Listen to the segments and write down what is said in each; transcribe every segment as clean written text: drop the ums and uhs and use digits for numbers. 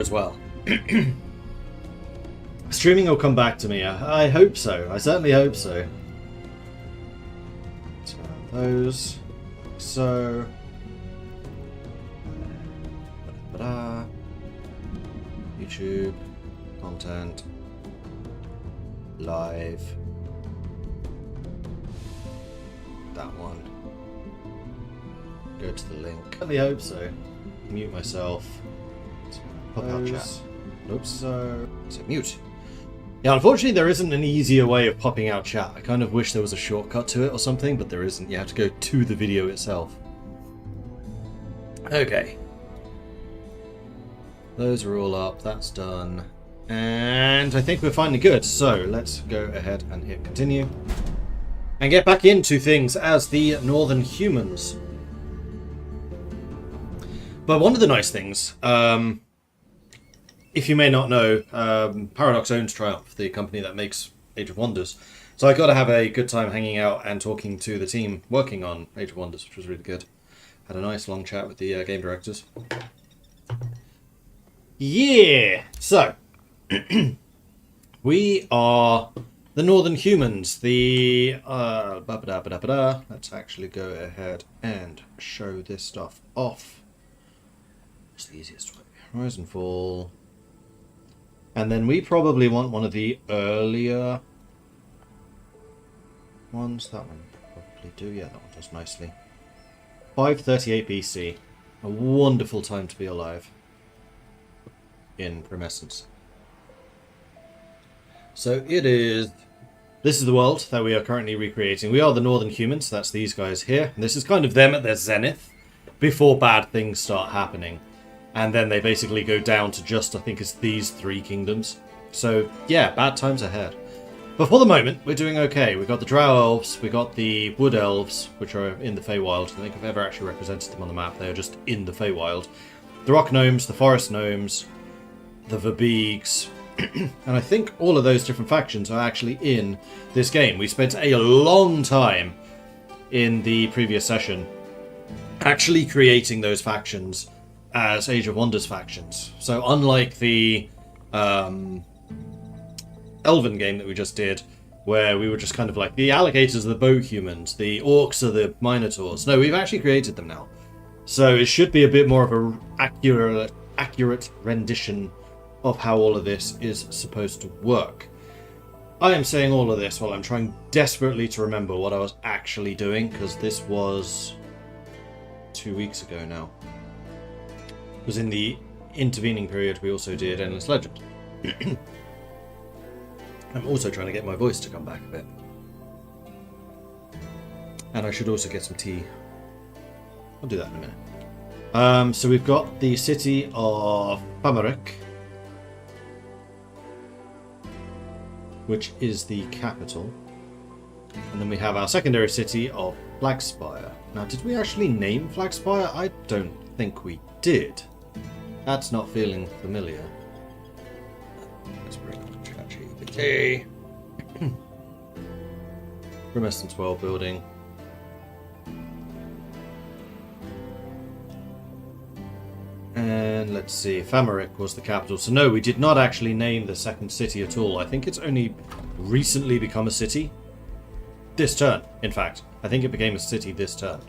as well. Streaming will come back to me. I hope so. I certainly hope so. So those. So. YouTube content live. That one. Go to the link. I certainly hope so. Mute myself. Pop out chat. Oops. So mute. Yeah, unfortunately there isn't an easier way of popping out chat. I kind of wish there was a shortcut to it or something, but there isn't. You have to go to the video itself. Okay. Those are all up. That's done. And I think we're finally good. So let's go ahead and hit continue. And get back into things as the Northern Humans. But one of the nice things, if you may not know, Paradox owns Triumph, the company that makes Age of Wonders. So I got to have a good time hanging out and talking to the team working on Age of Wonders, which was really good. Had a nice long chat with the game directors. Yeah! So, we are the Northern Humans. The... Let's actually go ahead and show this stuff off. What's the easiest way? Rise and Fall. And then we probably want one of the earlier ones. That one probably do. Yeah, that one does nicely. 538 BC. A wonderful time to be alive in Promescence. So it is... This is the world that we are currently recreating. We are the Northern Humans. That's these guys here. And this is kind of them at their zenith before bad things start happening. And then they basically go down to just, I think it's these three kingdoms. So, yeah, bad times ahead. But for the moment, we're doing okay. We've got the Drow Elves, we got the Wood Elves, which are in the Feywild. I don't think I've ever actually represented them on the map. They are just in the Feywild. The Rock Gnomes, the Forest Gnomes, the Verbeegs. And I think all of those different factions are actually in this game. We spent a long time in the previous session actually creating those factions as Age of Wonders factions. So unlike the Elven game that we just did, where we were just kind of like, the alligators are the bow humans, the orcs are the minotaurs. No, we've actually created them now. So it should be a bit more of a accurate rendition of how all of this is supposed to work. I am saying all of this while I'm trying desperately to remember what I was actually doing, because this was 2 weeks ago now. Because in the intervening period we also did Endless Legend. I'm also trying to get my voice to come back a bit. And I should also get some tea. I'll do that in a minute. So we've got the city of Pamaric, which is the capital. And then we have our secondary city of Flagspire. Now, did we actually name Flagspire? I don't think we did. That's not feeling familiar. Let's bring up ChatGPT. Remescence World Building. And let's see, Famaric was the capital. So no, we did not actually name the second city at all. I think it's only recently become a city. This turn, in fact. I think it became a city this turn.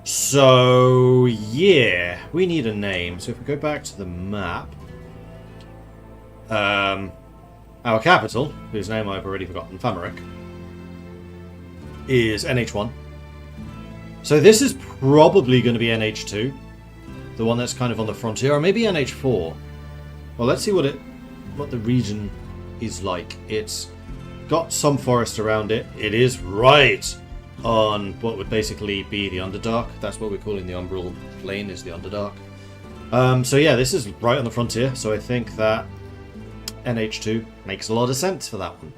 So, yeah, we need a name. So if we go back to the map, our capital, whose name I've already forgotten, Famaric, is NH1. So this is probably going to be NH2. The one that's kind of on the frontier, or maybe NH4. Well, let's see what the region is like. It's got some forest around it. It is right on what would basically be the Underdark. That's what we're calling the Umbral Plain, is the Underdark. So yeah, this is right on the frontier, so I think that NH2 makes a lot of sense for that one.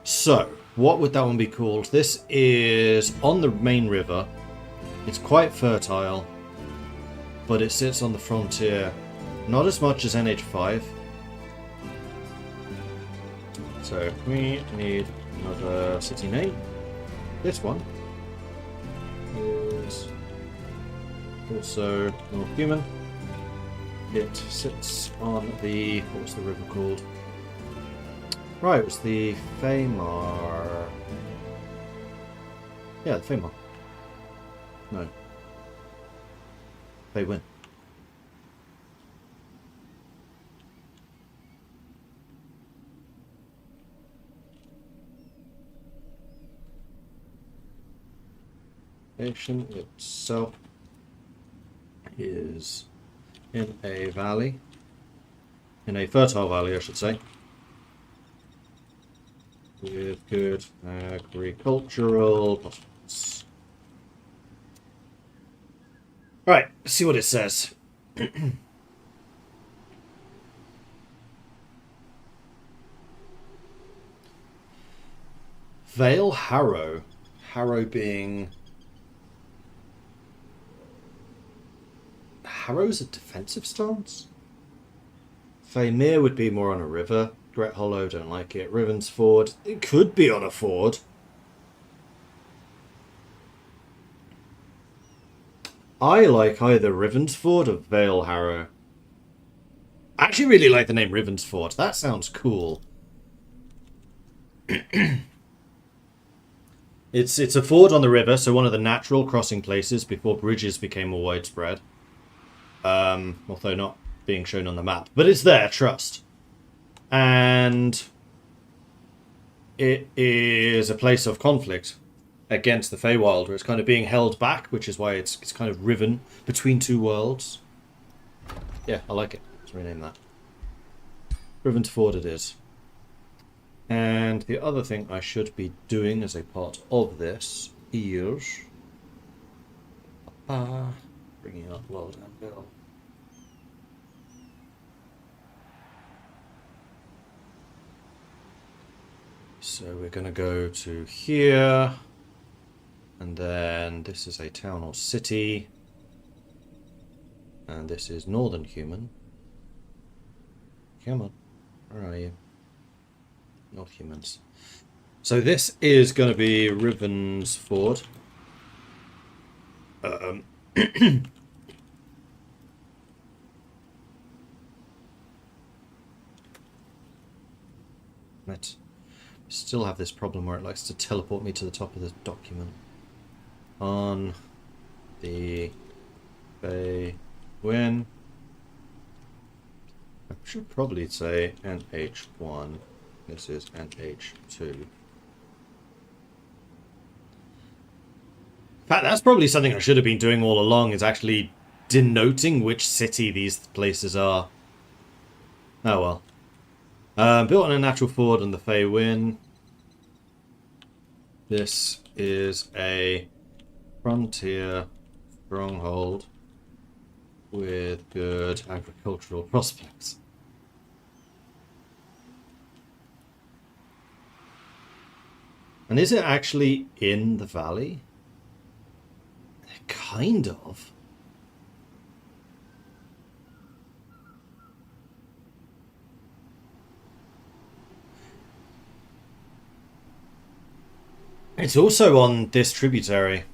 So, what would that one be called? This is on the main river. It's quite fertile, but it sits on the frontier, not as much as NH5. So we need another city name. This one is also North Human. it sits on the... What was the river called? Right, it was the Famar. Yeah, the Famar. No. They win. Nation itself is in a valley. In a fertile valley, I should say. With good agricultural prospects. Right, let's see what it says. Vale Harrow. Harrow being... Harrow's a defensive stance? Faymere would be more on a river. Gret Hollow, don't like it. Riven's Ford, it could be on a ford. I like either Riven's Ford or Vale Harrow. I actually really like the name Riven's Ford. That sounds cool. It's a ford on the river, so one of the natural crossing places before bridges became more widespread. Although not being shown on the map. But it's there, trust. And it is a place of conflict against the Feywild, where it's kind of being held back, which is why it's kind of riven between two worlds. Yeah, I like it. Let's rename that. Riven's Ford it is. And the other thing I should be doing as a part of this is bringing up World and Bill. So we're going to go to here, and then this is a town or city, and this is Northern Human. Come on, where are you? North Humans. So this is going to be Riven's Ford. Right. Still have this problem where it likes to teleport me to the top of the document. On the win. I should probably say NH1. This is NH2. In fact, that's probably something I should have been doing all along, is actually denoting which city these places are. Oh well. Built on a natural ford on the Fey Win. This is a frontier stronghold with good agricultural prospects. And is it actually in the valley? Kind of. It's also on this tributary,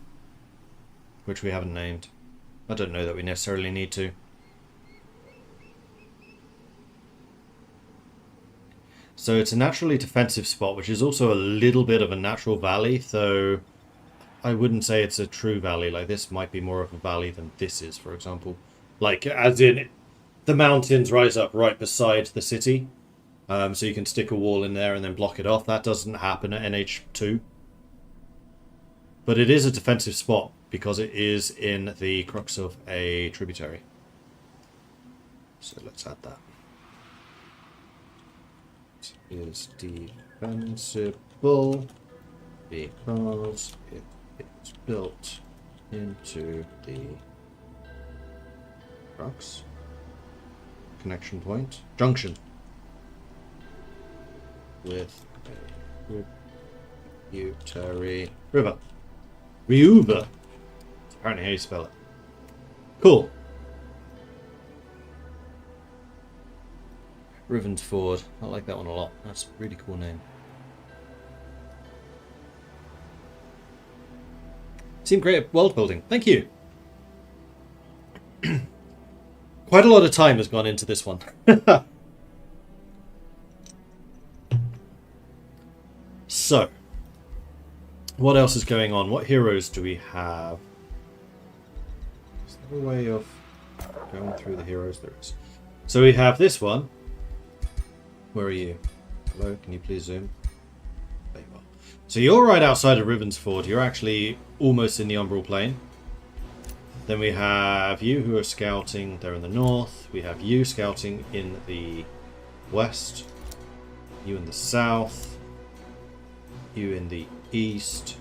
which we haven't named. I don't know that we necessarily need to. So it's a naturally defensive spot, which is also a little bit of a natural valley, though I wouldn't say it's a true valley. Like, this might be more of a valley than this is, for example. Like, as in, the mountains rise up right beside the city, so you can stick a wall in there and then block it off. That doesn't happen at NH2. But it is a defensive spot because it is in the crux of a tributary. So let's add that. It is defensible because it is built into the crux. Connection point. Junction. With a tributary river. Riuva. Apparently how you spell it. Cool. Riven's Ford. I like that one a lot. That's a really cool name. Seemed great at world building. Thank you. Quite a lot of time has gone into this one. So, what else is going on? What heroes do we have? Is there a way of going through the heroes? There is. So we have this one. Where are you? Hello, can you please zoom? There you are. So you're right outside of Ravensford. You're actually almost in the Umbral Plain. Then we have you who are scouting there in the north. We have you scouting in the west. You in the south. You in the east.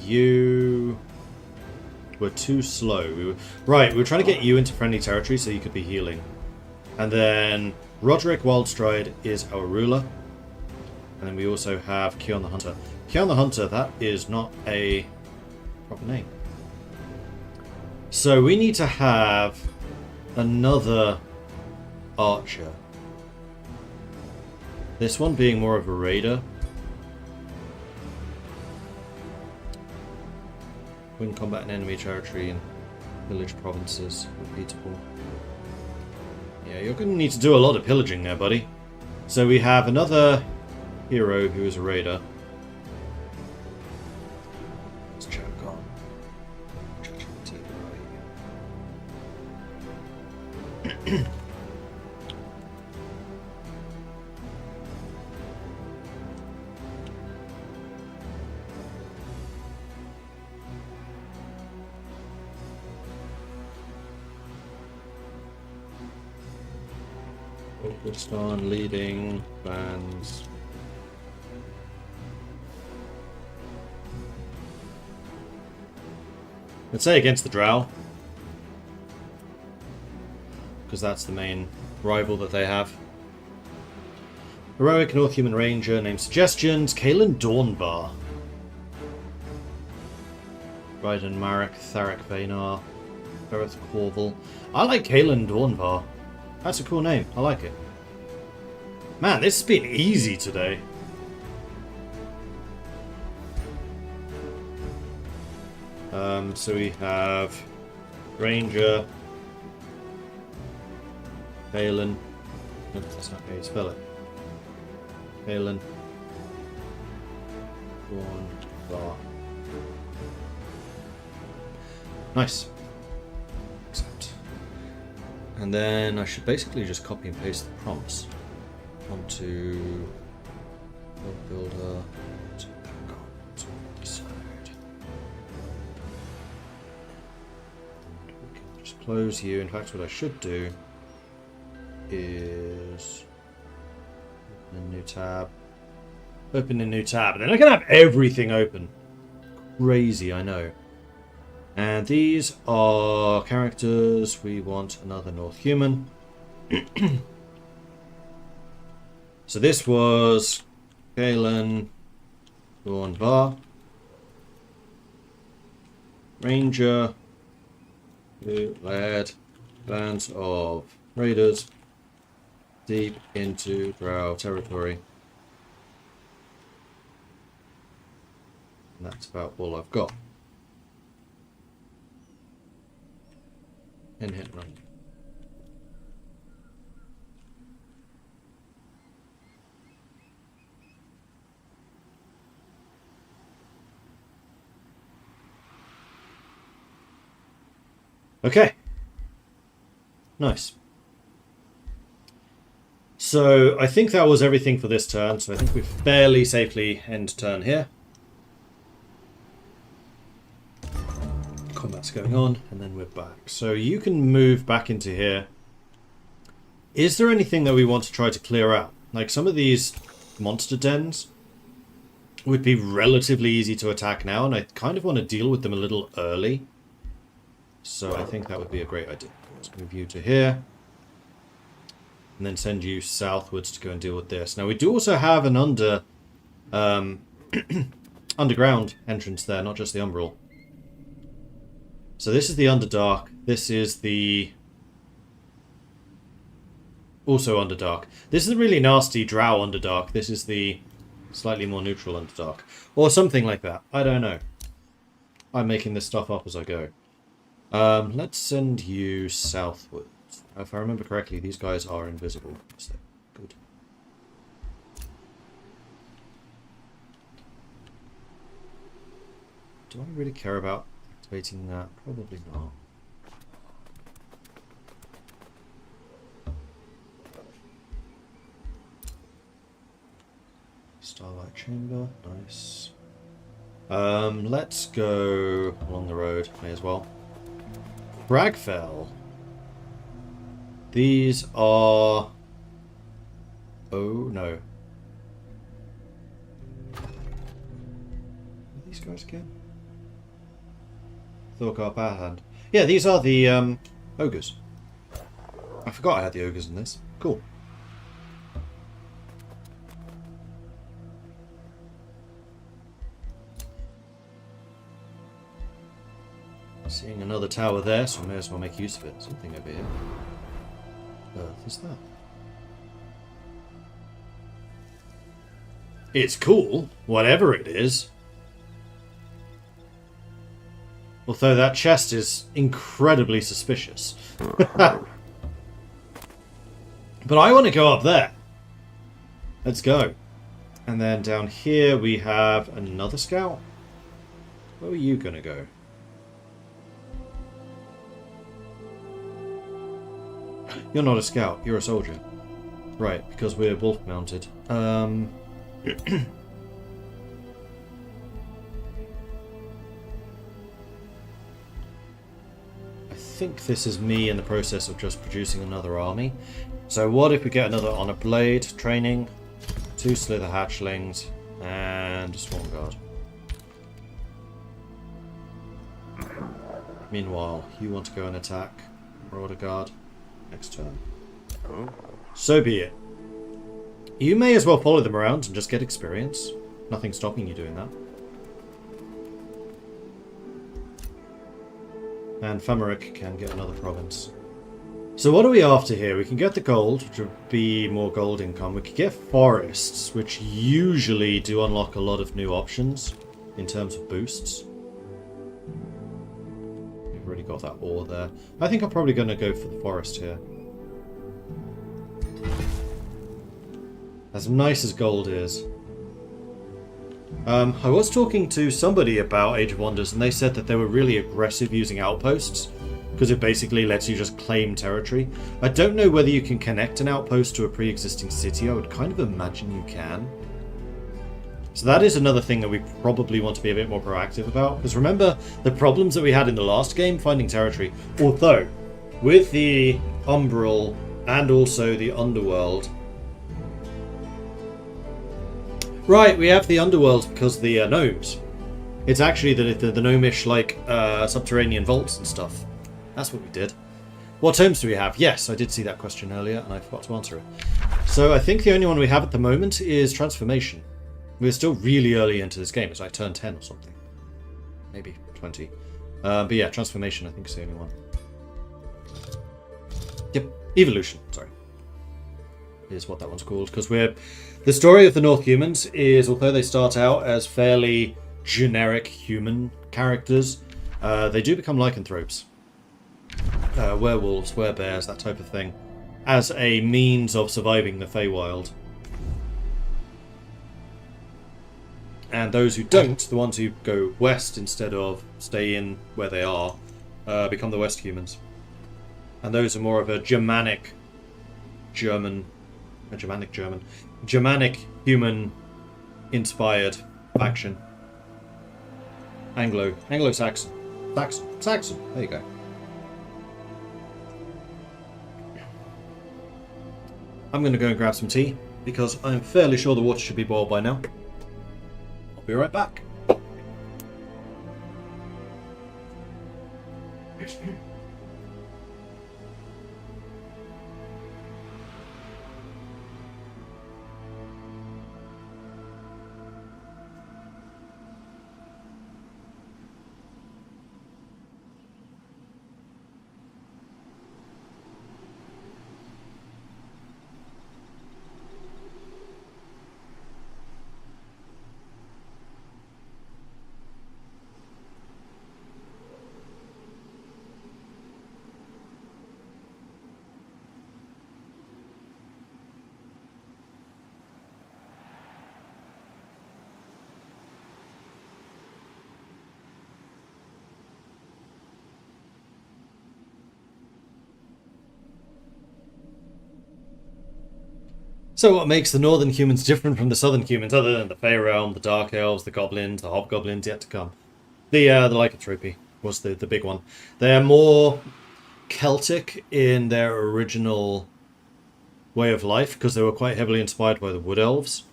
You were too slow. We were trying to get you into friendly territory so you could be healing. And then Roderick Wildstride is our ruler. And then we also have Kion the Hunter. Kion the Hunter, that is not a proper name. So we need to have another archer. This one being more of a raider. Win combat in enemy territory and village provinces. Repeatable. Yeah, you're going to need to do a lot of pillaging there, buddy. So we have another hero who is a raider. Let's check on. Focused on leading bands. Let's say against the Drow, because that's the main rival that they have. Heroic North Human Ranger, name suggestions, Kaelin Dawnbar. Ryden Marek, Tharek Vanar, Bereth Corval. I like Kaelin Dawnbar. That's a cool name. I like it. Man, this has been easy today. So we have Ranger, Kaelin. No, that's not how you spell it. Kaelin. Dawnbar. Nice. Accept. And then I should basically just copy and paste the prompts onto builder. Just close you. In fact, what I should do is open a new tab. Open a new tab, and then I can have everything open. Crazy, I know. And these are characters. We want another North Human. So this was Kaelin Dawnbar. Ranger, who led bands of raiders deep into Drow territory. And that's about all I've got. And hit run. Okay. Nice. So I think that was everything for this turn. So I think we've fairly safely end turn here. Combat's going on, and then we're back. So you can move back into here. Is there anything that we want to try to clear out? Like some of these monster dens would be relatively easy to attack now, and I kind of want to deal with them a little early. So I think that would be a great idea. Let's move you to here. And then send you southwards to go and deal with this. Now we do also have an underground entrance there, not just the Umbral. So this is the Underdark. This is the... also Underdark. This is the really nasty Drow Underdark. This is the slightly more neutral Underdark. Or something like that. I don't know. I'm making this stuff up as I go. Let's send you southwards. If I remember correctly, these guys are invisible. So good. Do I really care about activating that? Probably not. Starlight Chamber, nice. Let's go along the road, may as well. Bragfell. These are... Oh, no. Are these guys again? Thorkar Barhand. Yeah, these are the ogres. I forgot I had the ogres in this. Cool. Seeing another tower there, so I may as well make use of it. Something over here. What earth is that? It's cool, whatever it is. Although that chest is incredibly suspicious. But I want to go up there. Let's go. And then down here we have another scout. Where are you going to go? You're not a scout, you're a soldier. Right, because we're wolf mounted. I think this is me in the process of just producing another army. So what if we get another Honor Blade training, 2 Slither Hatchlings, and a Swarm Guard. Meanwhile, you want to go and attack Marauder Guard next turn. So be it. You may as well follow them around and just get experience. Nothing stopping you doing that. And Famaric can get another province. So what are we after here? We can get the gold, which would be more gold income. We could get forests, which usually do unlock a lot of new options in terms of boosts. We've already got that ore there. I think I'm probably going to go for the forest here. As nice as gold is. I was talking to somebody about Age of Wonders, and they said that they were really aggressive using outposts, because it basically lets you just claim territory. I don't know whether you can connect an outpost to a pre-existing city. I would kind of imagine you can. So that is another thing that we probably want to be a bit more proactive about, because remember the problems that we had in the last game finding territory. Although, with the Umbral and also the Underworld... Right, we have the Underworld because of the gnomes. It's actually the gnomish, like, subterranean vaults and stuff. That's what we did. What tomes do we have? Yes, I did see that question earlier, and I forgot to answer it. So I think the only one we have at the moment is Transformation. We're still really early into this game. It's like turn 10 or something. Maybe 20. But yeah, Transformation I think is the only one. Yep, Evolution, sorry. Is what that one's called, because we're... The story of the North humans is, although they start out as fairly generic human characters, they do become lycanthropes. Werewolves, werebears, that type of thing, as a means of surviving the Feywild. And those who don't, the ones who go west instead of stay in where they are, become the West humans. And those are more of a Germanic human inspired faction. Anglo-Saxon. Saxon. There you go. I'm going to go and grab some tea because I'm fairly sure the water should be boiled by now. I'll be right back. So what makes the northern humans different from the southern humans, other than the Fey Realm, the Dark Elves, the Goblins, the Hobgoblins yet to come? The Lycanthropes was the big one. They're more Celtic in their original way of life, because they were quite heavily inspired by the Wood Elves.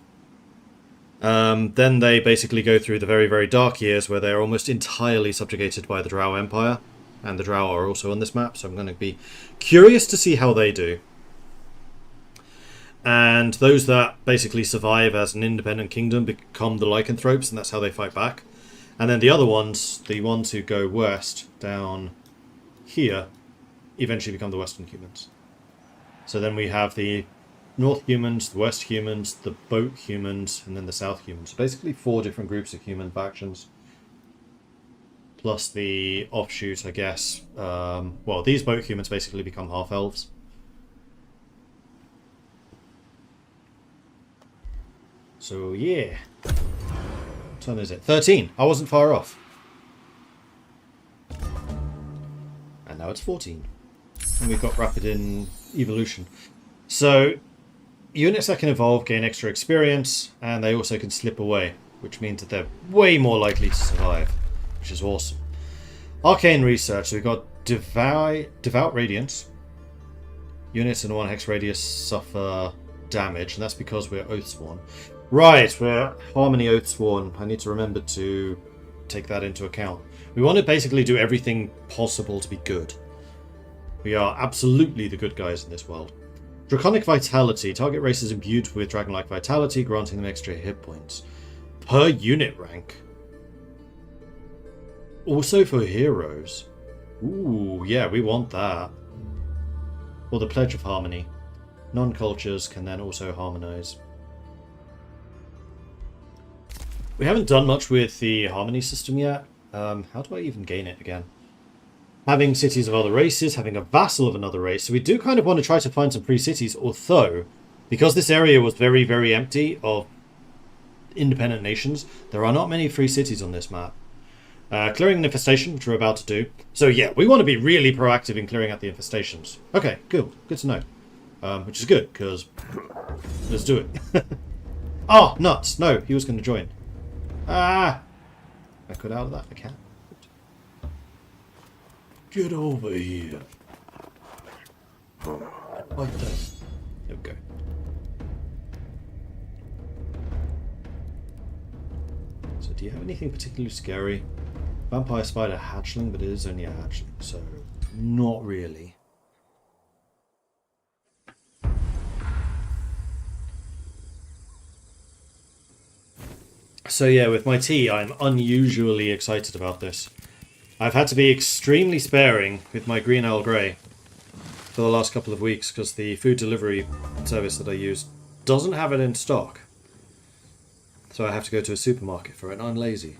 Then they basically go through the very, very dark years where they're almost entirely subjugated by the Drow Empire. And the Drow are also on this map, so I'm going to be curious to see how they do. And those that basically survive as an independent kingdom become the Lycanthropes, and that's how they fight back. And then the other ones, the ones who go west, down here, eventually become the Western humans. So then we have the North humans, the West humans, the Boat humans, and then the South humans. So basically 4 different groups of human factions. Plus the offshoot, I guess. Well, these Boat humans basically become half-elves. So, yeah. What time is it? 13. I wasn't far off. And now it's 14. And we've got rapid in evolution. So, units that can evolve gain extra experience, and they also can slip away, which means that they're way more likely to survive, which is awesome. Arcane research. So we've got Devout Radiance. Units in a 1 hex radius suffer damage, and that's because we're Oathsworn. Right, we're Harmony Oathsworn. I need to remember to take that into account. We want to basically do everything possible to be good. We are absolutely the good guys in this world. Draconic Vitality. Target race is imbued with dragon-like vitality, granting them extra hit points. Per unit rank. Also for heroes. Ooh, yeah, we want that. Or the Pledge of Harmony. Non-cultures can then also harmonize. We haven't done much with the Harmony system yet. How do I even gain it again? Having cities of other races, having a vassal of another race. So we do kind of want to try to find some free cities, although, because this area was very, very empty of independent nations, there are not many free cities on this map. Clearing an infestation, which we're about to do. So yeah, we want to be really proactive in clearing out the infestations. Okay, good. Good to know. Which is good, because let's do it. Oh, nuts. No, he was going to join. Ah! I got out of that. I can't. Get over here. Like that. There we go. So do you have anything particularly scary? Vampire spider hatchling, but it is only a hatchling, so not really. So yeah, with my tea, I'm unusually excited about this. I've had to be extremely sparing with my green Earl Grey for the last couple of weeks because the food delivery service that I use doesn't have it in stock. So I have to go to a supermarket for it, and I'm lazy.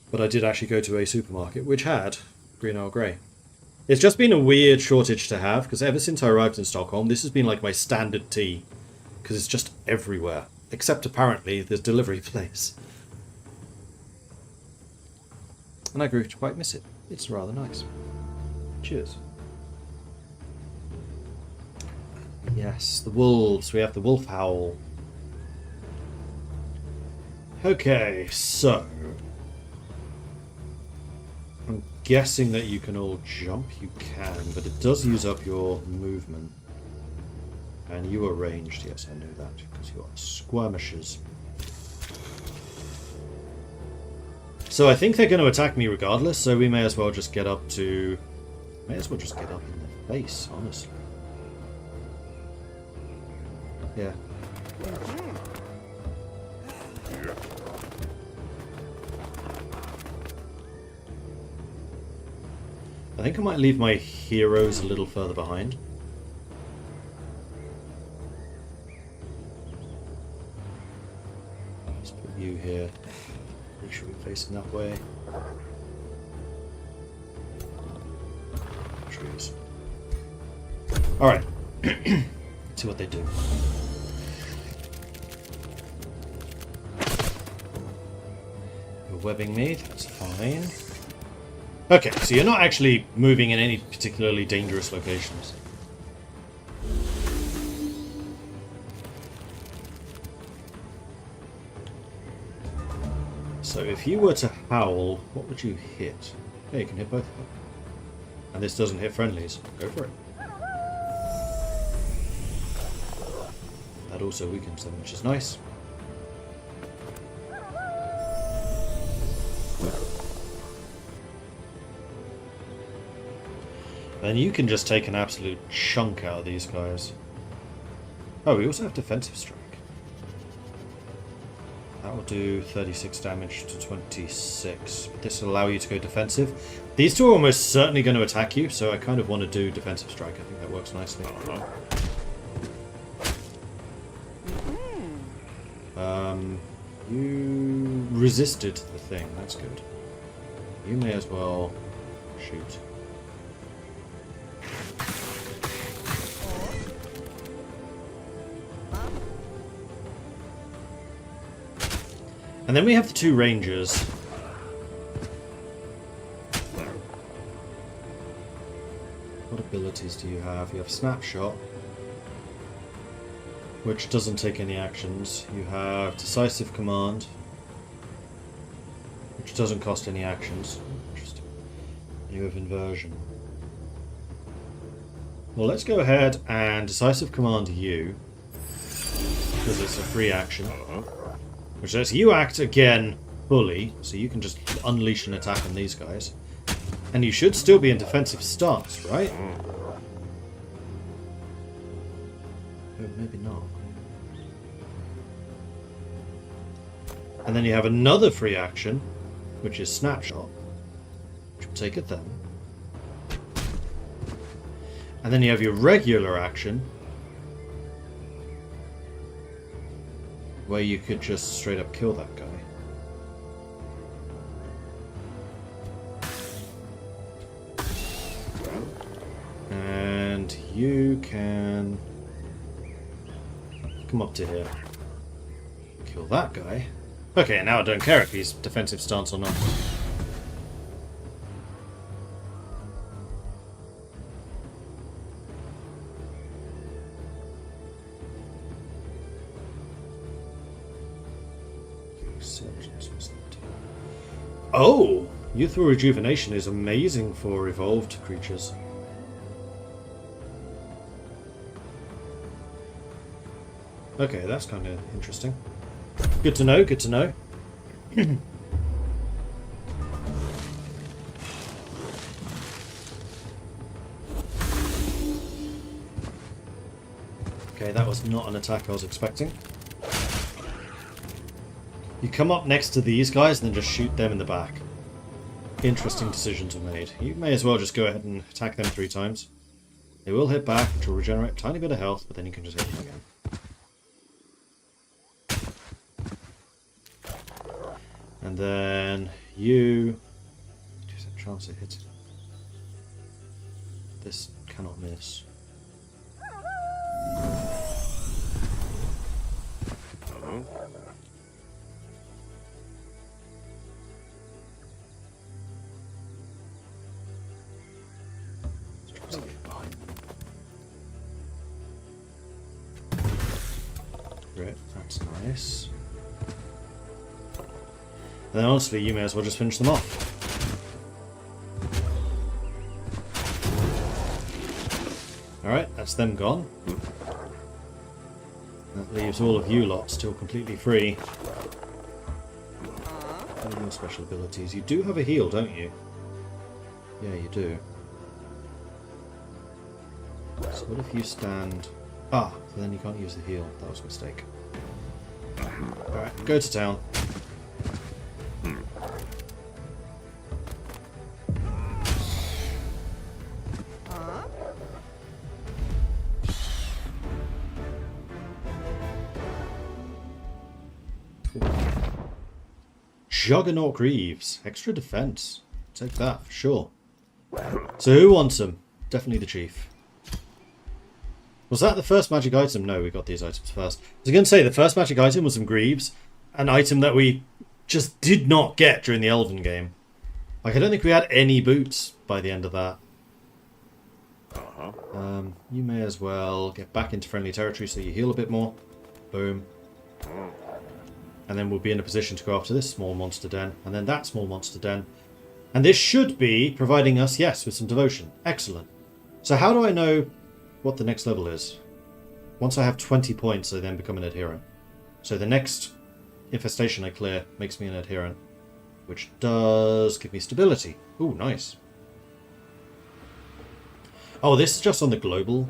But I did actually go to a supermarket which had green Earl Grey. It's just been a weird shortage to have because ever since I arrived in Stockholm, this has been like my standard tea because it's just everywhere. Except apparently the delivery place. And I grew to quite miss it. It's rather nice. Cheers. Yes, the wolves. We have the wolf howl. Okay, so I'm guessing that you can all jump. You can, but it does use up your movement. And you are ranged. Yes, I knew that because you are skirmishers. So I think they're going to attack me regardless, so we may as well just get up to... May as well just get up in their face, honestly. Yeah. I think I might leave my heroes a little further behind. Let's put you here. You should be facing that way. Trees. Alright. Let's see what they do. You're webbing me, that's fine. Okay, so you're not actually moving in any particularly dangerous locations. So if you were to howl, what would you hit? Yeah, you can hit both of them. And this doesn't hit friendlies. Go for it. That also weakens them, which is nice. Then you can just take an absolute chunk out of these guys. Oh, we also have defensive strike. That will do 36 damage to 26. But this will allow you to go defensive. These two are almost certainly going to attack you, so I kind of want to do defensive strike. I think that works nicely. You resisted the thing. That's good. You may as well shoot. And then we have the two rangers. What abilities do you have? You have Snapshot, which doesn't take any actions. You have Decisive Command, which doesn't cost any actions. Interesting. You have Inversion. Well, let's go ahead and Decisive Command you, because it's a free action. Which lets you act again fully, so you can just unleash an attack on these guys. And you should still be in defensive stance, right? Oh, maybe not. And then you have another free action, which is Snapshot, which will take it then. And then you have your regular action, where you could just straight up kill that guy. And you can come up to here. Kill that guy. Okay, now I don't care if he's defensive stance or not. Oh! Youthful Rejuvenation is amazing for evolved creatures. Okay, that's kind of interesting. Good to know, good to know. Okay, that was not an attack I was expecting. You come up next to these guys and then just shoot them in the back. Interesting decisions were made. You may as well just go ahead and attack them 3 times. They will hit back, which will regenerate a tiny bit of health, but then you can just hit them again. And then you... There's a chance it hits. This cannot miss. Great, that's nice. And then honestly, you may as well just finish them off. Alright, that's them gone. That leaves all of you lot still completely free. What are your special abilities? You do have a heal, don't you? Yeah, you do. So what if you stand... Ah, so then you can't use the heal. That was a mistake. Alright, go to town. Juggernaut Greaves. Extra defense. Take that for sure. So who wants them? Definitely the chief. Was that the first magic item? No, we got these items first. I was going to say, the first magic item was some Greaves. An item that we just did not get during the Elven game. Like, I don't think we had any boots by the end of that. You may as well get back into friendly territory so you heal a bit more. Boom. And then we'll be in a position to go after this small monster den, and then that small monster den. And this should be providing us, yes, with some devotion. Excellent. So how do I know what the next level is? Once I have 20 points, I then become an adherent. So the next infestation I clear makes me an adherent, which does give me stability. Ooh, nice. Oh, this is just on the global.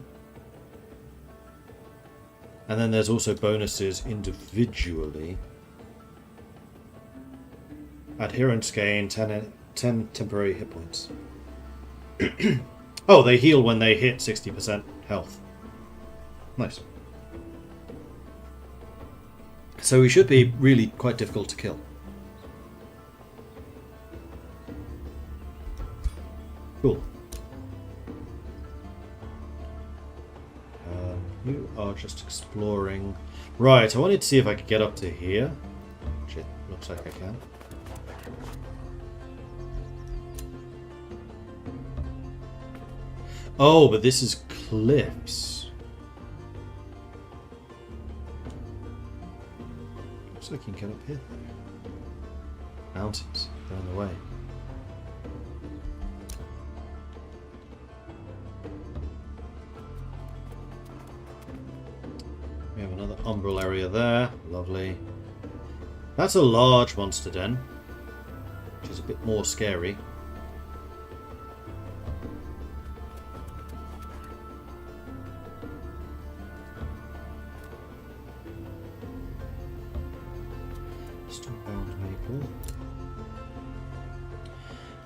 And then there's also bonuses individually. Adherents gain 10 temporary hit points. Oh, they heal when they hit 60% health. Nice. So we should be really quite difficult to kill. Cool. You are just exploring. Right, I wanted to see if I could get up to here. Which it looks like I can. Oh, but this is cliffs. Looks like you can get up here. Mountains. They're on the way. We have another umbral area there. Lovely. That's a large monster den, which is a bit more scary.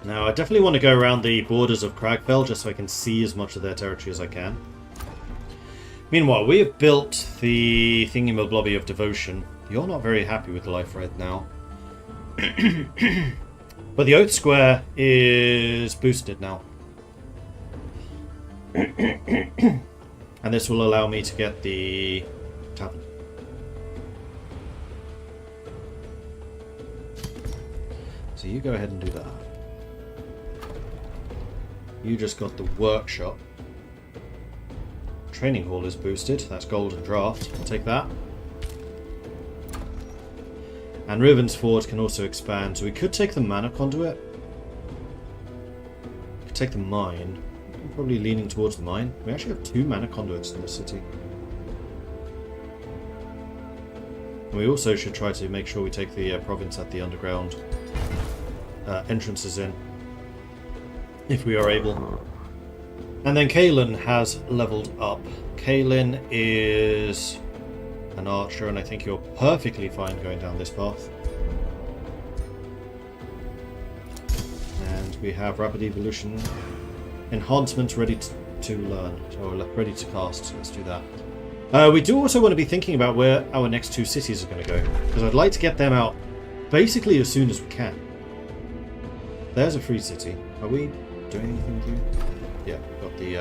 Now, I definitely want to go around the borders of Cragfell just so I can see as much of their territory as I can. Meanwhile, we have built the thingy-mablobby of devotion. You're not very happy with life right now. But the Oath Square is boosted now. And this will allow me to get the tavern. So you go ahead and do that. You just got the workshop. Training hall is boosted. That's golden draft. I'll take that. And Riven's Forge can also expand. So we could take the mana conduit. We could take the mine. I'm probably leaning towards the mine. We actually have 2 mana conduits in this city. And we also should try to make sure we take the province at the underground entrances in. If we are able. And then Kaelin has leveled up. Kaelin is an archer, and I think you're perfectly fine going down this path. And we have rapid evolution enhancements ready to learn, or ready to cast. So let's do that. We do also want to be thinking about where our next 2 cities are going to go, because I'd like to get them out basically as soon as we can. There's a free city. Are we doing anything with you? Yeah, got the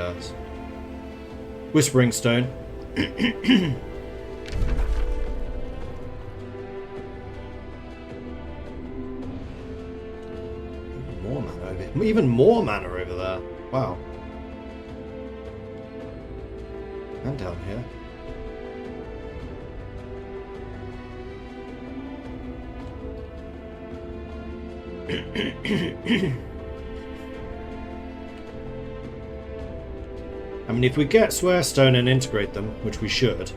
Whispering Stone. Even more mana over there. Wow. And down here. I mean, if we get Swearstone and integrate them, which we should,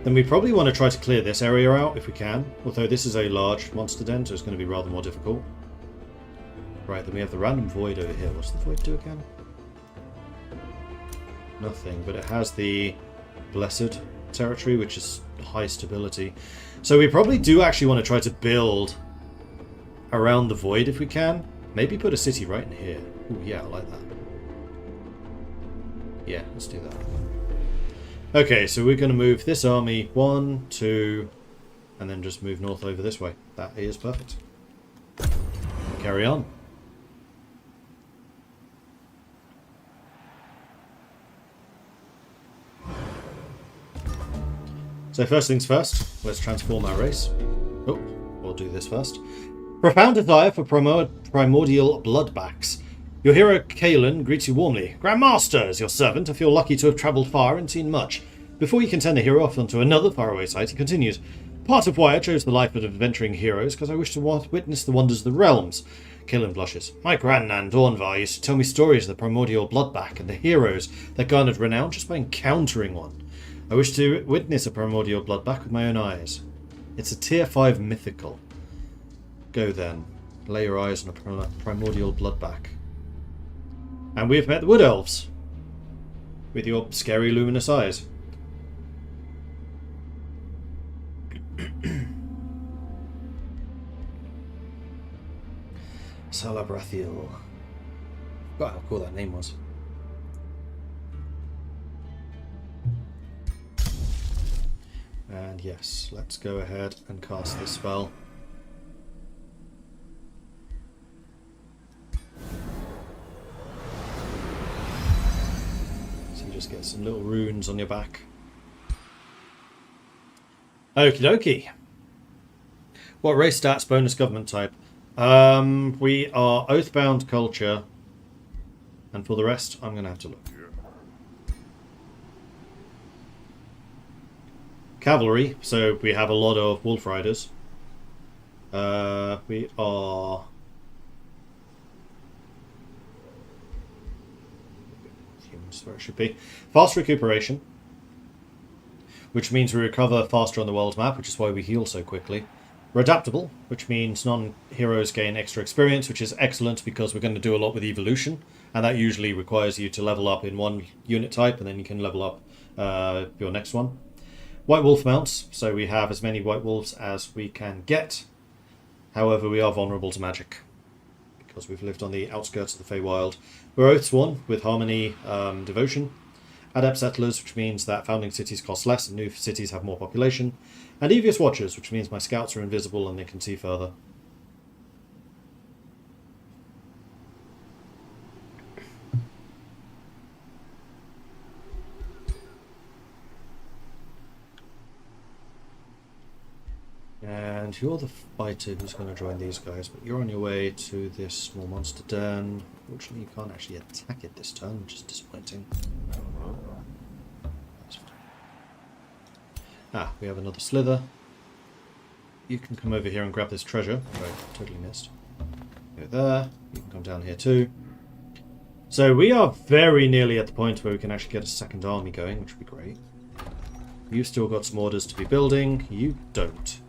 then we probably want to try to clear this area out if we can. Although this is a large monster den, so it's going to be rather more difficult. Right, then we have the random void over here. What's the void do again? Nothing, but it has the Blessed territory, which is high stability. So we probably do actually want to try to build around the void if we can. Maybe put a city right in here. Ooh, yeah, I like that. Yeah, let's do that. Okay, so we're going to move this army 1, 2, and then just move north over this way. That is perfect. Carry on. So first things first, let's transform our race. Oh, we'll do this first. Profound desire for primordial bloodbacks. Your hero Kaelin greets you warmly. Grandmaster, as your servant, I feel lucky to have travelled far and seen much. Before you can send the hero off onto another faraway site, he continues, part of why I chose the life of adventuring heroes because I wish to witness the wonders of the realms. Killen blushes. My grandnan Dornvar used to tell me stories of the primordial bloodback and the heroes that garnered renown just by encountering one. I wish to witness a primordial bloodback with my own eyes. It's a tier 5 mythical. Go then. Lay your eyes on a primordial bloodback. And we have met the Wood Elves. With your scary luminous eyes. Salabrathiel. Forgot how cool that name was. And yes, let's go ahead and cast this spell. So you just get some little runes on your back. Okie dokie. What race, stats, bonus, government type? We are Oathbound culture. And for the rest, I'm going to have to look. Cavalry, so we have a lot of wolf riders. We are... humans, where it should be. Fast recuperation. Which means we recover faster on the world map, which is why we heal so quickly. We're adaptable, which means non-heroes gain extra experience, which is excellent because we're going to do a lot with evolution, and that usually requires you to level up in one unit type, and then you can level up your next one. White Wolf mounts, so we have as many White Wolves as we can get. However, we are vulnerable to magic, because we've lived on the outskirts of the Feywild. We're Oathsworn with Harmony Devotion. Adept Settlers, which means that founding cities cost less and new cities have more population. And Devious Watchers, which means my scouts are invisible and they can see further. And you're the fighter who's going to join these guys, but you're on your way to this small monster den. Fortunately, you can't actually attack it this turn, which is disappointing. Ah, we have another slither. You can come over here and grab this treasure, which I totally missed. Go there. You can come down here too. So we are very nearly at the point where we can actually get a second army going, which would be great. You've still got some orders to be building. You don't.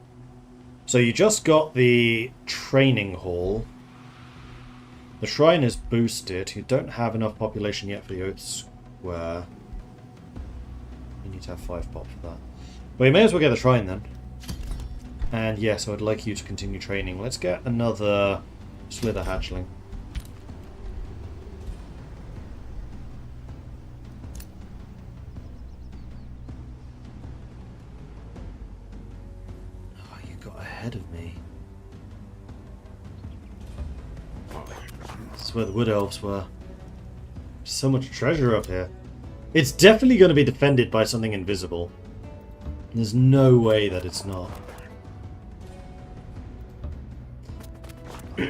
So you just got the training hall. The shrine is boosted. You don't have enough population yet for the Oath Square. You need to have 5 pop for that. Well, you may as well get the shrine then. And yes, I would like you to continue training. Let's get another slither hatchling. Oh, you got ahead of me. This is where the Wood Elves were. So much treasure up here. It's definitely going to be defended by something invisible. There's no way that it's not. You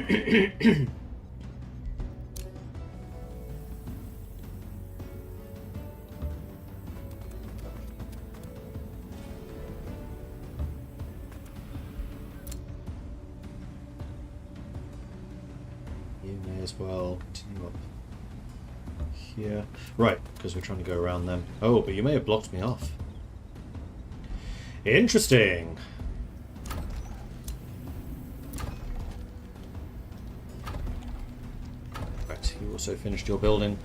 may as well continue up here. Right, because we're trying to go around them. Oh, but you may have blocked me off. Interesting. Right, you also finished your building.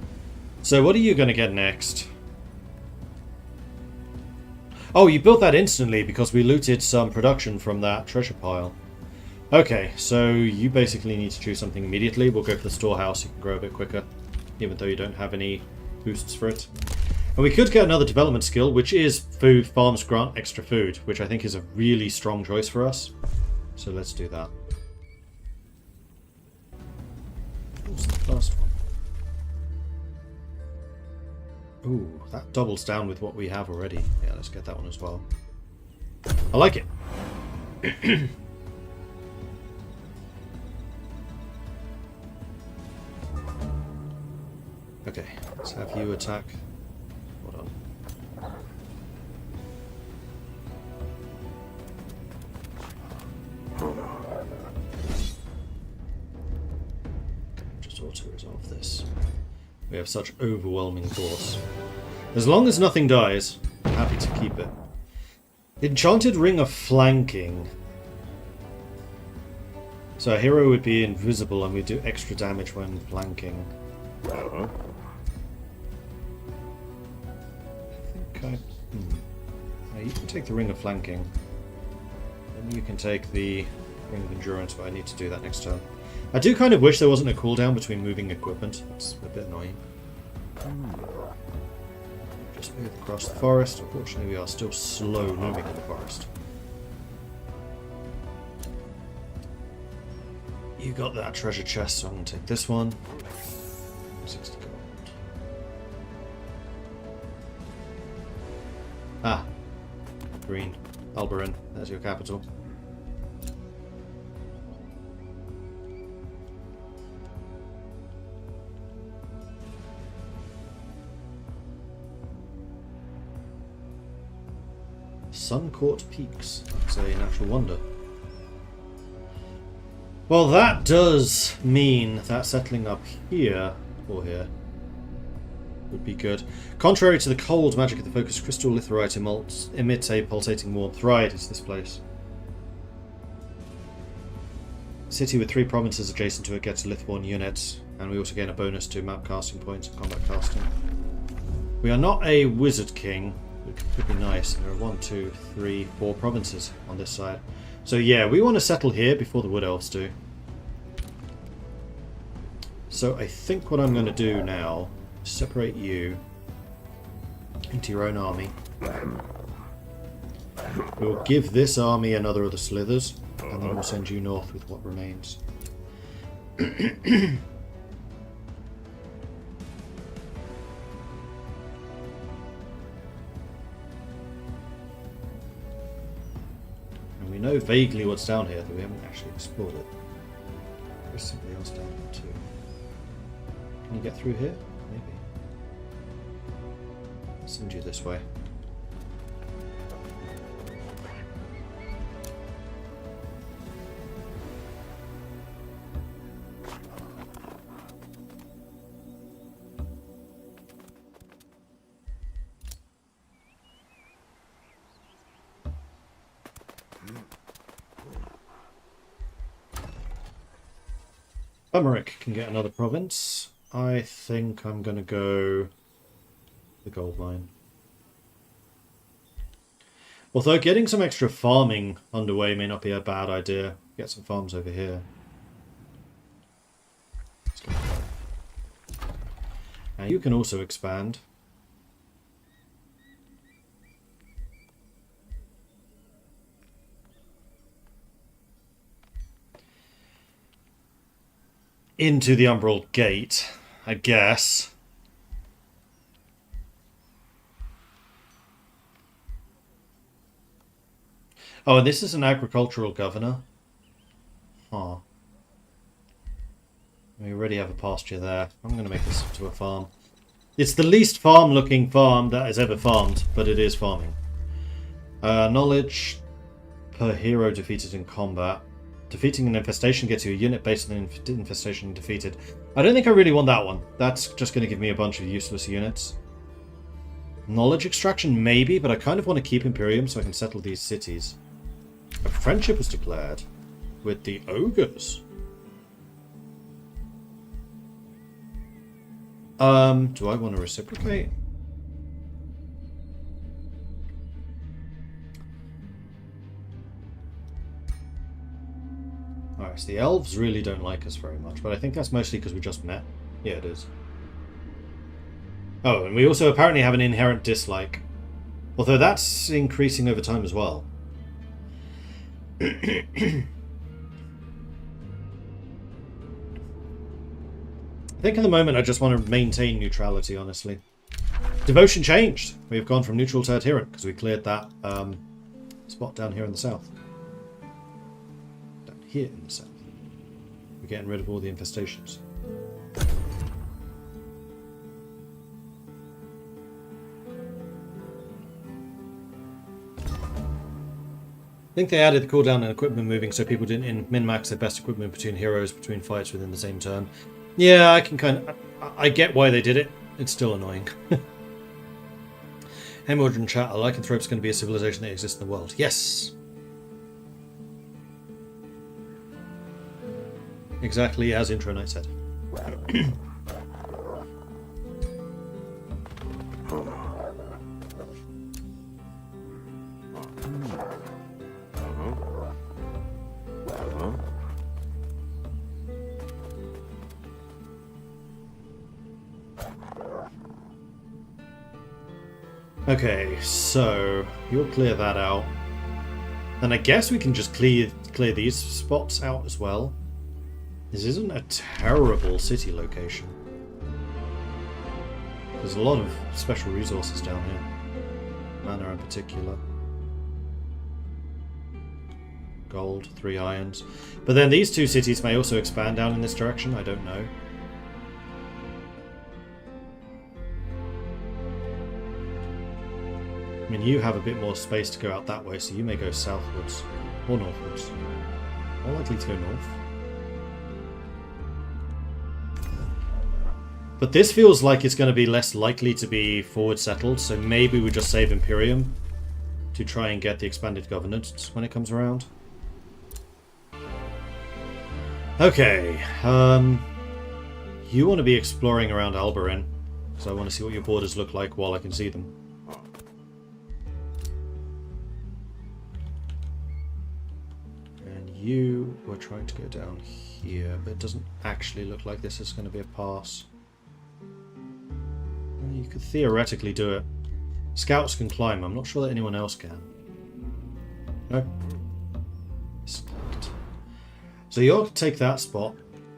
So what are you going to get next? Oh, you built that instantly because we looted some production from that treasure pile. Okay, so you basically need to choose something immediately. We'll go for the storehouse. You can grow a bit quicker, even though you don't have any boosts for it. And we could get another development skill, which is food farms grant extra food, which I think is a really strong choice for us. So let's do that. What's the first one? Ooh, that doubles down with what we have already. Yeah, let's get that one as well. I like it. Okay, let's have you attack. Hold on. We have such overwhelming force. As long as nothing dies, I'm happy to keep it. Enchanted Ring of Flanking. So a hero would be invisible and we do extra damage when flanking. I think you can take the Ring of Flanking. And you can take the Ring of Endurance, but I need to do that next turn. I do kind of wish there wasn't a cooldown between moving equipment. It's a bit annoying. Just move across the forest. Unfortunately, we are still slow moving in the forest. You got that treasure chest, so I'm going to take this one. 60 gold. Ah. Green. Alberin. There's your capital. Sun-Court Peaks. That's a natural wonder. Well, that does mean that settling up here, or here, would be good. Contrary to the cold magic of the focused crystal, litherite emits a pulsating warmth. Right, it's this place. City with 3 provinces adjacent to it gets Lithborn units, and we also gain a bonus to map casting points and combat casting. We are not a wizard king, which could be nice. There are 1, 2, 3, 4 provinces on this side. So yeah, we want to settle here before the Wood Elves do. So I think what I'm going to do now is separate you into your own army. We'll give this army another of the slithers, and then we'll send you north with what remains. And we know vaguely what's down here, though we haven't actually explored it. There's something else down here too. Can you get through here? Maybe. I'll send you this way. Bumerick can get another province. I think I'm going to go the gold mine. Although getting some extra farming underway may not be a bad idea. Get some farms over here. Let's go. Now you can also expand. Into the Umbral Gate, I guess. Oh, and this is an agricultural governor. Huh. We already have a pasture there. I'm going to make this into a farm. It's the least farm-looking farm that is ever farmed, but it is farming. Knowledge per hero defeated in combat. Defeating an infestation gets you a unit based on the infestation defeated. I don't think I really want that one. That's just going to give me a bunch of useless units. Knowledge extraction, maybe, but I kind of want to keep Imperium so I can settle these cities. A friendship was declared with the ogres. Do I want to reciprocate? Alright, so the elves really don't like us very much, but I think that's mostly because we just met. Yeah, it is. Oh, and we also apparently have an inherent dislike. Although that's increasing over time as well. I think at the moment I just want to maintain neutrality, honestly. Devotion changed. We've gone from neutral to adherent because we cleared that spot down here in the south. Down here in the south. We're getting rid of all the infestations. I think they added the cooldown and equipment moving so people didn't min-max their best equipment between heroes between fights within the same turn. Yeah, I can kind of... I get why they did it. It's still annoying. Hemorrhage and chat, are Lycanthropes going to be a civilization that exists in the world? Yes! Exactly as Intro Night said. Okay, so you'll clear that out. And I guess we can just clear these spots out as well. This isn't a terrible city location. There's a lot of special resources down here. Mana in particular. Gold, 3 irons. But then these two cities may also expand down in this direction, I don't know. I mean, you have a bit more space to go out that way, so you may go southwards. Or northwards. More likely to go north. But this feels like it's going to be less likely to be forward settled, so maybe we just save Imperium to try and get the expanded governance when it comes around. Okay, you want to be exploring around Albarin, so I want to see what your borders look like while I can see them. And you were trying to go down here, but it doesn't actually look like this is going to be a pass. You could theoretically do it. Scouts can climb. I'm not sure that anyone else can. No? So you'll take that spot.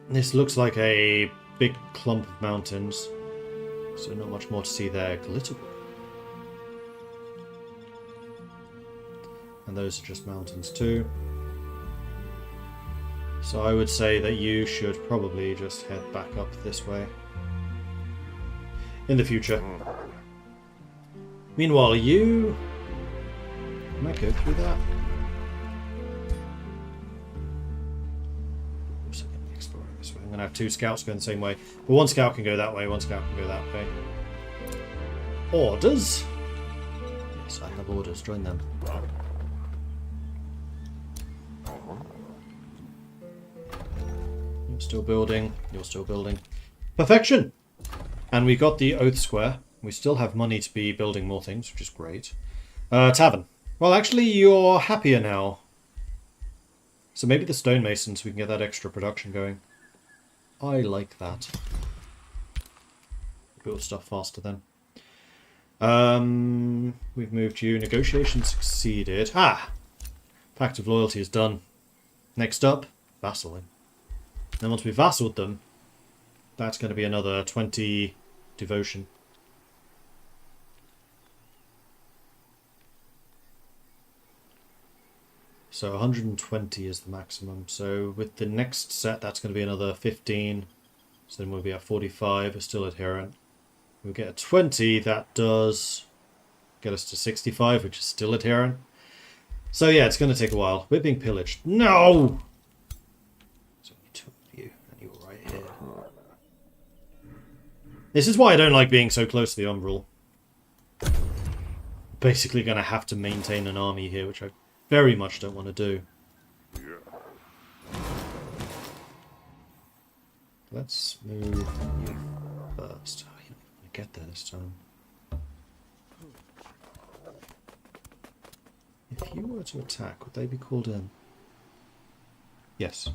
This looks like a big clump of mountains. So not much more to see there. Glitterwood. And those are just mountains too. So I would say that you should probably just head back up this way. In the future. Meanwhile, you might go through that. Oops, I'm gonna explore this way. I'm gonna have 2 scouts going the same way. But 1 scout can go that way, 1 scout can go that way. Orders? Yes, I have orders. Join them. You're still building. You're still building. Perfection! And we got the Oath Square. We still have money to be building more things, which is great. Tavern. Well, actually, you're happier now. So maybe the stonemasons, we can get that extra production going. I like that. Build stuff faster then. We've moved you. Negotiation succeeded. Ah! Pact of Loyalty is done. Next up, vassaling. Then once we've vassaled them, that's going to be another 20 devotion. So 120 is the maximum. So with the next set, that's going to be another 15. So then we'll be at 45. It's still adherent. We'll get a 20. That does get us to 65, which is still adherent. So yeah, it's going to take a while. We're being pillaged. No! So 2 of you, and you're right here. This is why I don't like being so close to the Umbral. Basically going to have to maintain an army here, which I very much don't want to do. Let's move you first. Oh, you're not going to get there this time. If you were to attack, would they be called in? Yes.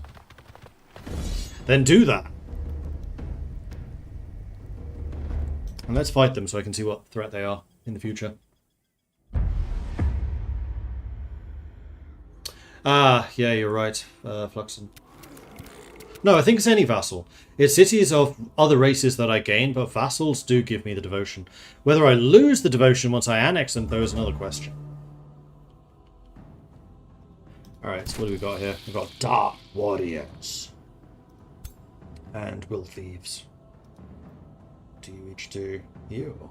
Then do that! And let's fight them so I can see what threat they are in the future. Ah, yeah, you're right, Fluxon. No, I think it's any vassal. It's cities of other races that I gain, but vassals do give me the devotion. Whether I lose the devotion once I annex them, though, is another question. Alright, so what do we got here? We've got Dark Warriors. And Will Thieves. Do you each do you?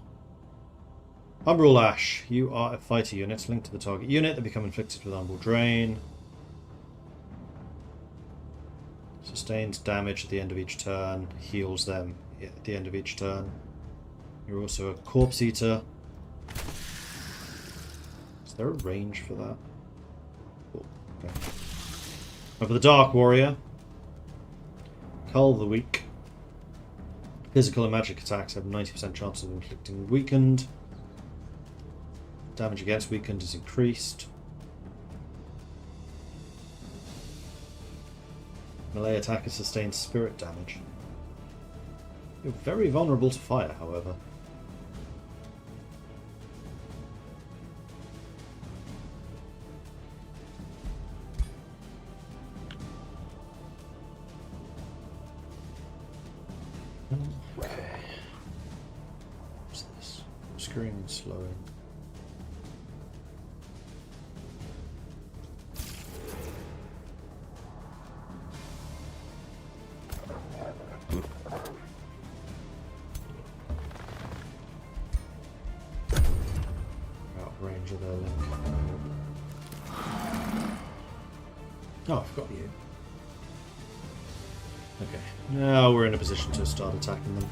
Umbral Ash. You are a fighter unit linked to the target unit that become inflicted with Umbral Drain. So Sustains damage at the end of each turn, heals them at the end of each turn. You're also a Corpse Eater. Is there a range for that? Oh, okay. Over the Dark Warrior. Cull the Weak. Physical and magic attacks have a 90% chance of inflicting weakened. Damage against weakened is increased. Melee attacker sustains spirit damage. You're very vulnerable to fire, however. Okay. What's this? Obscuring and slowing. Out of range of their link. Oh, I've got you. Okay, now we're in a position to start attacking them.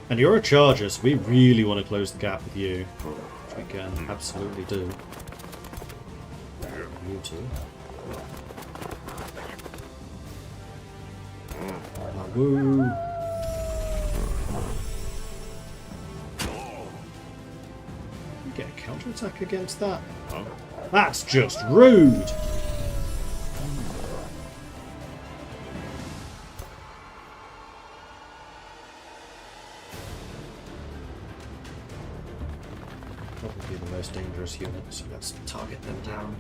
And you're a charger, so we really want to close the gap with you. Which we can absolutely do. You too. Woo! You get a counterattack against that? That's just rude! Probably the most dangerous unit, so let's target them down.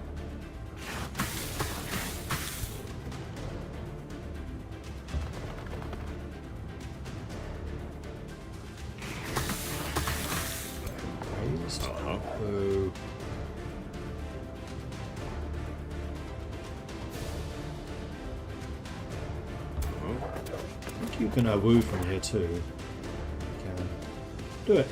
Raised. Oh. I think you can woo from here too. You can. Do it.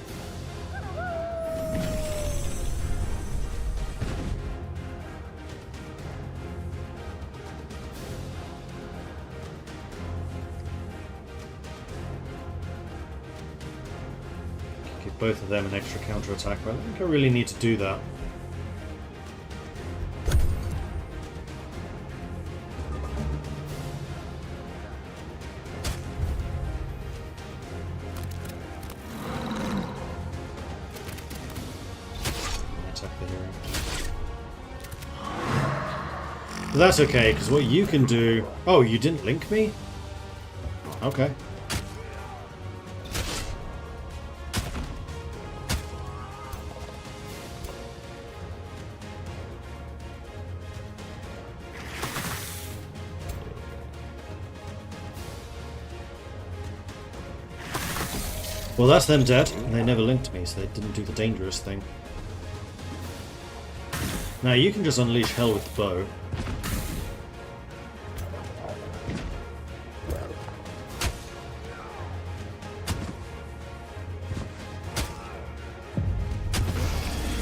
Give both of them an extra counter-attack, but I don't think I really need to do that. But that's okay, because what you can do... Oh, you didn't link me? Okay. Well, that's them dead, and they never linked me, so they didn't do the dangerous thing. Now, you can just unleash hell with the bow.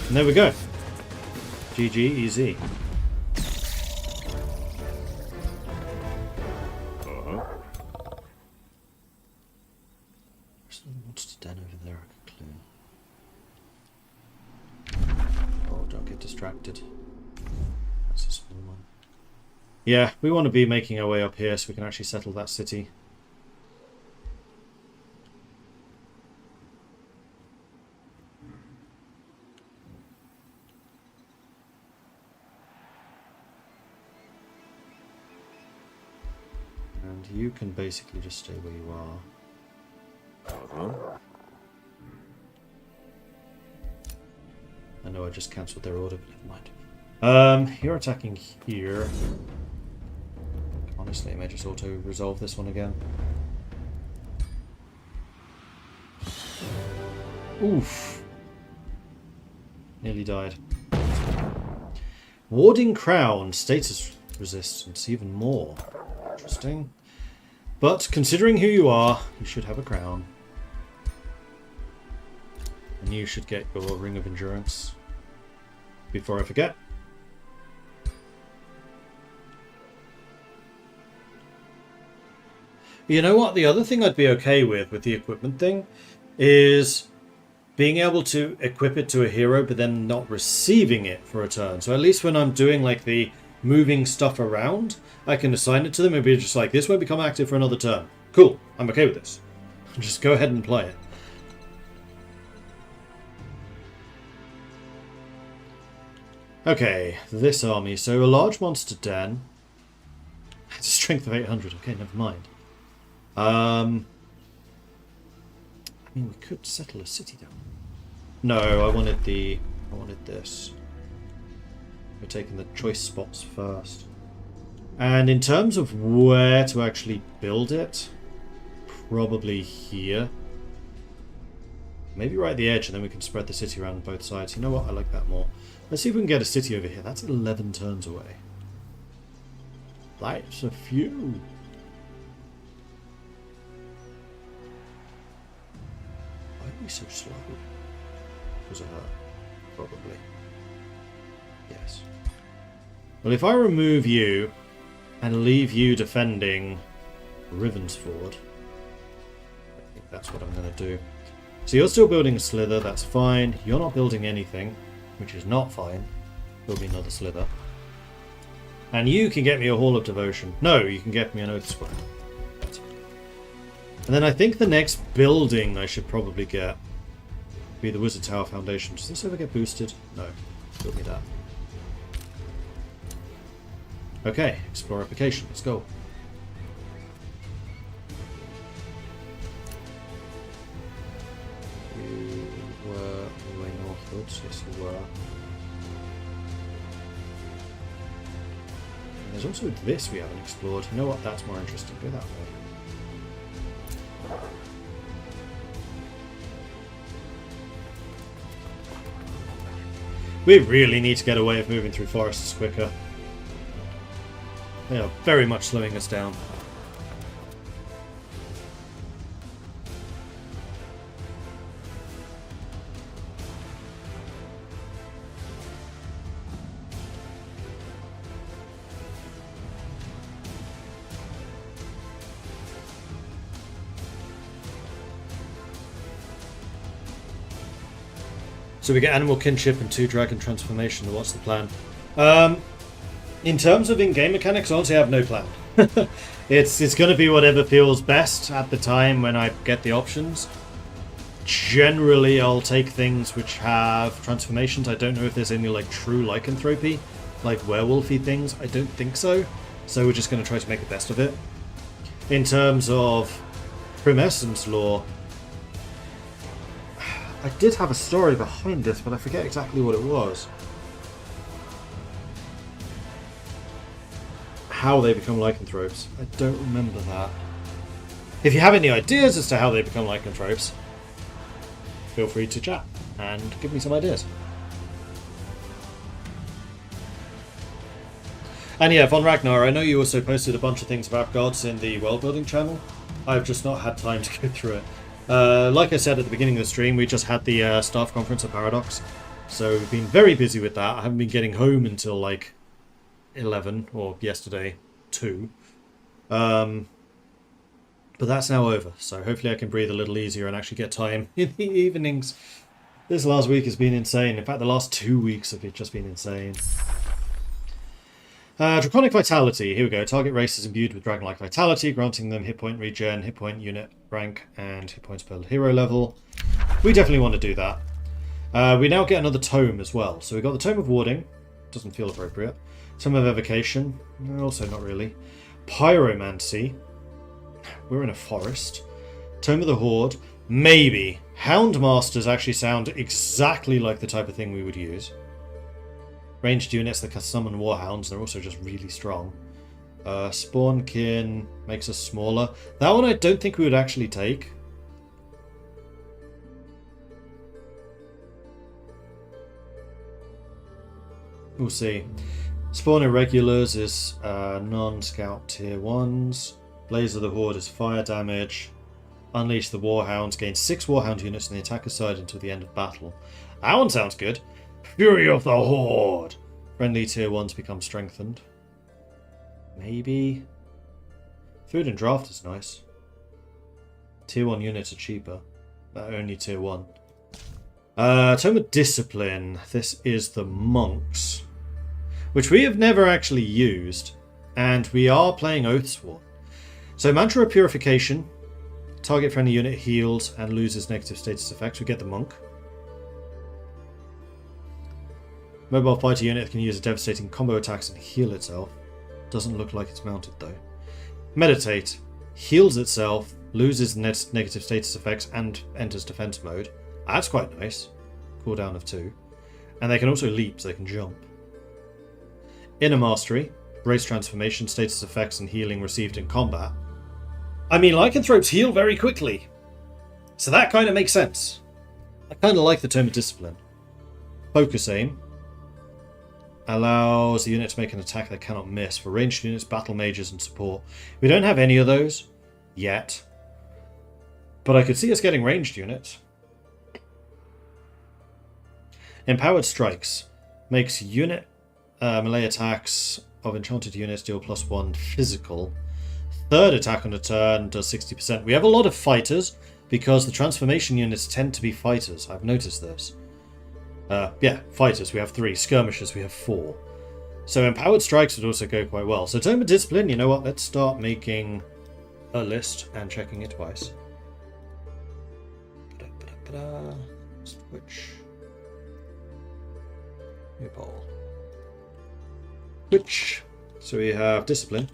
And there we go. GG, easy. What's the den over there? I can clue. Oh, don't get distracted. That's a small one. Yeah, we want to be making our way up here so we can actually settle that city. And you can basically just stay where you are. I know I just cancelled their order, but never mind. You're attacking here. Honestly, I may just auto-resolve this one again. Oof. Nearly died. Warding Crown. Status resistance, even more. Interesting. But, considering who you are, you should have a crown. And you should get your Ring of Endurance. Before I forget. You know what? The other thing I'd be okay with the equipment thing is being able to equip it to a hero but then not receiving it for a turn. So at least when I'm doing like the moving stuff around, I can assign it to them and be just like, this won't become active for another turn. Cool, I'm okay with this. Just go ahead and play it. Okay, this army. So a large monster den. It's a strength of 800. Okay, never mind. I mean, we could settle a city down. No, I wanted this. We're taking the choice spots first. And in terms of where to actually build it, probably here. Maybe right at the edge, and then we can spread the city around both sides. You know what? I like that more. Let's see if we can get a city over here. That's 11 turns away. That's a few. Why are we so slow? Because of her. Probably. Yes. Well, if I remove you and leave you defending Ravensford, I think that's what I'm going to do. So you're still building a slither, that's fine. You're not building anything, which is not fine. Build me another slither. And you can get me a Hall of Devotion. No, you can get me an Oath Square. That's fine. And then I think the next building I should probably get would be the Wizard Tower Foundation. Does this ever get boosted? No. Build me that. Okay, explore application. Let's go. You were all the way northwards. Yes, you were. And there's also this we haven't explored. You know what? That's more interesting. Go that way. We really need to get a way of moving through forests quicker. They are very much slowing us down. So we get Animal Kinship and 2 Dragon Transformation. What's the plan? In terms of in-game mechanics, honestly, I have no plan. It's going to be whatever feels best at the time when I get the options. Generally, I'll take things which have transformations. I don't know if there's any like true lycanthropy, like werewolfy things. I don't think so. So we're just going to try to make the best of it. In terms of Primessence lore, I did have a story behind this, but I forget exactly what it was. How they become lycanthropes. I don't remember that. If you have any ideas as to how they become lycanthropes, feel free to chat and give me some ideas. And yeah, Von Ragnar, I know you also posted a bunch of things about gods in the world building channel. I've just not had time to go through it. Like I said at the beginning of the stream, we just had the staff conference at Paradox, so we've been very busy with that. I haven't been getting home until like 11, or yesterday 2. But that's now over, so hopefully I can breathe a little easier and actually get time in the evenings. This last week has been insane. In fact, the last 2 weeks have just been insane. Draconic Vitality. Here we go. Target race is imbued with Dragon-like Vitality, granting them hit point regen, hit point unit rank, and hit points per hero level. We definitely want to do that. We now get another tome as well. So we got the Tome of Warding. Doesn't feel appropriate. Tome of Evocation. Also not really. Pyromancy. We're in a forest. Tome of the Horde. Maybe. Houndmasters actually sound exactly like the type of thing we would use. Ranged units that can summon warhounds. They're also just really strong. Spawnkin makes us smaller. That one I don't think we would actually take. We'll see. Spawn Irregulars is non-scout tier 1s. Blaze of the Horde is fire damage. Unleash the Warhounds. Gain 6 Warhound units on the attacker's side until the end of battle. That one sounds good. Fury of the Horde. Friendly tier 1s become strengthened. Maybe. Food and draft is nice. Tier 1 units are cheaper. Only tier 1. Tome of Discipline. This is the monks, which we have never actually used, and we are playing Oathsworn. So Mantra of Purification. Target friendly unit heals and loses negative status effects. We get the monk. Mobile fighter unit can use devastating combo attacks and heal itself. Doesn't look like it's mounted though. Meditate. Heals itself, loses negative status effects, and enters defense mode. That's quite nice. Cooldown of 2. And they can also leap, so they can jump. Inner Mastery. Race transformation, status effects, and healing received in combat. I mean, Lycanthropes heal very quickly. So that kind of makes sense. I kind of like the Tome of Discipline. Focus Aim. Allows the unit to make an attack they cannot miss for ranged units, battle mages, and support. We don't have any of those yet, but I could see us getting ranged units. Empowered Strikes makes unit melee attacks of enchanted units deal +1 physical. Third attack on a turn does 60%. We have a lot of fighters because the transformation units tend to be fighters. I've noticed this. Yeah, fighters, we have 3. Skirmishers, we have 4. So Empowered Strikes would also go quite well. So Tome of Discipline, you know what? Let's start making a list and checking it twice. Switch. New poll. Switch. So we have Discipline.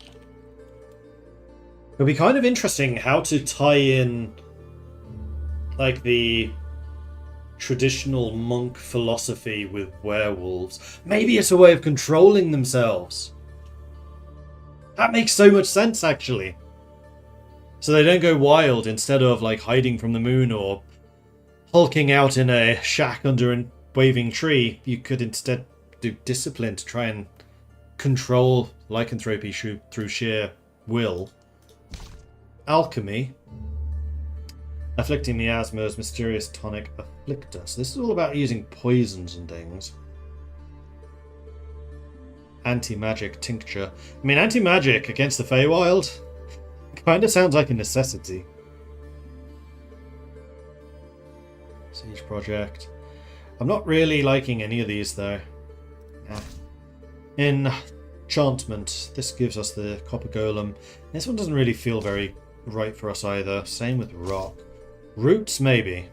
It'll be kind of interesting how to tie in like the traditional monk philosophy with werewolves. Maybe it's a way of controlling themselves. That makes so much sense, actually. So they don't go wild instead of like hiding from the moon or hulking out in a shack under a waving tree. You could instead do Discipline to try and control lycanthropy through sheer will. Alchemy. Afflicting miasmas, mysterious tonic, afflictor. So this is all about using poisons and things. Anti-magic tincture. I mean, anti-magic against the Feywild kind of sounds like a necessity. Siege project. I'm not really liking any of these though. Enchantment. This gives us the copper golem. This one doesn't really feel very right for us either. Same with rock. Roots, maybe.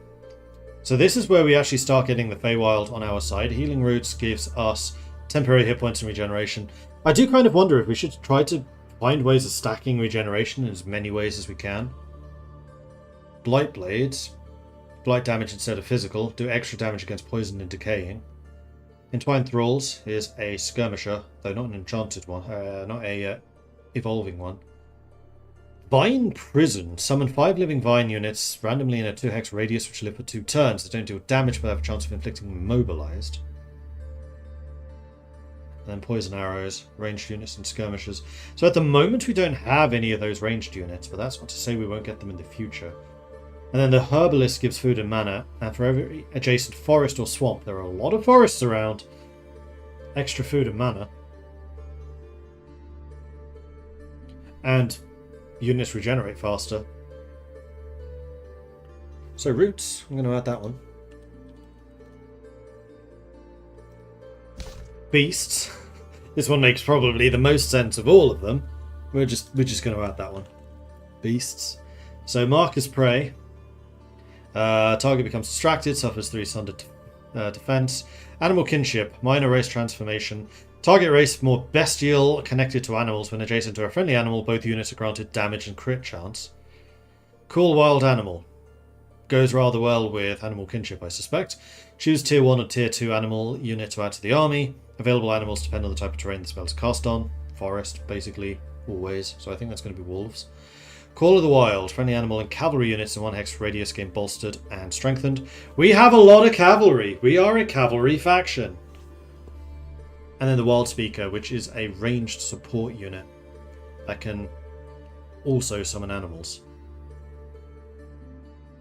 So this is where we actually start getting the Feywild on our side. Healing Roots gives us temporary hit points and regeneration. I do kind of wonder if we should try to find ways of stacking regeneration in as many ways as we can. Blight Blades. Blight damage instead of physical. Do extra damage against poison and decaying. Entwined Thralls is a skirmisher, though not an enchanted one. Not a evolving one. Vine Prison. Summon 5 living Vine units randomly in a 2-hex radius which live for 2 turns. They don't deal damage but have a chance of inflicting immobilized. And then Poison Arrows, ranged units and skirmishers. So at the moment we don't have any of those ranged units, but that's not to say we won't get them in the future. And then the Herbalist gives food and mana, and for every adjacent forest or swamp, there are a lot of forests around, extra food and mana. And units regenerate faster. So roots, I'm going to add that one. Beasts. This one makes probably the most sense of all of them. We're just going to add that one. Beasts. So Marker's Prey. Target becomes distracted, suffers 3 sundered defense. Animal Kinship. Minor race transformation. Target race more bestial connected to animals. When adjacent to a friendly animal, both units are granted damage and crit chance. Cool Wild Animal. Goes rather well with Animal Kinship, I suspect. Choose tier 1 or tier 2 animal unit to add to the army. Available animals depend on the type of terrain the spell is cast on. Forest, basically, always. So I think that's going to be wolves. Call of the Wild. Friendly animal and cavalry units in 1-hex radius gain bolstered and strengthened. We have a lot of cavalry. We are a cavalry faction. And then the Wild Speaker, which is a ranged support unit that can also summon animals.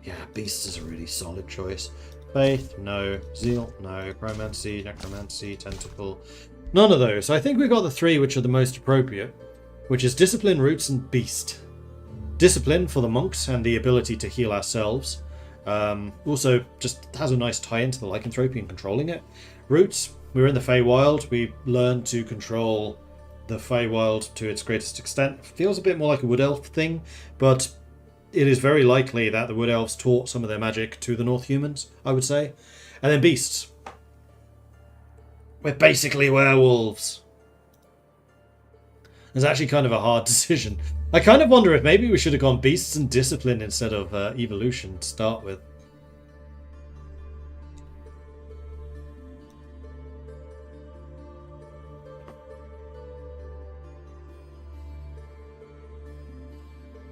Yeah, Beasts is a really solid choice. Faith, no. Zeal, no. Chromancy, Necromancy, Tentacle. None of those. So I think we've got the 3 which are the most appropriate, which is Discipline, Roots, and Beast. Discipline for the monks and the ability to heal ourselves. Also, just has a nice tie into the lycanthropy and controlling it. Roots, we're in the Feywild. We learn to control the Feywild to its greatest extent. Feels a bit more like a Wood Elf thing, but it is very likely that the Wood Elves taught some of their magic to the North humans, I would say. And then beasts. We're basically werewolves. It's actually kind of a hard decision. I kind of wonder if maybe we should have gone beasts and discipline instead of evolution to start with.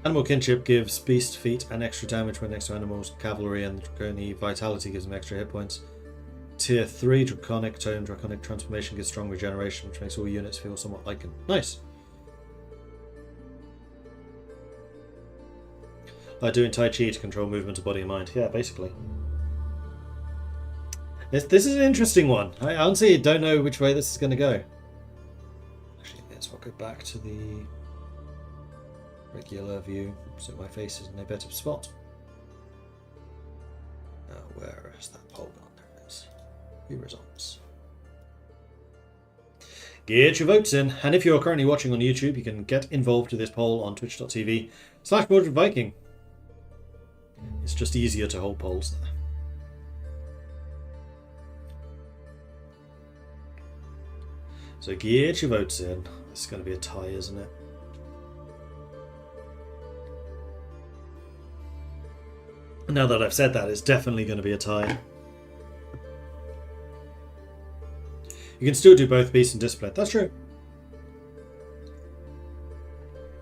Animal kinship gives beast feet and extra damage when next to animals. Cavalry and Draconi vitality gives them extra hit points. Tier 3 Draconic Tome. Draconic transformation gives strong regeneration, which makes all units feel somewhat Lycan. Nice. Like doing Tai Chi to control movement of body and mind. Yeah, basically. This is an interesting one. I honestly don't know which way this is going to go. Actually, let's go back to the regular view so my face is in a better spot. Where is that poll gone? There it is. View results. Get your votes in. And if you're currently watching on YouTube, you can get involved with this poll on twitch.tv/MordredViking. It's just easier to hold polls there. So get your votes in. This is going to be a tie, isn't it? Now that I've said that, it's definitely going to be a tie. You can still do both beast and discipline. That's true.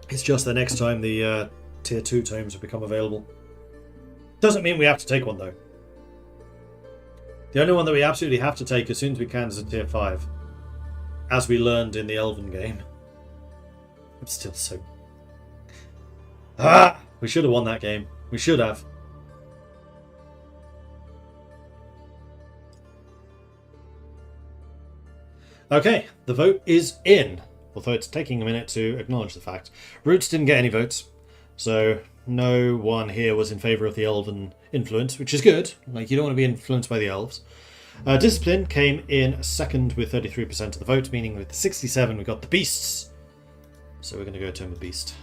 It's just the next time the tier 2 tomes have become available. Doesn't mean we have to take one, though. The only one that we absolutely have to take as soon as we can is a tier 5. As we learned in the Elven game. I'm still so... We should have won that game. We should have. Okay, the vote is in. Although it's taking a minute to acknowledge the fact. Roots didn't get any votes. So no one here was in favour of the Elven influence, which is good. Like, you don't want to be influenced by the elves. Discipline came in second with 33% of the vote, meaning with 67 we got the beasts. So we're going to go turn with beast.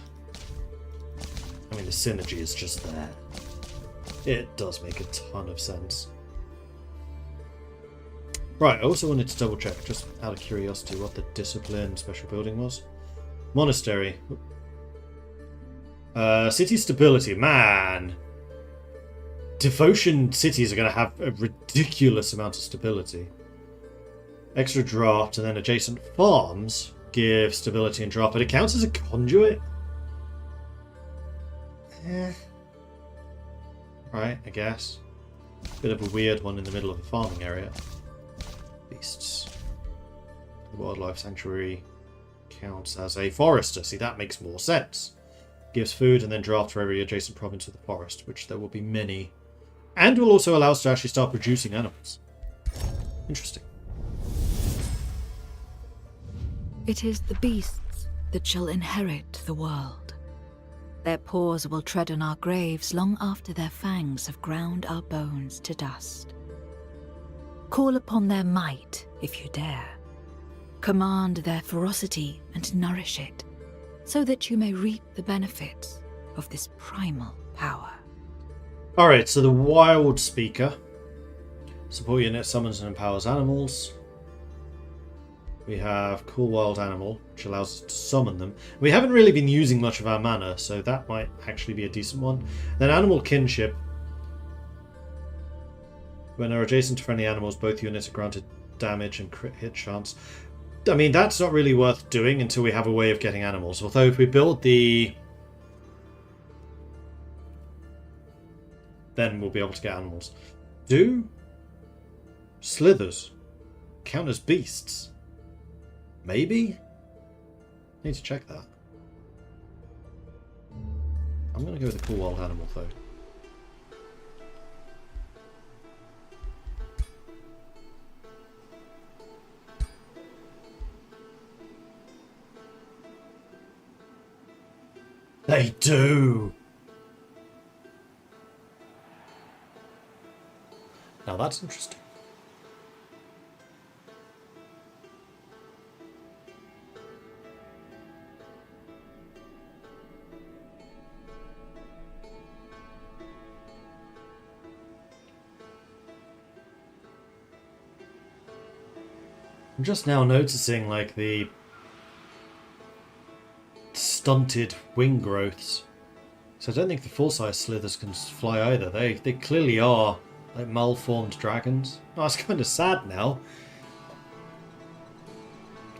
I mean, the synergy is just there. It does make a ton of sense. Right, I also wanted to double check, just out of curiosity, what the discipline special building was. Monastery. City stability. Man! Devotion cities are going to have a ridiculous amount of stability. Extra draft and then adjacent farms give stability and draft, but it counts as a conduit? Right, I guess. Bit of a weird one in the middle of a farming area. Beasts. The wildlife sanctuary counts as a forester. See, that makes more sense. Gives food and then draft for every adjacent province of the forest, which there will be many. And will also allow us to actually start producing animals. Interesting. It is the beasts that shall inherit the world. Their paws will tread on our graves long after their fangs have ground our bones to dust. Call upon their might if you dare. Command their ferocity and nourish it, so that you may reap the benefits of this primal power. Alright, so the Wild Speaker. Support unit summons and empowers animals. We have Cool Wild Animal, which allows us to summon them. We haven't really been using much of our mana, so that might actually be a decent one. Then Animal Kinship. When they're adjacent to friendly animals, both units are granted damage and crit hit chance. I mean, that's not really worth doing until we have a way of getting animals. Although if we build the... then we'll be able to get animals. Do slithers count as beasts? Maybe? Need to check that. I'm going to go with the Cool Wild Animal, though. They do! Now that's interesting. I'm just now noticing, like, the stunted wing growths. So I don't think the full-size slithers can fly either. They clearly are, like, malformed dragons. Oh, it's kind of sad now.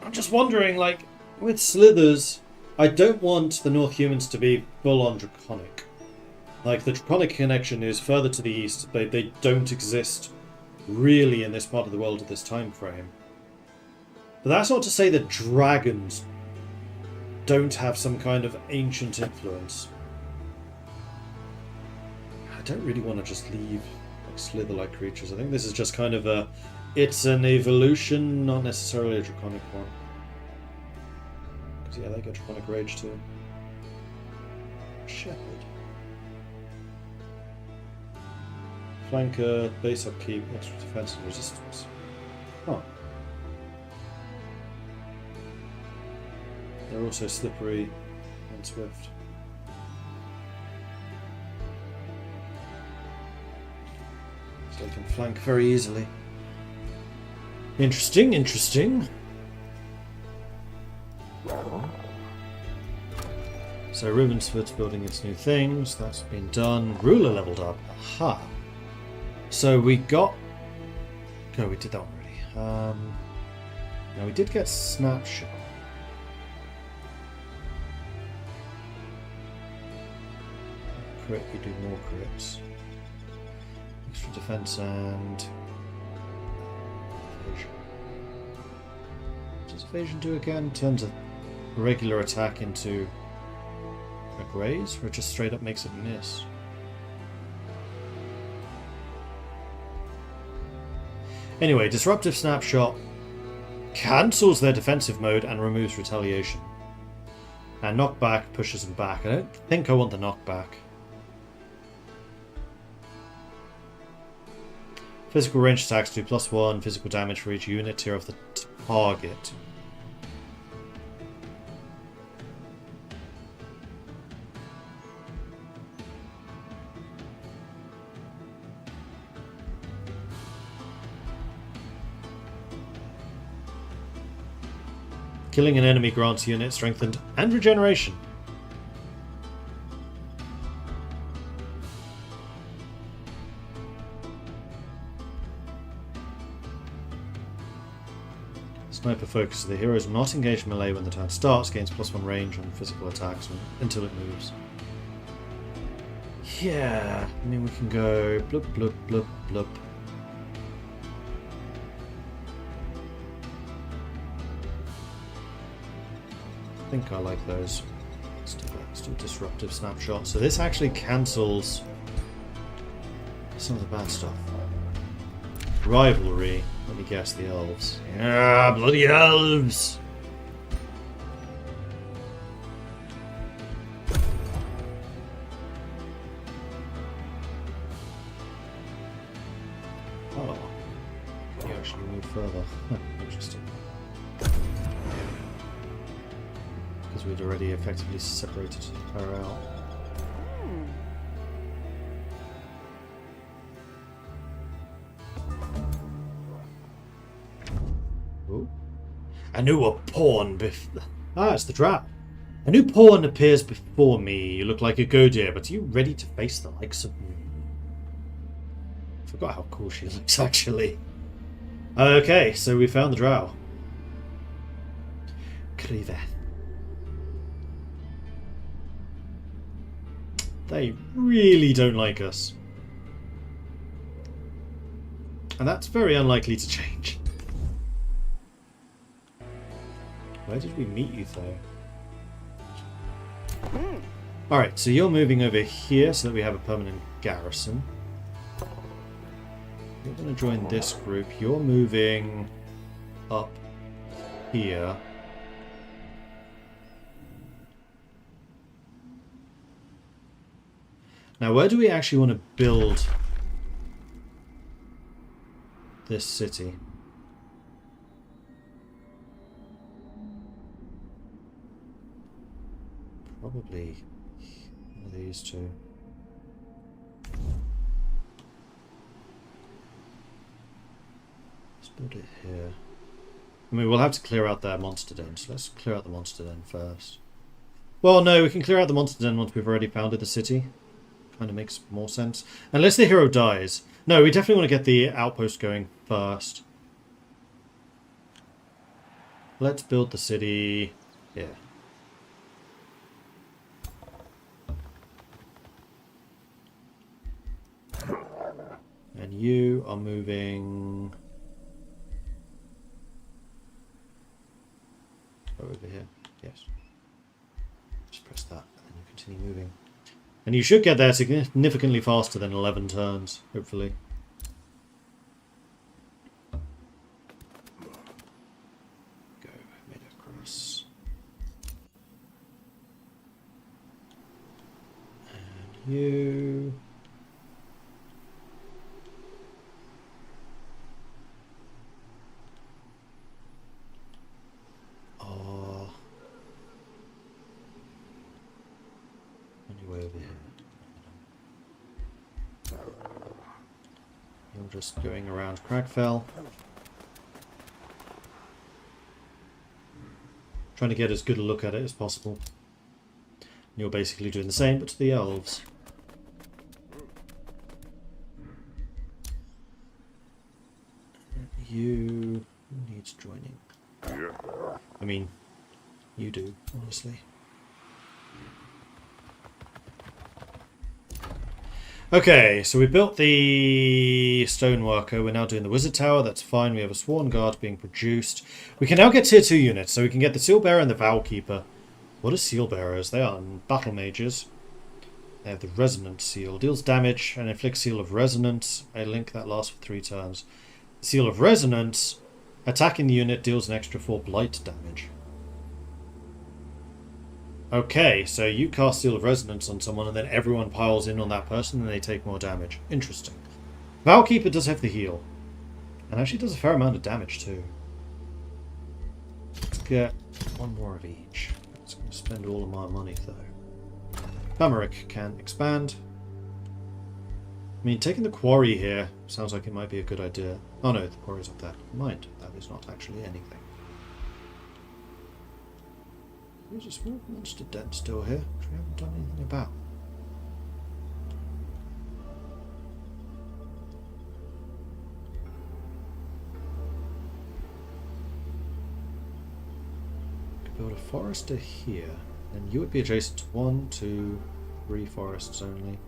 I'm just wondering, like, with slithers, I don't want the North humans to be full-on draconic. Like, the draconic connection is further to the east, but they don't exist really in this part of the world at this time frame. But that's not to say that dragons don't have some kind of ancient influence. I don't really want to just leave like slither-like creatures. I think this is just kind of a... It's an evolution, not necessarily a draconic one. Because yeah, they get draconic rage too. Shepherd. Flanker, base upkeep, extra defense and resistance. Huh. They're also slippery and swift. So they can flank very easily. Interesting, interesting. So Ravensfoot's building its new things. That's been done. Ruler leveled up. Aha. So we got... Oh, we did that already. Now we did get Snapshot. Crit, we do more crits. Extra defense and evasion. What does evasion do again? Turns a regular attack into a graze, or it just straight up makes it miss? Anyway, Disruptive Snapshot cancels their defensive mode and removes retaliation. And knockback pushes them back. I don't think I want the knockback. Physical range attacks do +1 physical damage for each unit tier of the target. Killing an enemy grants unit strengthened and regeneration. Sniper focuses. The hero is not engaged melee when the turn starts, gains +1 range on physical attacks until it moves. Yeah, I mean we can go blub blub blub blub. I think I like those. Let's do that. Let's do Disruptive Snapshot. So this actually cancels some of the bad stuff. Rivalry. Let me guess, the elves. Yeah, bloody elves! Oh. You actually move further. Interesting. Because we'd already effectively separated her out. A new pawn it's the drow. A new pawn appears before me. You look like a Godir, but are you ready to face the likes of me? I forgot how cool she looks, actually. Okay, so we found the drow. Kriveth. They really don't like us. And that's very unlikely to change. Where did we meet you, though? Alright, so you're moving over here so that we have a permanent garrison. You're going to join this group. You're moving up here. Now, where do we actually want to build this city? Probably one of these two. Let's build it here. I mean, we'll have to clear out that monster den, so let's clear out the monster den first. Well, no, we can clear out the monster den once we've already founded the city. Kind of makes more sense. Unless the hero dies. No, we definitely want to get the outpost going first. Let's build the city here. And you are moving over here. Yes. Just press that and then you continue moving. And you should get there significantly faster than 11 turns, hopefully. Go, made across. And you... way over here. You're just going around Cragfell. Trying to get as good a look at it as possible. You're basically doing the same, but to the elves. You... Who needs joining? I mean, you do, honestly. Okay, so we built the stoneworker. We're now doing the wizard tower. That's fine. We have a sworn guard being produced. We can now get tier 2 units, so we can get the seal bearer and the vow keeper. What are seal bearers? They are battle mages. They have the resonant seal. Deals damage and inflicts seal of resonance. A link that lasts for 3 turns. Seal of resonance. Attacking the unit deals an extra 4 blight damage. Okay, so you cast Seal of Resonance on someone and then everyone piles in on that person and they take more damage. Interesting. Vowkeeper does have the heal. And actually does a fair amount of damage too. Let's get one more of each. It's going to spend all of my money though. Bamaric can expand. I mean, taking the quarry here sounds like it might be a good idea. Oh no, the quarry's up there. Mind, that is not actually anything. There's a small monster den still here, which we haven't done anything about. Could build a forester here, and you would be adjacent to 1, 2, 3 forests only.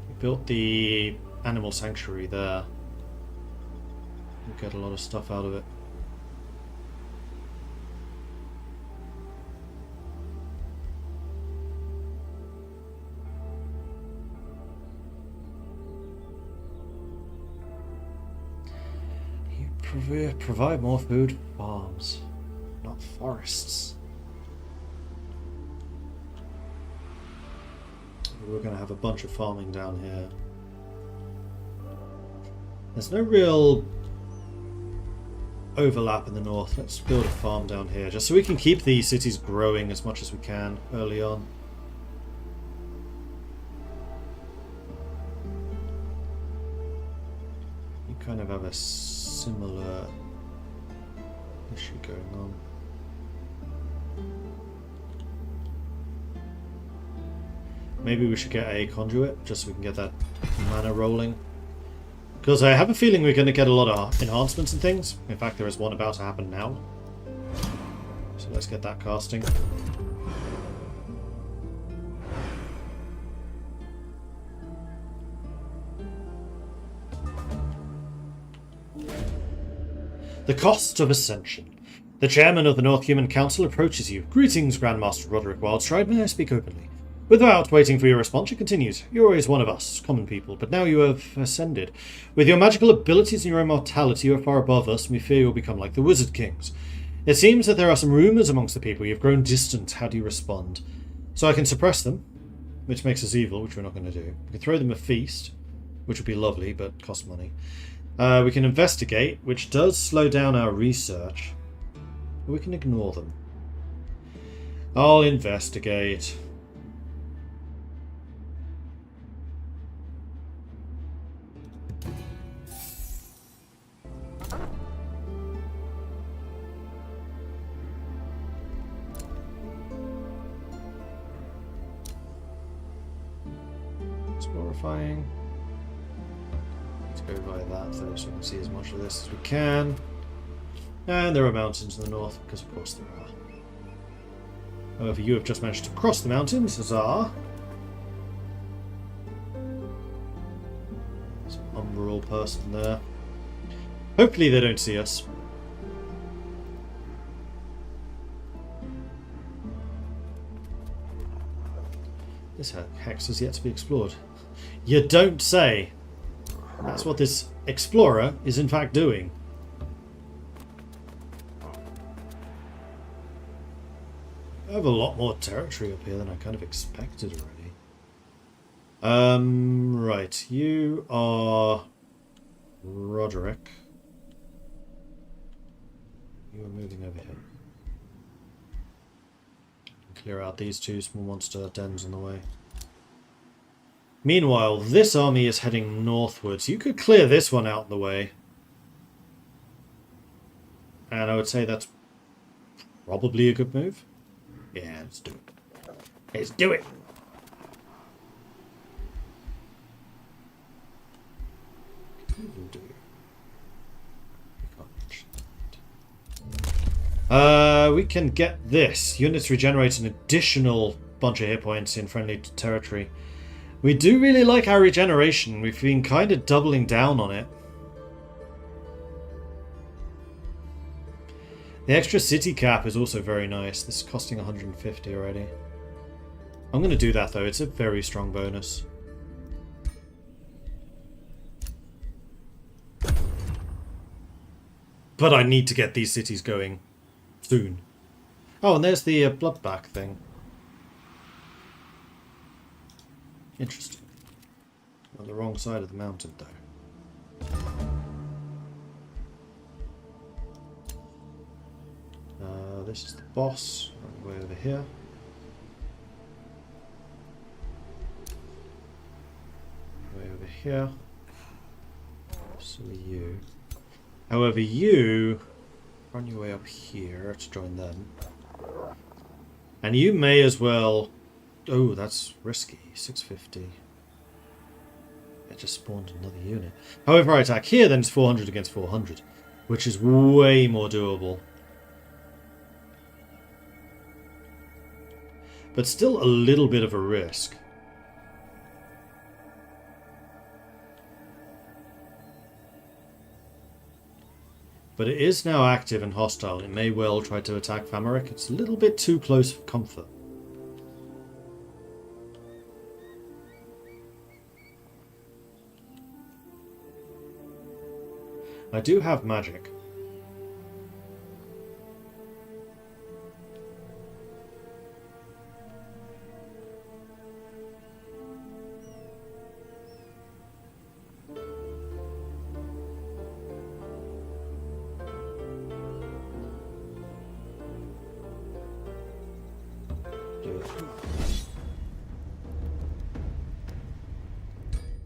We built the animal sanctuary there. We'll get a lot of stuff out of it. You provide more food for farms, not forests. We're going to have a bunch of farming down here. There's no real overlap in the north. Let's build a farm down here just so we can keep these cities growing as much as we can early on. You kind of have a similar issue going on. Maybe we should get a conduit just so we can get that mana rolling. Because I have a feeling we're going to get a lot of enhancements and things. In fact, there is one about to happen now. So let's get that casting. The cost of ascension. The chairman of the North Human Council approaches you. Greetings, Grandmaster Roderick Wildstride. May I speak openly? Without waiting for your response, she continues. You're always one of us, common people, but now you have ascended. With your magical abilities and your immortality, you are far above us, and we fear you'll become like the Wizard Kings. It seems that there are some rumours amongst the people. You've grown distant. How do you respond? So I can suppress them, which makes us evil, which we're not going to do. We can throw them a feast, which would be lovely, but costs money. We can investigate, which does slow down our research. But we can ignore them. I'll investigate. Explorifying. Let's go by that though, so we can see as much of this as we can. And there are mountains in the north, because of course there are. However, you have just managed to cross the mountains, huzzah! There's an umbral person there. Hopefully they don't see us. This hex has yet to be explored. You don't say! That's what this explorer is in fact doing. I have a lot more territory up here than I kind of expected already. Right, you are Roderick. You are moving over here. Clear out these two small monster dens in the way. Meanwhile, this army is heading northwards. You could clear this one out of the way. And I would say that's probably a good move. Yeah, let's do it. Let's do it! We can get this. Units regenerate an additional bunch of hit points in friendly territory. We do really like our regeneration. We've been kind of doubling down on it. The extra city cap is also very nice. This is costing 150 already. I'm going to do that though. It's a very strong bonus. But I need to get these cities going soon. Oh, and there's the bloodback thing. Interesting. On the wrong side of the mountain though. This is the boss, way over here. Way over here. So are you. However, you run your way up here to join them. And you may as well... Oh, that's risky. 650. It just spawned another unit. However, I attack here, then it's 400 against 400. Which is way more doable. But still a little bit of a risk. But it is now active and hostile. It may well try to attack Famaric. It's a little bit too close for comfort. I do have magic.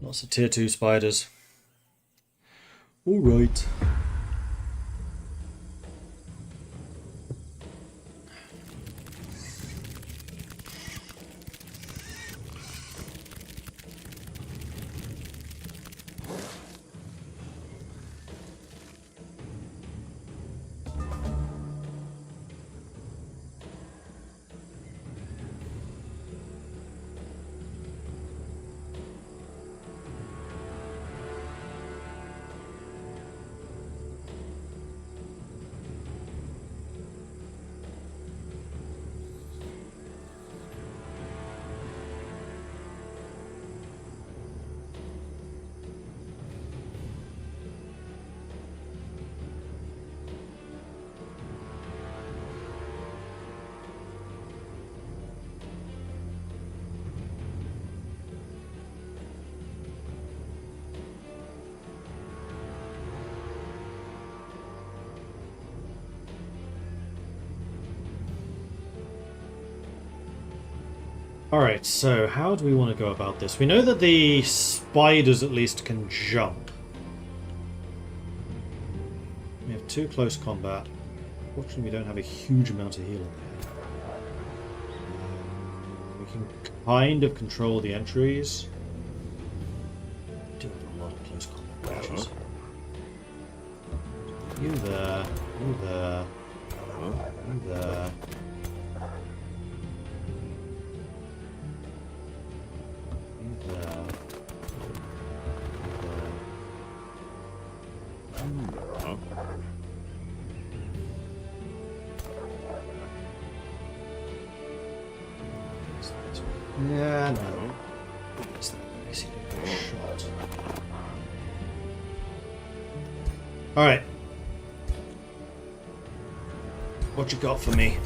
Lots of tier 2 spiders. Alright. Alright, so how do we want to go about this? We know that the spiders at least can jump. We have 2 close combat. Fortunately, we don't have a huge amount of healing there. We can kind of control the entries. We do have a lot of close combat matches. You there. You there. You there. Yeah, no. It's that basically a shot. Alright. What you got for me?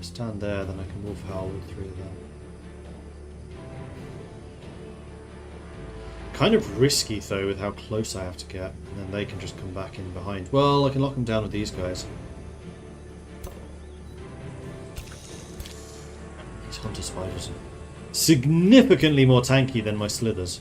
Stand there, then I can wolf howl with 3 of them. Kind of risky though with how close I have to get, and then they can just come back in behind. Well, I can lock them down with these guys. These hunter spiders are significantly more tanky than my slithers.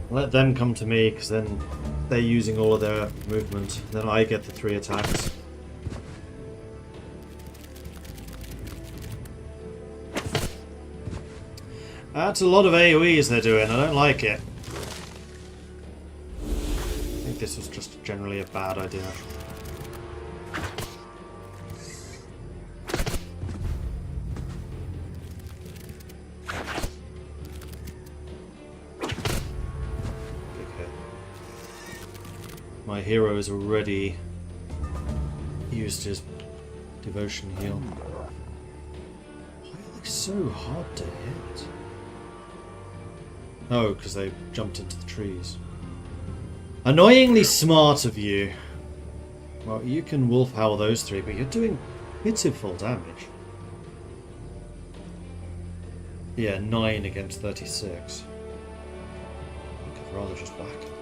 Let them come to me, because then they're using all of their movement. Then I get the 3 attacks. That's a lot of AoEs they're doing. I don't like it. I think this was just generally a bad idea. My hero has already used his devotion heal. Why are they so hard to hit? Oh, because they jumped into the trees. Annoyingly smart of you. Well, you can wolf howl those 3, but you're doing pitiful damage. Yeah, 9 against 36. I could rather just whack him.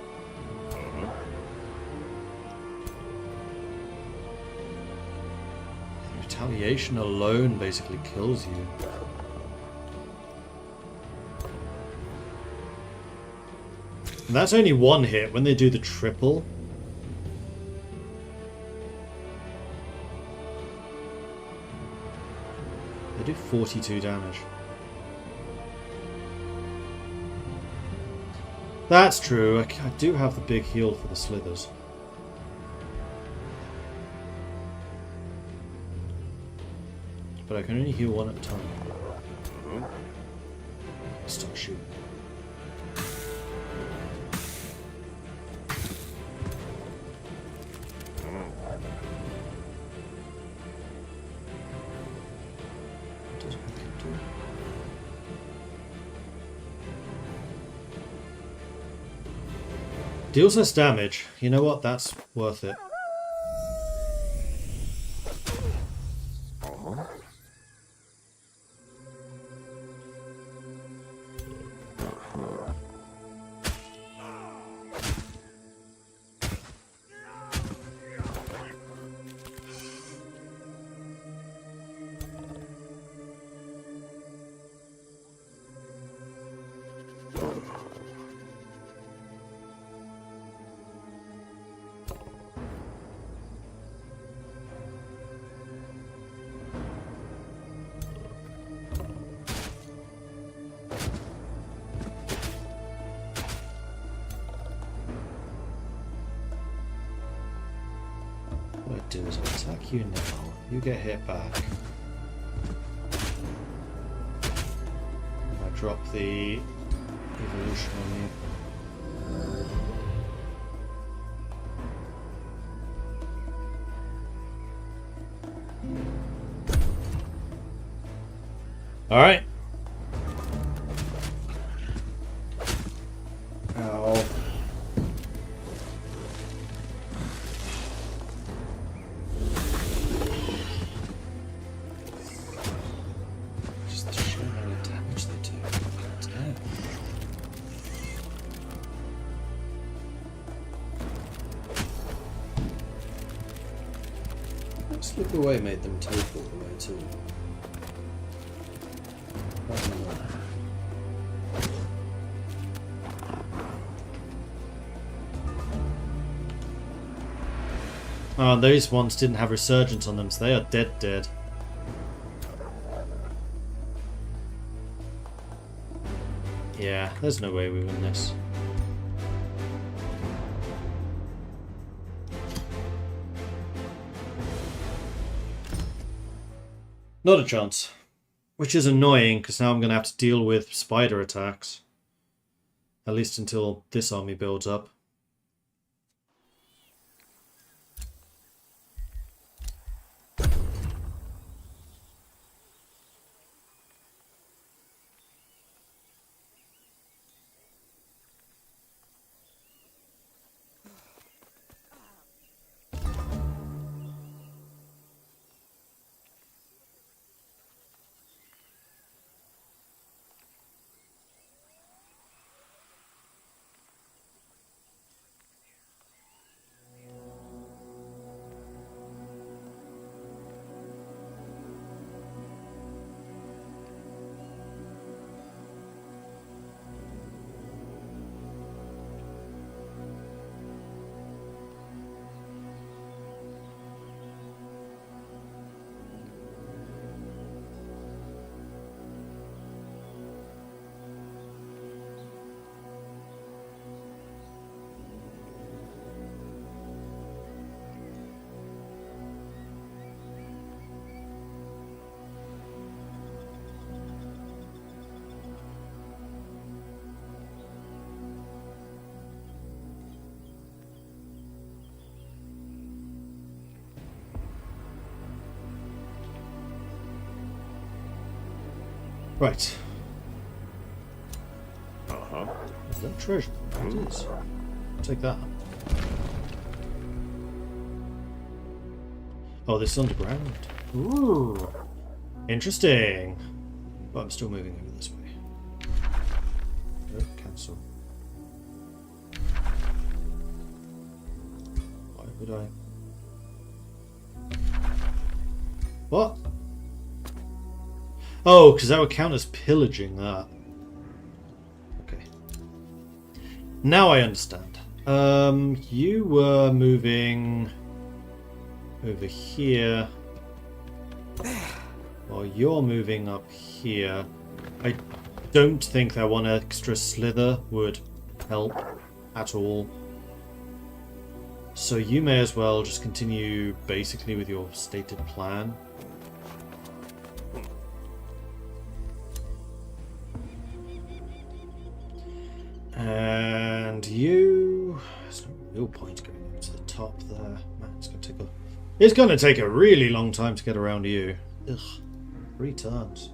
Retaliation alone basically kills you. And that's only 1 hit. When they do the triple, they do 42 damage. That's true. I do have the big heal for the slithers. But I can only heal 1 at a time. Start shooting. Deals less damage. You know what? That's worth it. What I do is I attack you now. You get hit back. I drop the evolution on you. All right. Ow. Just the sheer amount of damage they do. Damn. Slip away made them teleport away too. Oh, those ones didn't have resurgence on them, so they are dead. Yeah, there's no way we win this. Not a chance. Which is annoying, because now I'm going to have to deal with spider attacks. At least until this army builds up. Right. Uh-huh. Is that treasure? It is. Take that. Oh, this is underground. Ooh. Interesting. But I'm still moving over this way. Oh, cancel. Why would I? What? Oh, because that would count as pillaging that. Okay. Now I understand. You were moving over here. While you're moving up here. I don't think that one extra slither would help at all. So you may as well just continue basically with your stated plan. And you... There's no real point going over to the top there. Man, it's going to take a really long time to get around you. Ugh. 3 turns.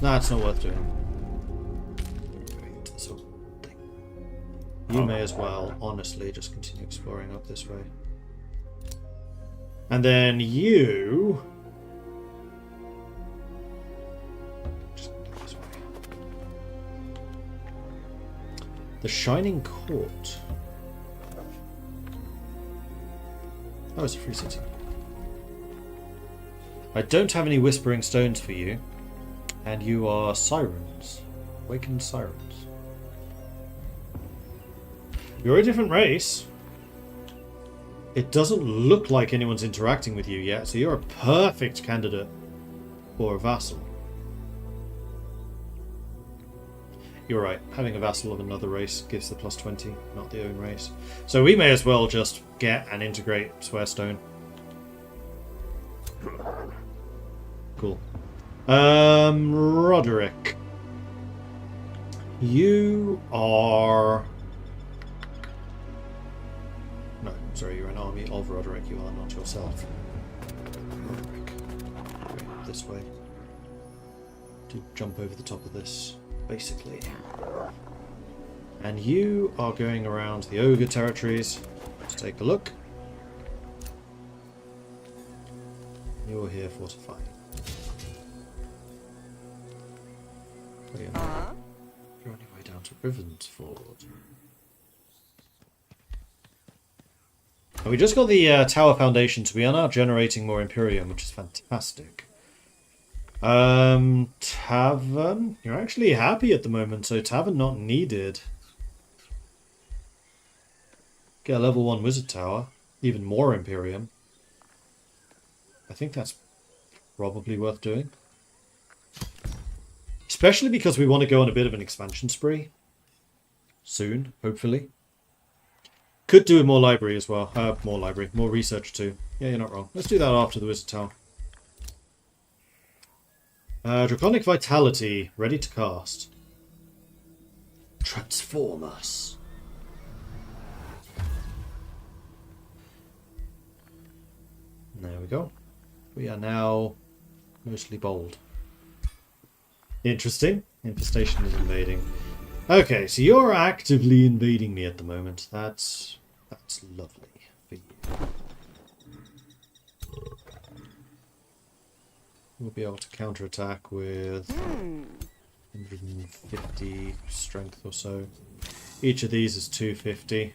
Nah, it's not worth doing. Going into this whole thing. You may as well, honestly, just continue exploring up this way. And then you... Just go this way. The Shining Court. Oh, it's a free city. I don't have any Whispering Stones for you. And you are Sirens. Awakened Sirens. You're a different race. It doesn't look like anyone's interacting with you yet, so you're a perfect candidate for a vassal. You're right, having a vassal of another race gives the plus 20, not the own race. So we may as well just get and integrate Swearstone. Cool. Roderick. You are... No, sorry, you're an army of Roderick, you are not yourself. Roderick. Go this way. To jump over the top of this, basically. And you are going around the ogre territories. Let's take a look. You're here fortifying. You're on your way down to Ravensford. And we just got the tower foundations. We are now generating more Imperium, which is fantastic. Tavern. You're actually happy at the moment, so Tavern not needed. Get a level 1 wizard tower. Even more Imperium. I think that's probably worth doing. Especially because we want to go on a bit of an expansion spree. Soon, hopefully. Could do with more library as well. More research too. Yeah, you're not wrong. Let's do that after the wizard tower. Draconic Vitality, ready to cast. Transform us. There we go. We are now mostly bold. Interesting. Infestation is invading. Okay, so you're actively invading me at the moment. That's lovely for you. We'll be able to counterattack with 150 strength or so. Each of these is 250.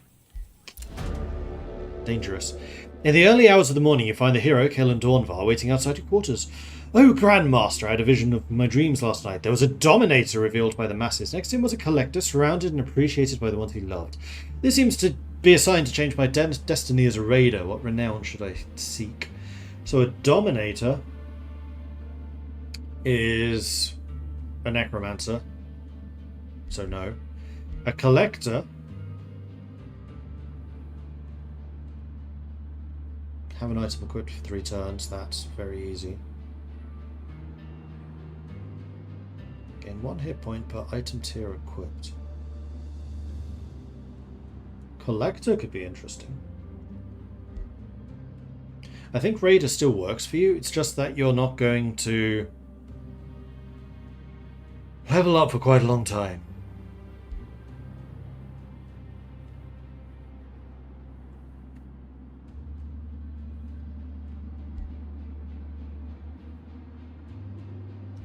Dangerous. In the early hours of the morning, you find the hero, Kellen Dornvar, waiting outside your quarters. Oh, Grandmaster, I had a vision of my dreams last night. There was a Dominator revealed by the masses. Next to him was a Collector, surrounded and appreciated by the ones he loved. This seems to be a sign to change my destiny as a raider. What renown should I seek? So a Dominator is a Necromancer. So no. A Collector... Have an item equipped for 3 turns. That's very easy. Gain 1 hit point per item tier equipped. Collector could be interesting. I think Raider still works for you. It's just that you're not going to level up for quite a long time.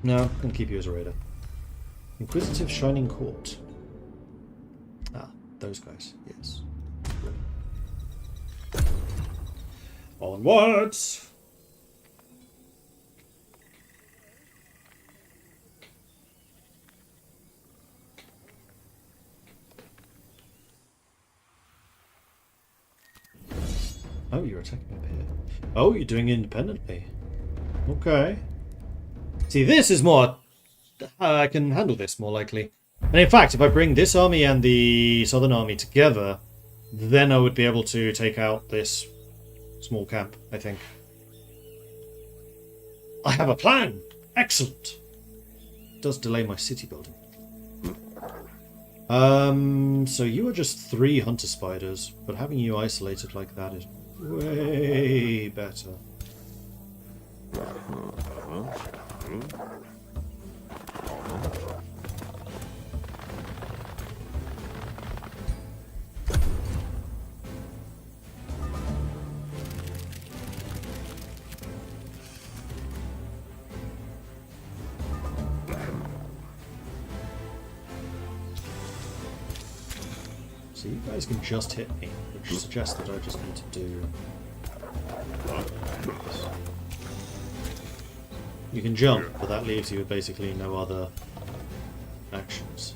No, I'm going to keep you as a raider. Inquisitive Shining Court. Ah, those guys, yes. Onwards! Oh, you're attacking up here. Oh, you're doing it independently. Okay. See, this is more... I can handle this more likely. And in fact, if I bring this army and the southern army together, then I would be able to take out this small camp, I think. I have a plan! Excellent! It does delay my city building. So you are just 3 hunter spiders, but having you isolated like that is way better. So you guys can just hit me, which suggests that I just need to do... You can jump, but that leaves you with basically no other actions.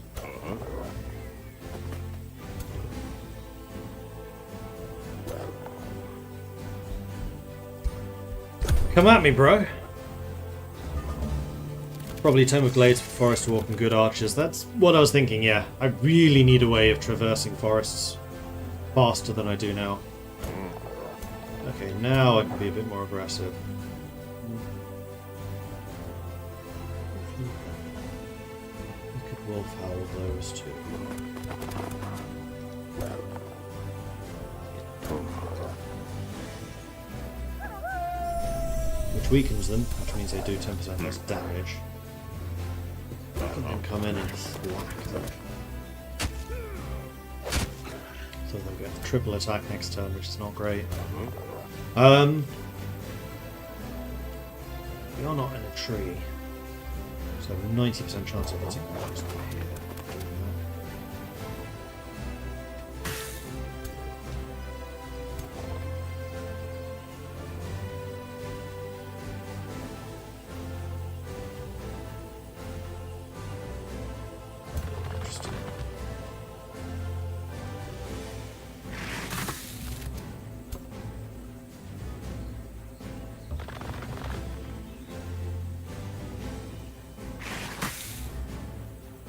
Come at me, bro. Probably Tome of Glades for Forest Walk and good archers. That's what I was thinking, yeah. I really need a way of traversing forests faster than I do now. Okay, now I can be a bit more aggressive. We could wolf howl those two. Which weakens them, which means they do 10% less damage. I can then come in and whack them. So they'll get a triple attack next turn, which is not great. We are not in a tree. So 90% chance of hitting that.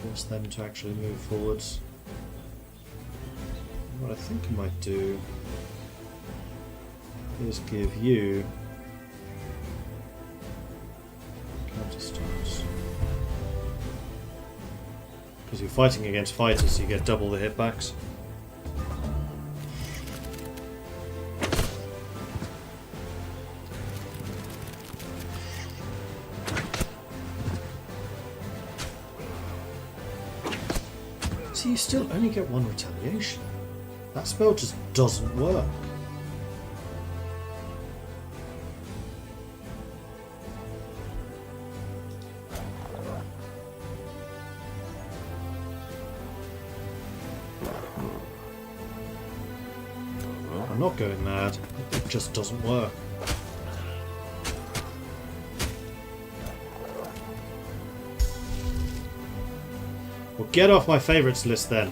Force them to actually move forwards. What I think I might do is give you counter stance. Because you're fighting against fighters, so you get double the hitbacks. So you still only get one retaliation. That spell just doesn't work. I'm not going mad. It just doesn't work. Well, get off my favourites list then.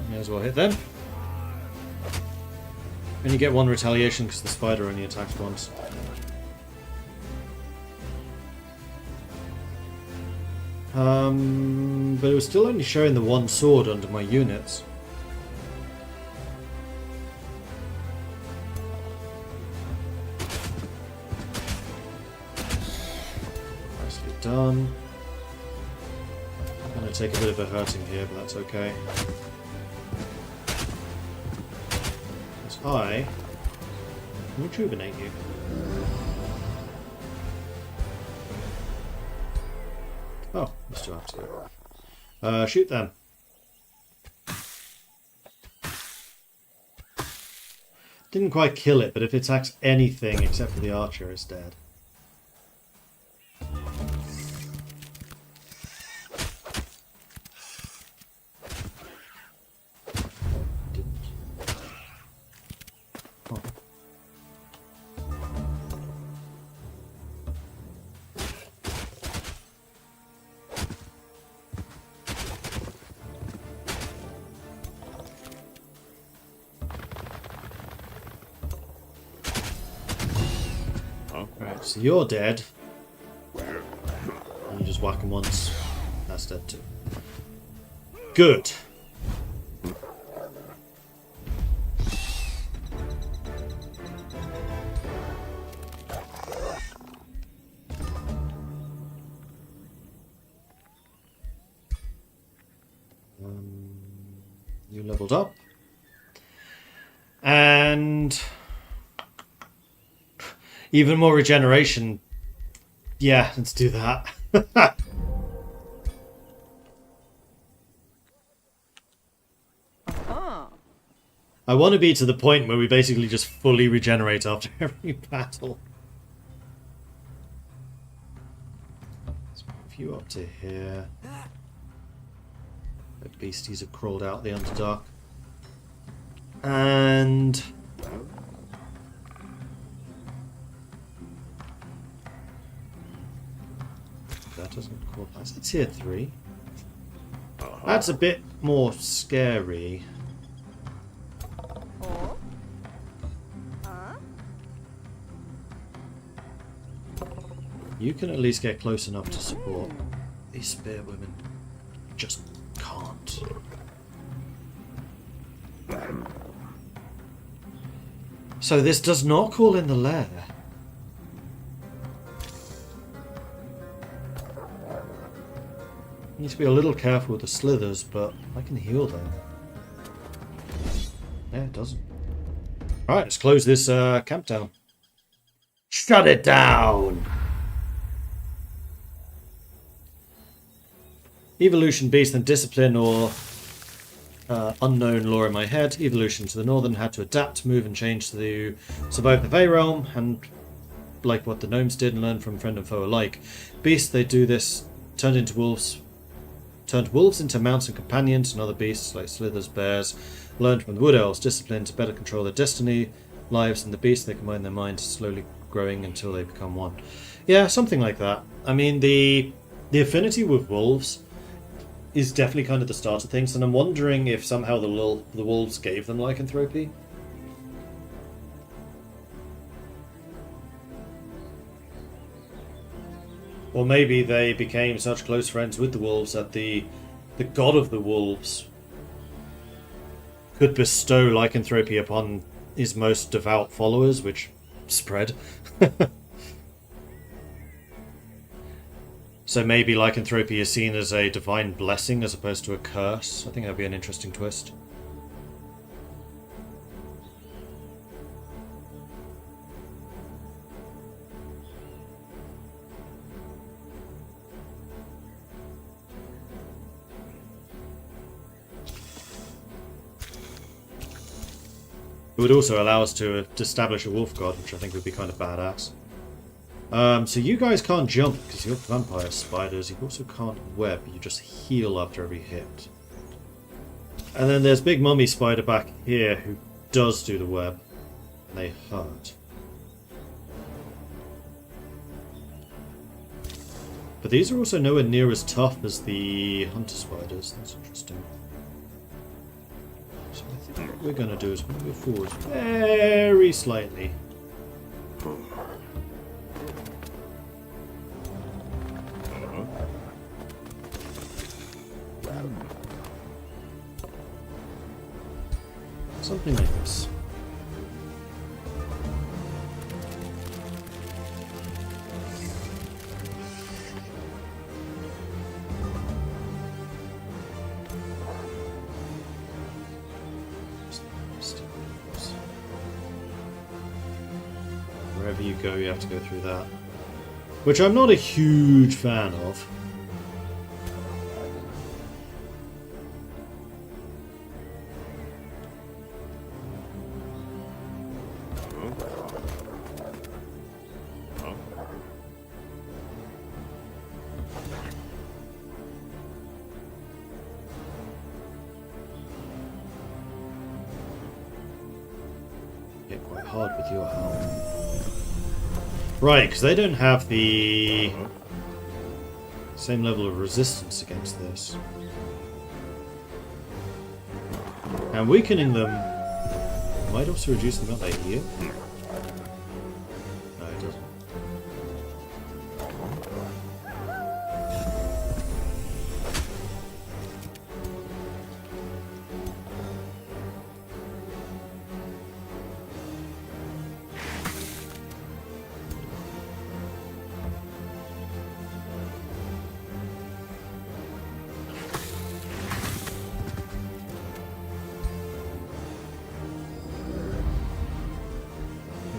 May as well hit them. Only get one retaliation because the spider only attacks once. But it was still only showing the one sword under my units. Nicely done. I'm going to take a bit of a hurting here, but that's okay. Because I can rejuvenate you. Oh, we still have to. Shoot them. Didn't quite kill it, but if it attacks anything except for the archer, it's dead. Didn't. Oh. Right, so you're dead. And you just whack him once. That's dead too. Good. You leveled up. And even more regeneration. Yeah, let's do that. I want to be to the point where we basically just fully regenerate after every battle. Let's move you up to here. The beasties have crawled out the Underdark. And that doesn't call that. It's tier 3. That's a bit more scary. You can at least get close enough to support. These spear women just can't. So this does not call in the lair. Need to be a little careful with the slithers, but I can heal them. Yeah, it doesn't. Alright, let's close this camp down. Shut it down! Evolution, beast, and discipline, or unknown lore in my head. Evolution to the northern had to adapt, move, and change to survive the Fey realm, and like what the gnomes did and learn from friend and foe alike. Beasts, they do this, turned wolves into mounts and companions, and other beasts like slithers, bears, learned from the wood elves. Discipline to better control their destiny, lives, and the beasts, they combine their minds, slowly growing until they become one. Yeah, something like that. I mean, the affinity with wolves is definitely kind of the start of things, and I'm wondering if somehow the wolves gave them lycanthropy. Or maybe they became such close friends with the wolves that the god of the wolves could bestow lycanthropy upon his most devout followers, which spread. So maybe lycanthropy is seen as a divine blessing as opposed to a curse. I think that'd be an interesting twist. It would also allow us to establish a wolf god, which I think would be kind of badass. So you guys can't jump because you're vampire spiders. You also can't web. You just heal after every hit. And then there's Big Mummy Spider back here who does do the web. And they hurt. But these are also nowhere near as tough as the hunter spiders. That's interesting. So I think what we're going to do is we're going to go forward very slightly. Something like this. Wherever you go, you have to go through that. Which I'm not a huge fan of. Hit quite hard with your helm. Right, because they don't have the same level of resistance against this. And weakening them might also reduce the amount they heal. No, it doesn't.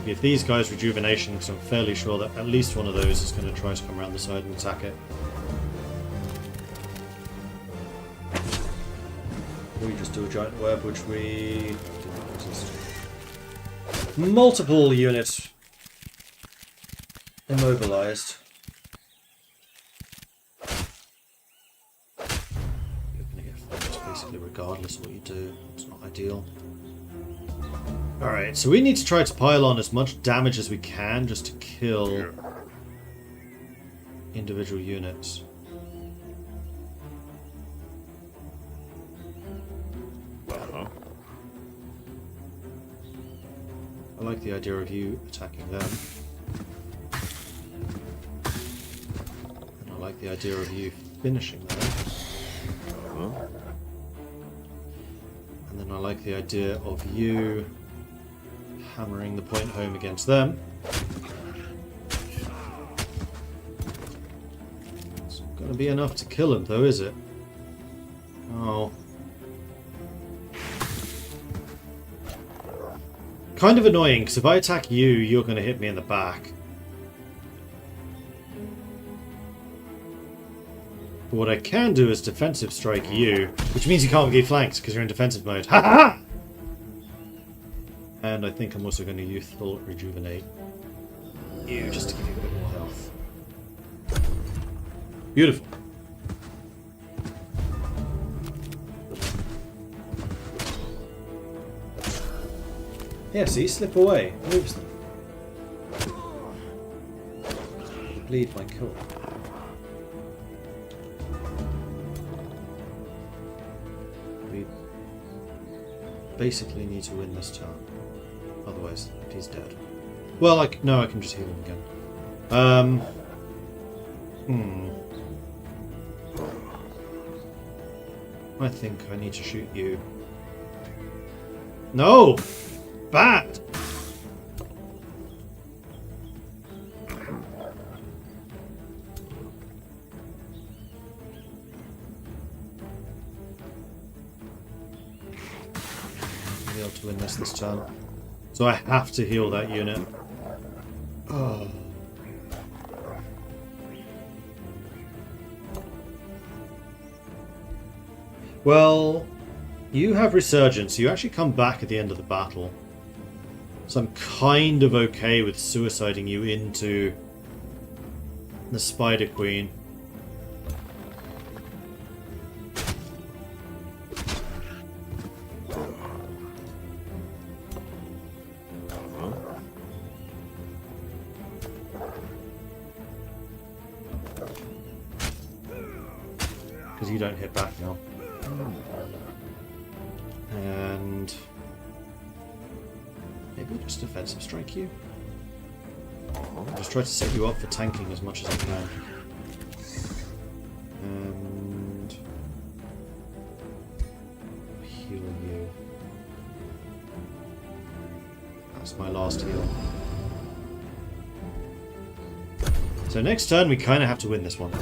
If these guys rejuvenation, because I'm fairly sure that at least one of those is going to try to come around the side and attack it. We just do a giant web, which we didn't exist. Multiple units immobilized. You're going to get fucked basically regardless of what you do. It's not ideal. Alright, so we need to try to pile on as much damage as we can just to kill individual units. I like the idea of you attacking them. like the idea of you finishing that. And then I like the idea of you hammering the point home against them. It's not going to be enough to kill him, though, is it? Oh. Kind of annoying, because if I attack you, you're going to hit me in the back. But what I can do is defensive strike you, which means you can't get flanked because you're in defensive mode. Ha ha ha! And I think I'm also going to youthful rejuvenate you just to give you a bit more health. Beautiful. Yeah, see, slip away. Moves them. Bleed my coat. We basically need to win this turn. Otherwise, he's dead. Well, no, I can just heal him again. I think I need to shoot you. No! Bad! I'll be able to win this turn. So I have to heal that unit. Oh. Well, you have Resurgence. You actually come back at the end of the battle. So I'm kind of okay with suiciding you into the Spider Queen. Because you don't hit back now. And maybe I'll just defensive strike you. I'll just try to set you up for tanking as much as I can. And heal you. That's my last heal. So next turn we kind of have to win this one.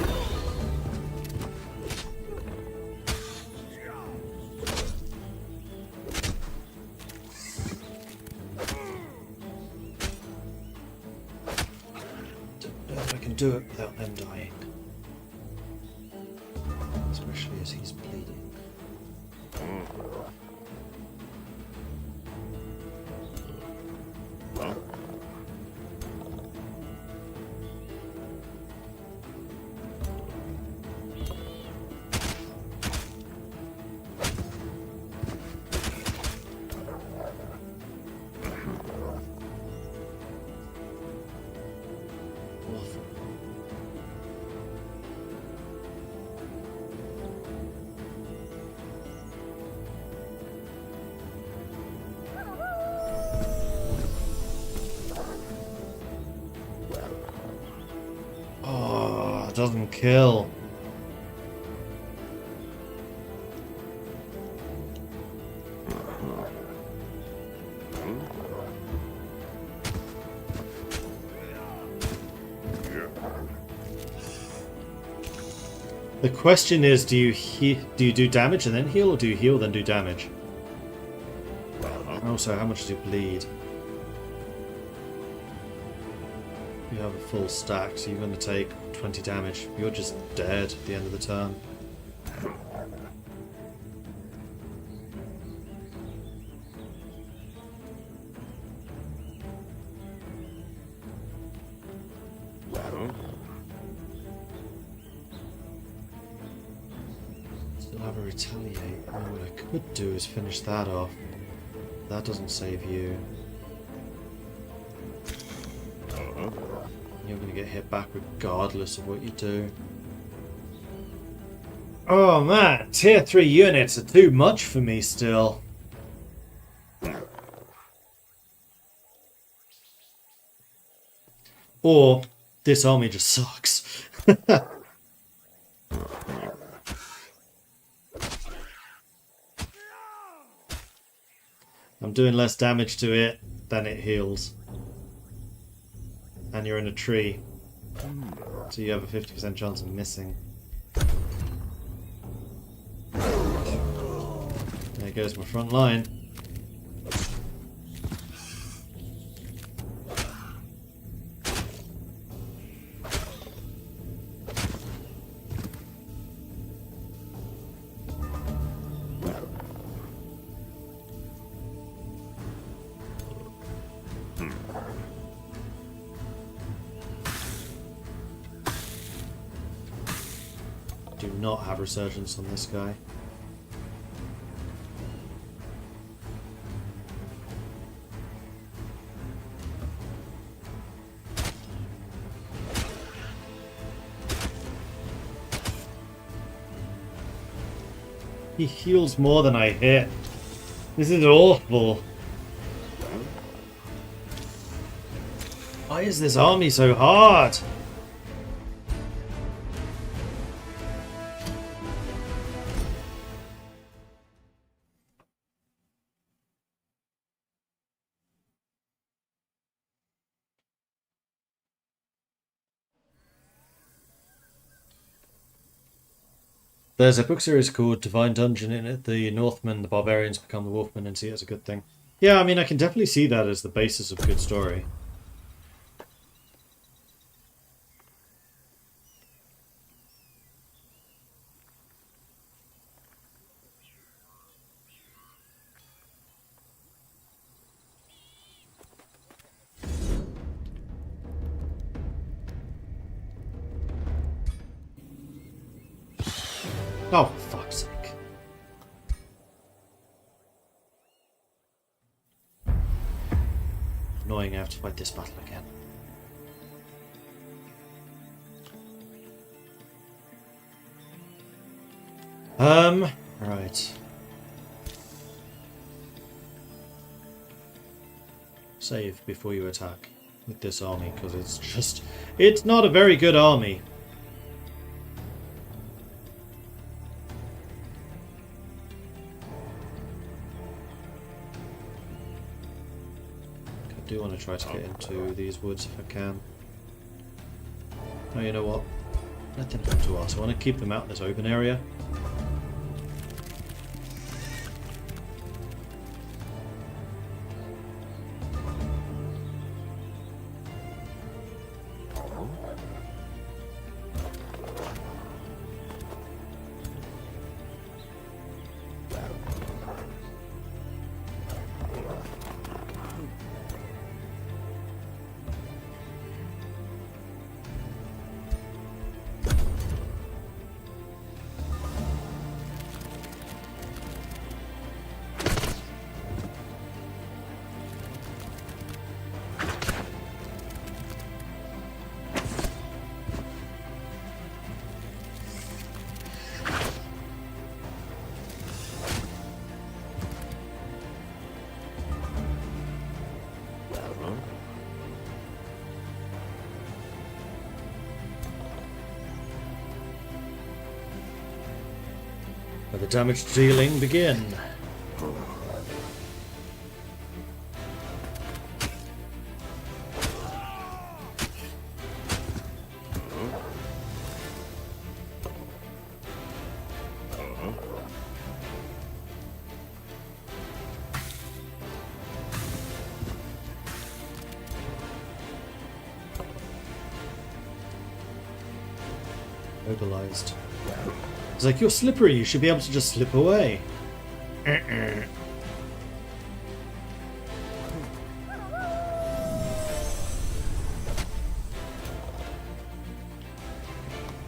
Do it without them dying. Especially as he's bleeding. Doesn't kill. The question is, do you do damage and then heal, or do you heal then do damage? Also, how much do you bleed? You have a full stack, so you're going to take 20 damage. You're just dead at the end of the turn. Still have a retaliate. Oh, what I could do is finish that off. That doesn't save you. You're going to get hit back regardless of what you do. Oh man, tier 3 units are too much for me still. Or this army just sucks. I'm doing less damage to it than it heals. And you're in a tree. So you have a 50% chance of missing. There goes my front line. Do not have resurgence on this guy. He heals more than I hit. This is awful. Why is this army so hard? There's a book series called Divine Dungeon. In it, the Northmen, the barbarians, become the Wolfmen and see it as a good thing. Yeah, I mean, I can definitely see that as the basis of a good story. Oh, for fuck's sake. Annoying, I have to fight this battle again. Right. Save before you attack with this army, because it's not a very good army. I do want to try to get into these woods if I can. Oh, you know what? Let them come to us. I want to keep them out in this open area. Let the damage dealing begin. Mobilized. It's like, you're slippery, you should be able to just slip away.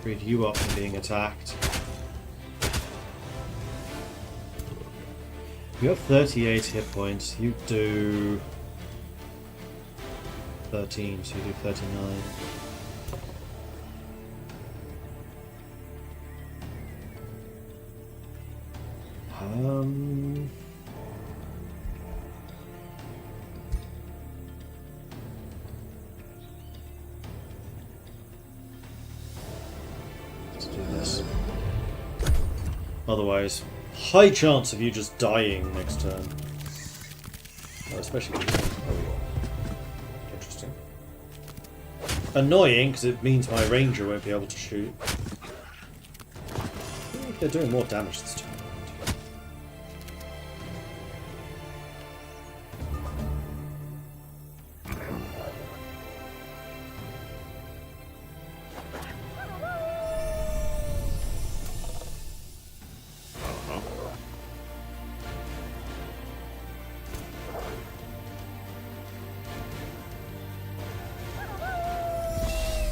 Freed you up from being attacked. You have 38 hit points, you do 13, so you do 39. Let's do this. Otherwise, high chance of you just dying next turn. Oh, especially. Interesting. Annoying because it means my ranger won't be able to shoot. I think they're doing more damage this time.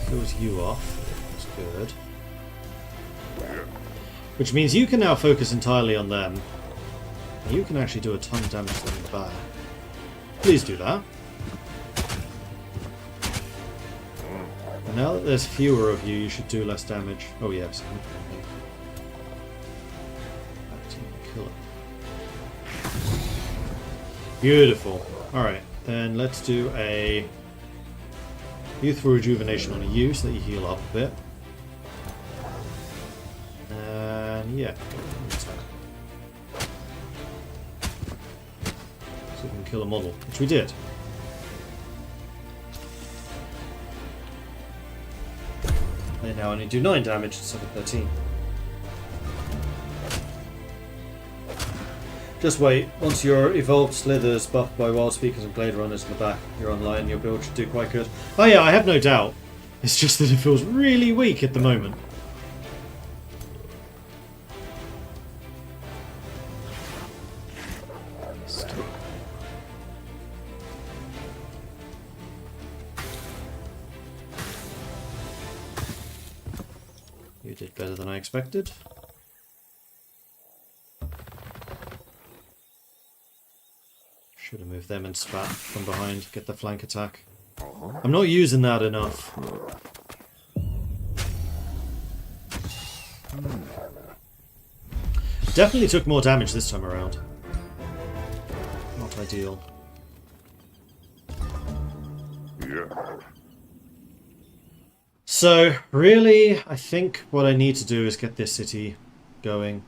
Kills you off. That's good. Which means you can now focus entirely on them. You can actually do a ton of damage to them in the back. Please do that. And now that there's fewer of you, you should do less damage. Oh yes. Kill it. Beautiful. Alright, then let's do a youthful rejuvenation on you so that you heal up a bit. And yeah. So we can kill a model, which we did. They now only do 9 damage instead of 13. Just wait, once your evolved slithers buffed by wild speakers and blade runners in the back, you're online, your build should do quite good. Oh yeah, I have no doubt. It's just that it feels really weak at the moment. You did better than I expected. Should have moved them and spat from behind, get the flank attack. I'm not using that enough. Definitely took more damage this time around. Not ideal. Yeah. So, really, I think what I need to do is get this city going.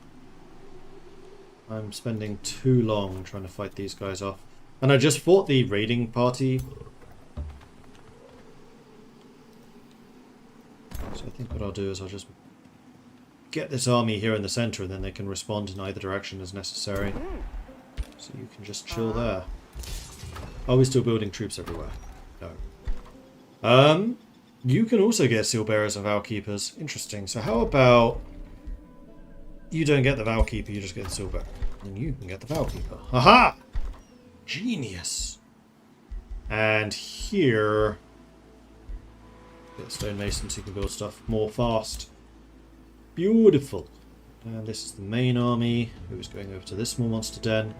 I'm spending too long trying to fight these guys off. And I just fought the raiding party. So I think what I'll do is I'll just get this army here in the center and then they can respond in either direction as necessary. So you can just chill there. Are we still building troops everywhere? No. You can also get seal bearers and vow keepers. Interesting. So how about you don't get the vow keeper, you just get the seal bearer. And you can get the vow keeper. Haha! Genius! And here... get stonemasons who can build stuff more fast. Beautiful. And this is the main army, who is going over to this small monster den.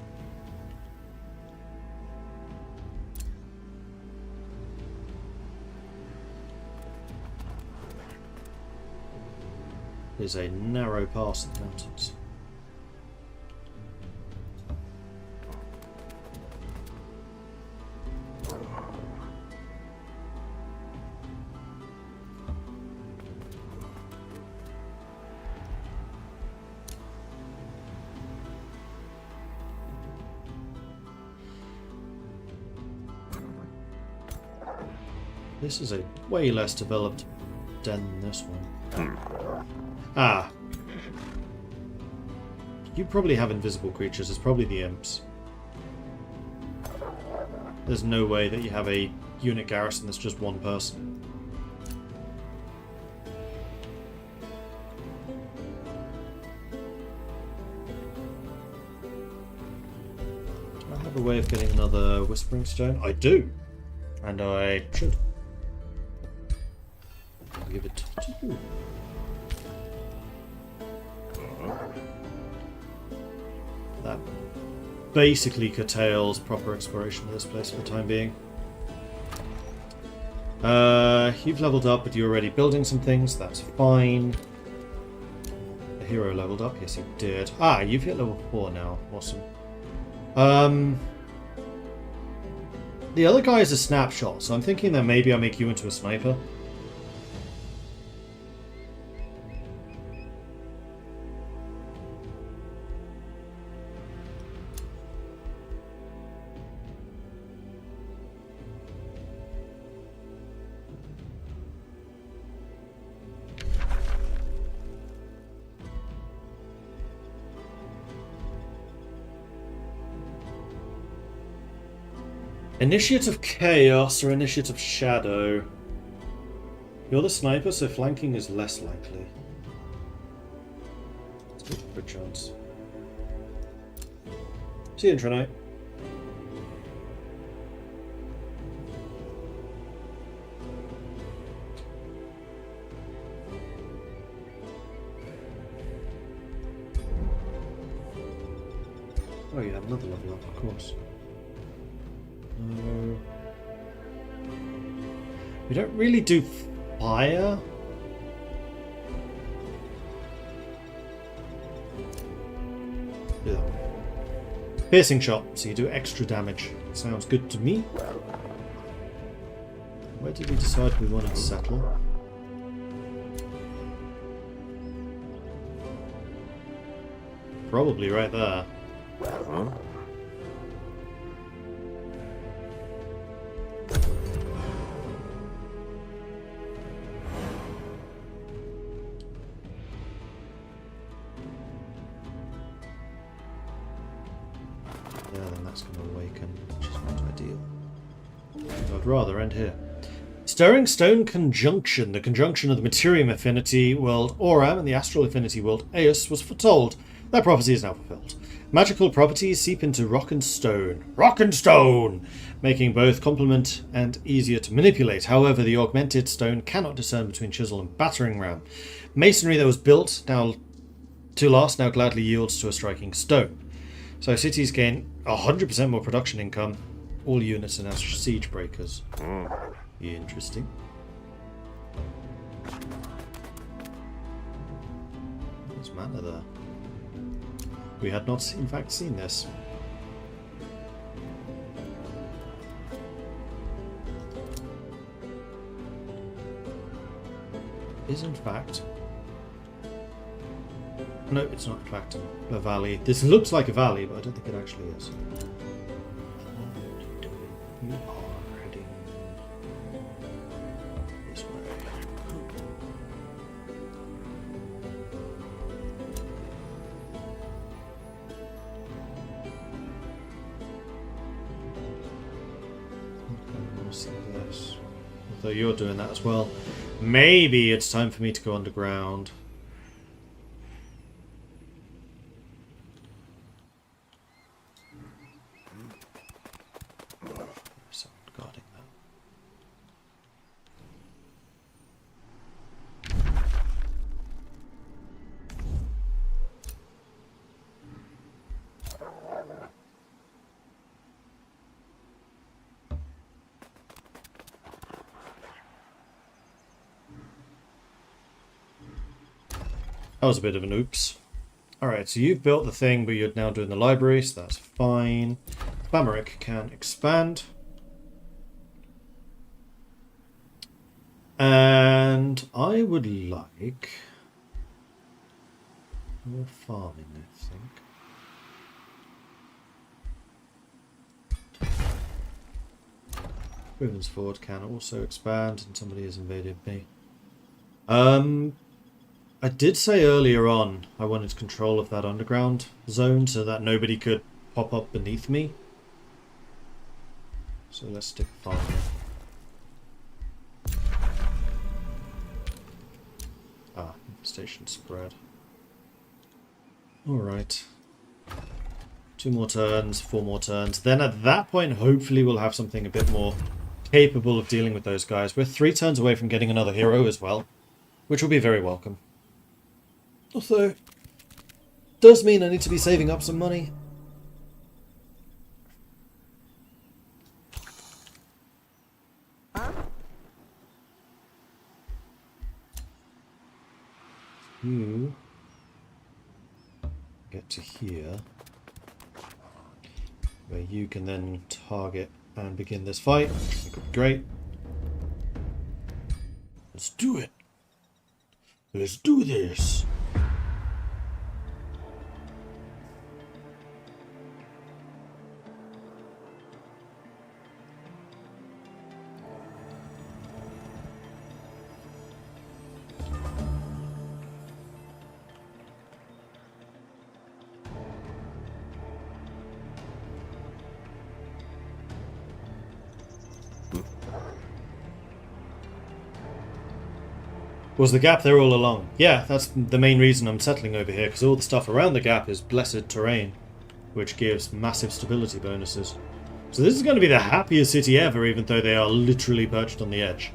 There's a narrow pass in the mountains. This is a way less developed den than this one. Ah. You probably have invisible creatures. It's probably the imps. There's no way that you have a unit garrison that's just one person. Do I have a way of getting another Whispering Stone? I do. And I should. I'll give it to you. That basically curtails proper exploration of this place for the time being. You've leveled up, but you're already building some things. That's fine. The hero leveled up. Yes, he did. Ah, you've hit level 4 now. Awesome. The other guy is a snapshot, so I'm thinking that maybe I make you into a sniper. Initiative Chaos or Initiative Shadow? You're the sniper, so flanking is less likely. Let's go for a chance. See you, Intronite. Oh, you have another level up, of course. We don't really do fire. Yeah. Piercing shot, so you do extra damage. Sounds good to me. Where did we decide we wanted to settle? Probably right there. Huh? Yeah, then that's going to awaken, which is not ideal. I'd rather end here. Stirring Stone Conjunction. The conjunction of the Materium Affinity world Oram and the Astral Affinity world Eos was foretold. That prophecy is now fulfilled. Magical properties seep into rock and stone. Rock and stone! Making both complement and easier to manipulate. However, the augmented stone cannot discern between chisel and battering ram. Masonry that was built now to last now gladly yields to a striking stone. So cities gain 100% more production income. All units are now siege breakers. Interesting. There's mana there. We had not, in fact, seen this. Is in fact... No, it's not in fact a valley. This looks like a valley, but I don't think it actually is. You are heading this way. I want to see this. Although you're doing that as well. Maybe it's time for me to go underground. That was a bit of an oops. Alright, so you've built the thing, but you're now doing the library, so that's fine. Bamaric can expand. And I would like more farming, I think. Ravensford can also expand, and somebody has invaded me. I did say earlier on I wanted control of that underground zone so that nobody could pop up beneath me. So let's stick farming. Ah, infestation spread. Alright. 2 more turns, 4 more turns. Then at that point, hopefully we'll have something a bit more capable of dealing with those guys. We're 3 turns away from getting another hero as well, which will be very welcome. Also, does mean I need to be saving up some money. You get to here, where you can then target and begin this fight. That could be great. Let's do it. Let's do this. Was the gap there all along? Yeah, that's the main reason I'm settling over here, because all the stuff around the gap is blessed terrain, which gives massive stability bonuses. So this is going to be the happiest city ever, even though they are literally perched on the edge.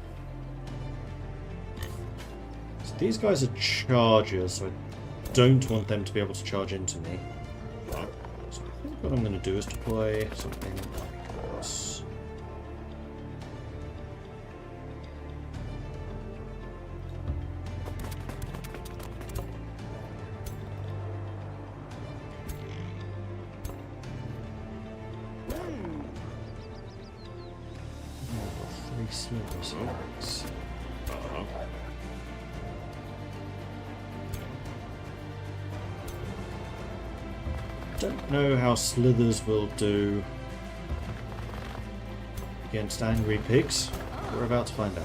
So these guys are chargers, so I don't want them to be able to charge into me. So I think what I'm going to do is deploy something like this. Slithers. Don't know how slithers will do against angry pigs. We're about to find out.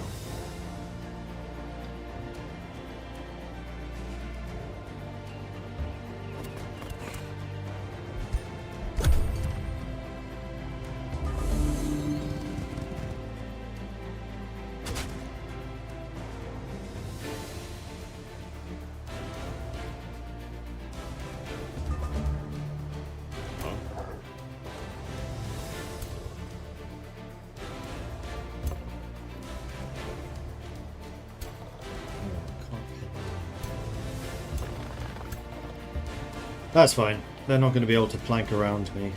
That's fine. They're not going to be able to flank around me.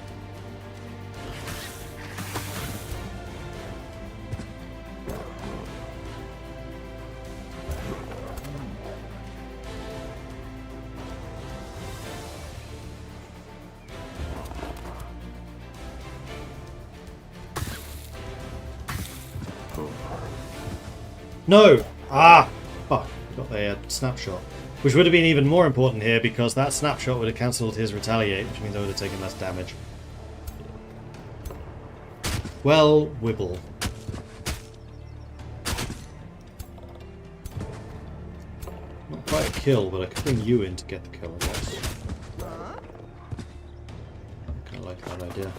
No! Ah! Fuck. Got a snapshot. Which would have been even more important here because that snapshot would have cancelled his retaliate, which means I would have taken less damage. Well, Wibble. Not quite a kill, but I could bring you in to get the kill, I guess. I kind of like that idea.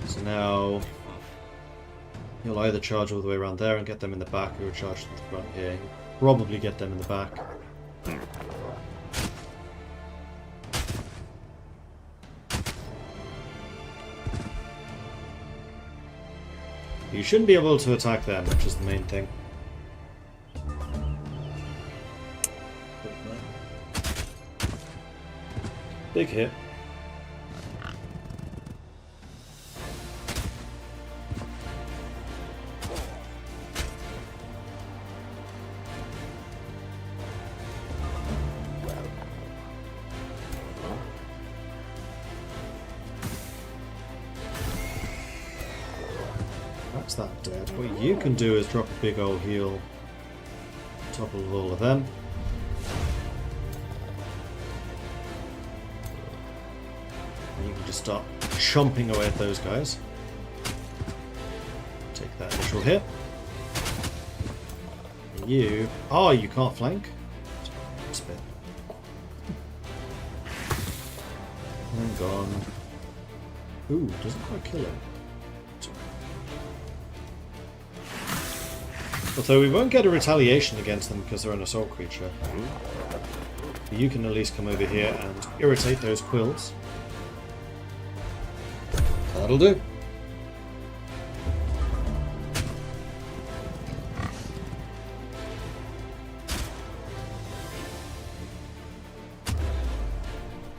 So now he'll either charge all the way around there and get them in the back, or charge to the front here. He'll probably get them in the back. You shouldn't be able to attack them, which is the main thing. Big hit. That's that dead. What you can do is drop a big old heal on top of all of them. And you can just start chomping away at those guys. Take that initial hit. You... Oh, you can't flank? Spit. And gone. Ooh, doesn't quite kill him. Although we won't get a retaliation against them because they're an assault creature. You can at least come over here and irritate those quills. That'll do.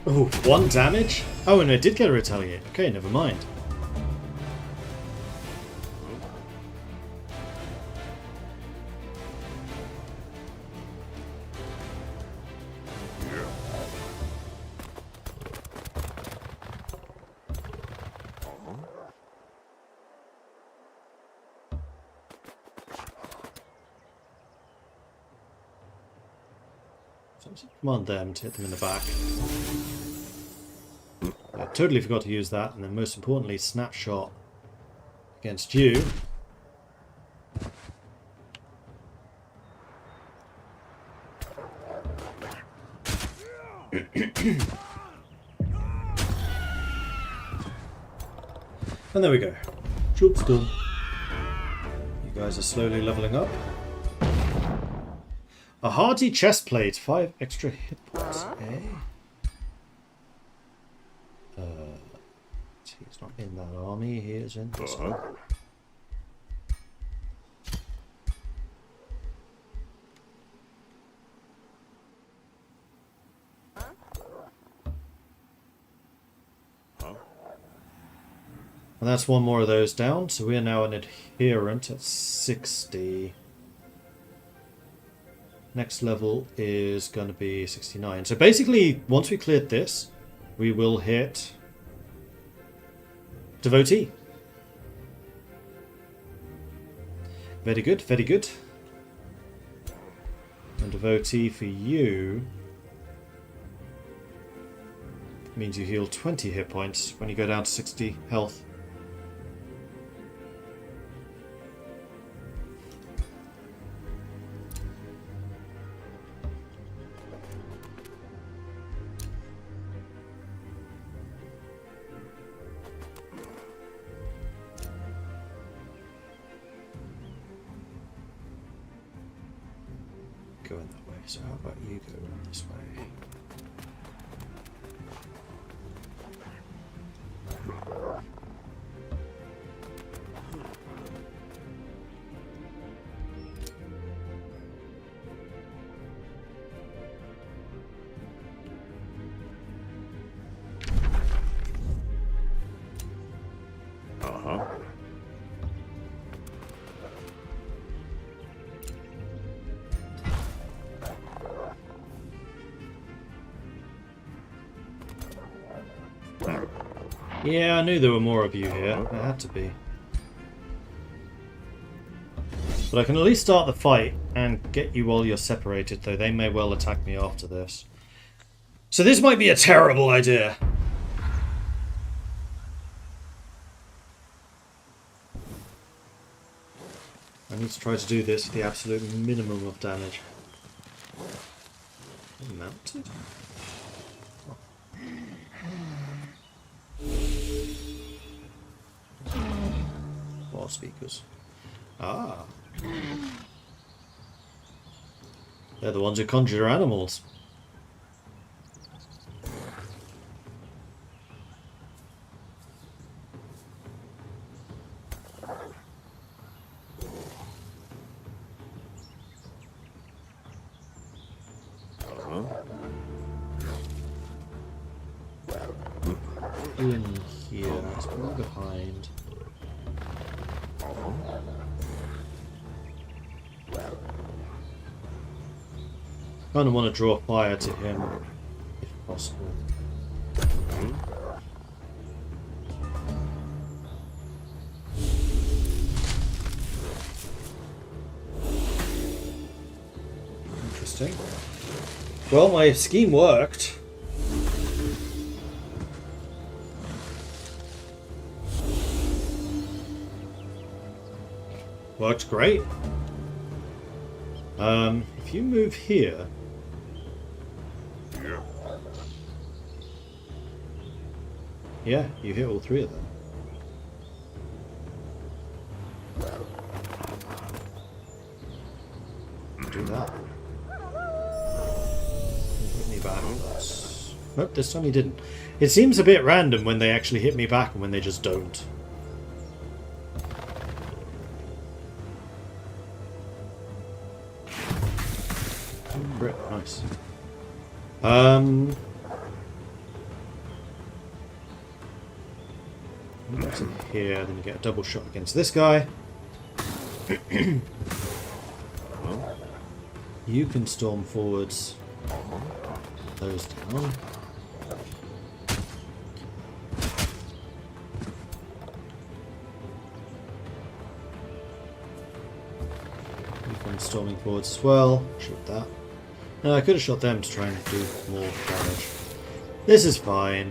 Oh, 1 damage? Oh, and I did get a retaliate. Okay, never mind. Command them to hit them in the back. I totally forgot to use that, and then most importantly, snapshot against you. And there we go. Job's done. guys are slowly leveling up. A hearty chest plate, 5 extra hit points. He's not in that army, he is in this one. And that's one more of those down, so we are now an adherent at 60. Next level is going to be 69. So basically, once we cleared this, we will hit Devotee. Very good, very good. And Devotee for you means you heal 20 hit points when you go down to 60 health. Going that way, so how about you go this way? Yeah, I knew there were more of you here. There had to be. But I can at least start the fight and get you while you're separated, though they may well attack me after this. So this might be a terrible idea. I need to try to do this with the absolute minimum of damage. Mounted? More speakers. Ah. They're the ones who conjure animals. In here, it's probably behind. Kind of want to draw fire to him, if possible. Interesting. Well, my scheme worked. Worked great. If you move here... Yeah, you hit all three of them. Do that. Hit me back. Nope, this time he didn't. It seems a bit random when they actually hit me back and when they just don't. Brit, nice. That's in here, then you get a double shot against this guy. You can storm forwards. Those down. You can storming forwards as well. Shoot that. No, I could have shot them to try and do more damage. This is fine.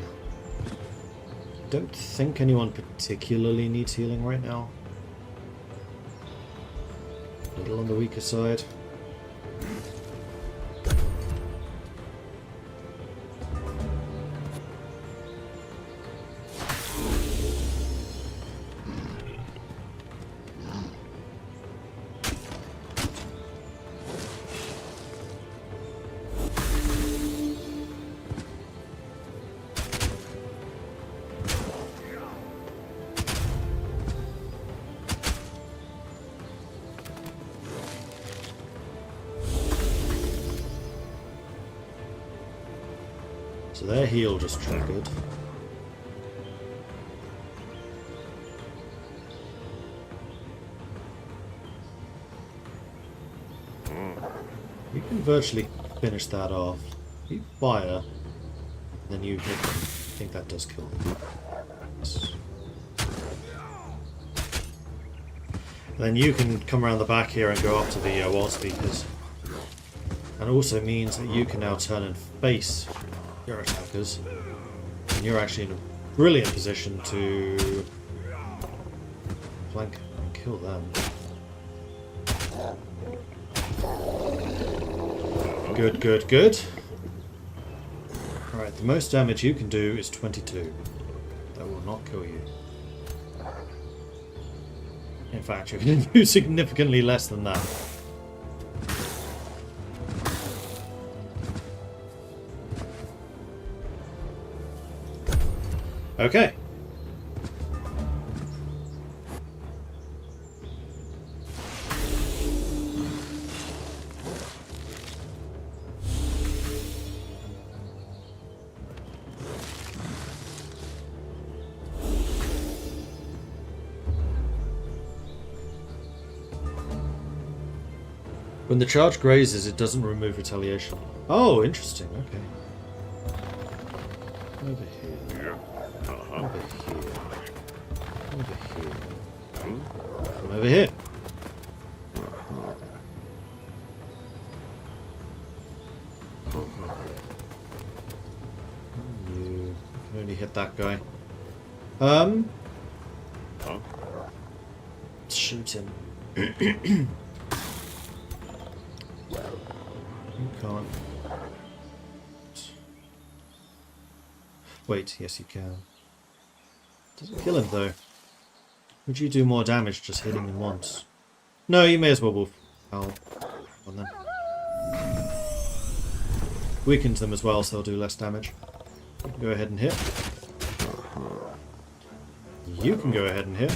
Don't think anyone particularly needs healing right now. A little on the weaker side. So their heal just triggered. You can virtually finish that off. You fire, then you hit them. I think that does kill them. Yes. Then you can come around the back here and go up to the wall speakers. And it also means that you can now turn and face your attackers. And you're actually in a brilliant position to flank and kill them. Good, good, good. Alright, the most damage you can do is 22. That will not kill you. In fact, you can do significantly less than that. Okay. When the charge grazes, it doesn't remove retaliation. Oh, interesting. Okay. Over here. Over here. Over here. From over here. You can only hit that guy. Shoot him. You can't. Wait, yes you can. Doesn't kill him though. Would you do more damage just hitting him once? No, you may as well wolf. Owl on them. Weakens them as well, so they'll do less damage. You can go ahead and hit. You can go ahead and hit.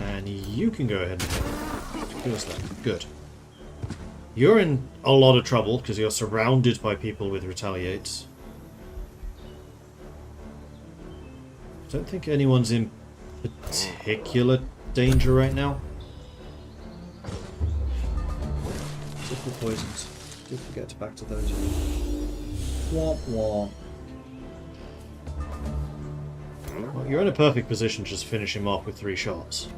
And you can go ahead and hit. Kills them. Good. You're in a lot of trouble because you're surrounded by people with retaliates. I don't think anyone's in particular danger right now. Triple poisons. Did forget to back to those. Womp womp. Well, you're in a perfect position to just finish him off with 3 shots.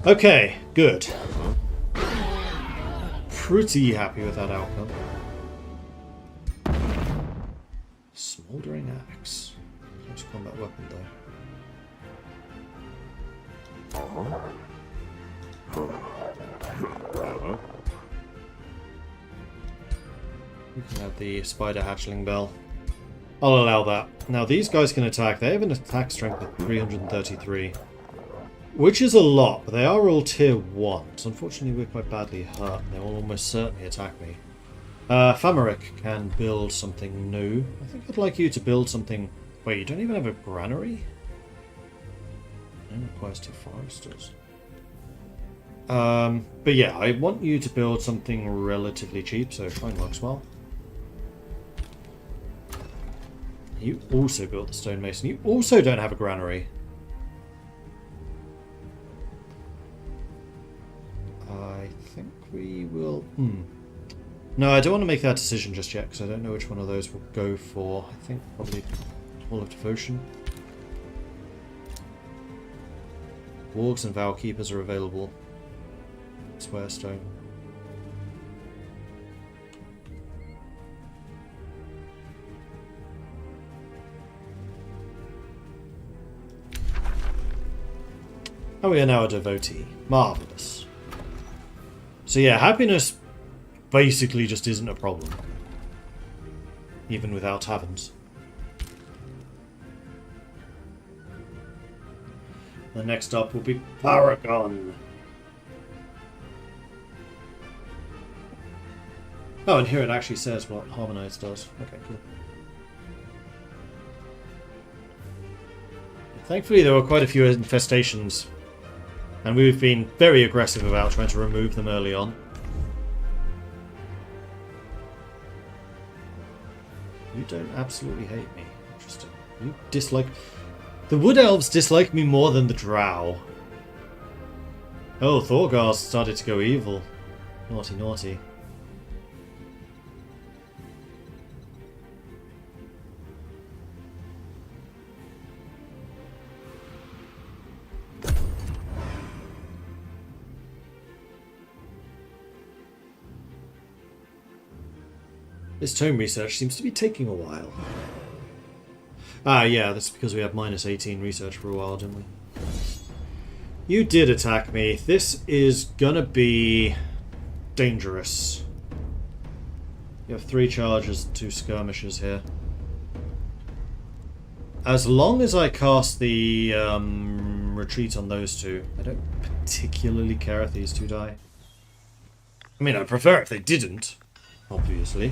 Okay, good. Pretty happy with that outcome. Smoldering axe. Close combat weapon though. You can have the spider hatchling bell. I'll allow that. Now these guys can attack. They have an attack strength of 333. Which is a lot, but they are all tier 1s. Unfortunately, we're quite badly hurt. They will almost certainly attack me. Famaric can build something new. I think I'd like you to build something... Wait, you don't even have a granary? It requires 2 foresters. But yeah, I want you to build something relatively cheap, so fine works well. You also built the stonemason. You also don't have a granary. I think we will... No, I don't want to make that decision just yet, because I don't know which one of those we'll go for. I think probably Hall of Devotion. Wargs and Vow Keepers are available. Swearstone. Oh, we are now a devotee. Marvellous. So yeah, happiness basically just isn't a problem. Even without taverns. The next up will be Paragon. Oh, and here it actually says what Harmonize does. Okay, cool. Thankfully, there were quite a few infestations, and we've been very aggressive about trying to remove them early on. You don't absolutely hate me. Interesting. You dislike... The Wood Elves dislike me more than the Drow. Oh, Thorgar's started to go evil. Naughty, naughty. This tome research seems to be taking a while. Ah, yeah, that's because we had minus 18 research for a while, didn't we? You did attack me. This is gonna be dangerous. You have 3 charges and 2 skirmishers here. As long as I cast the retreat on those 2, I don't particularly care if these 2 die. I mean, I'd prefer if they didn't, obviously.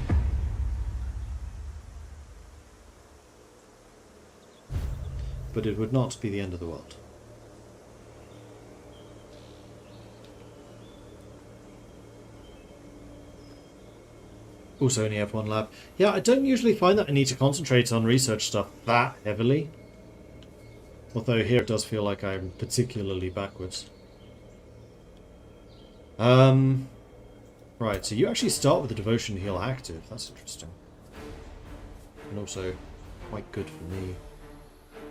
But it would not be the end of the world. Also only have 1 lab. Yeah, I don't usually find that I need to concentrate on research stuff that heavily. Although here it does feel like I'm particularly backwards. Right, so you actually start with the Devotion Heal active. That's interesting. And also quite good for me.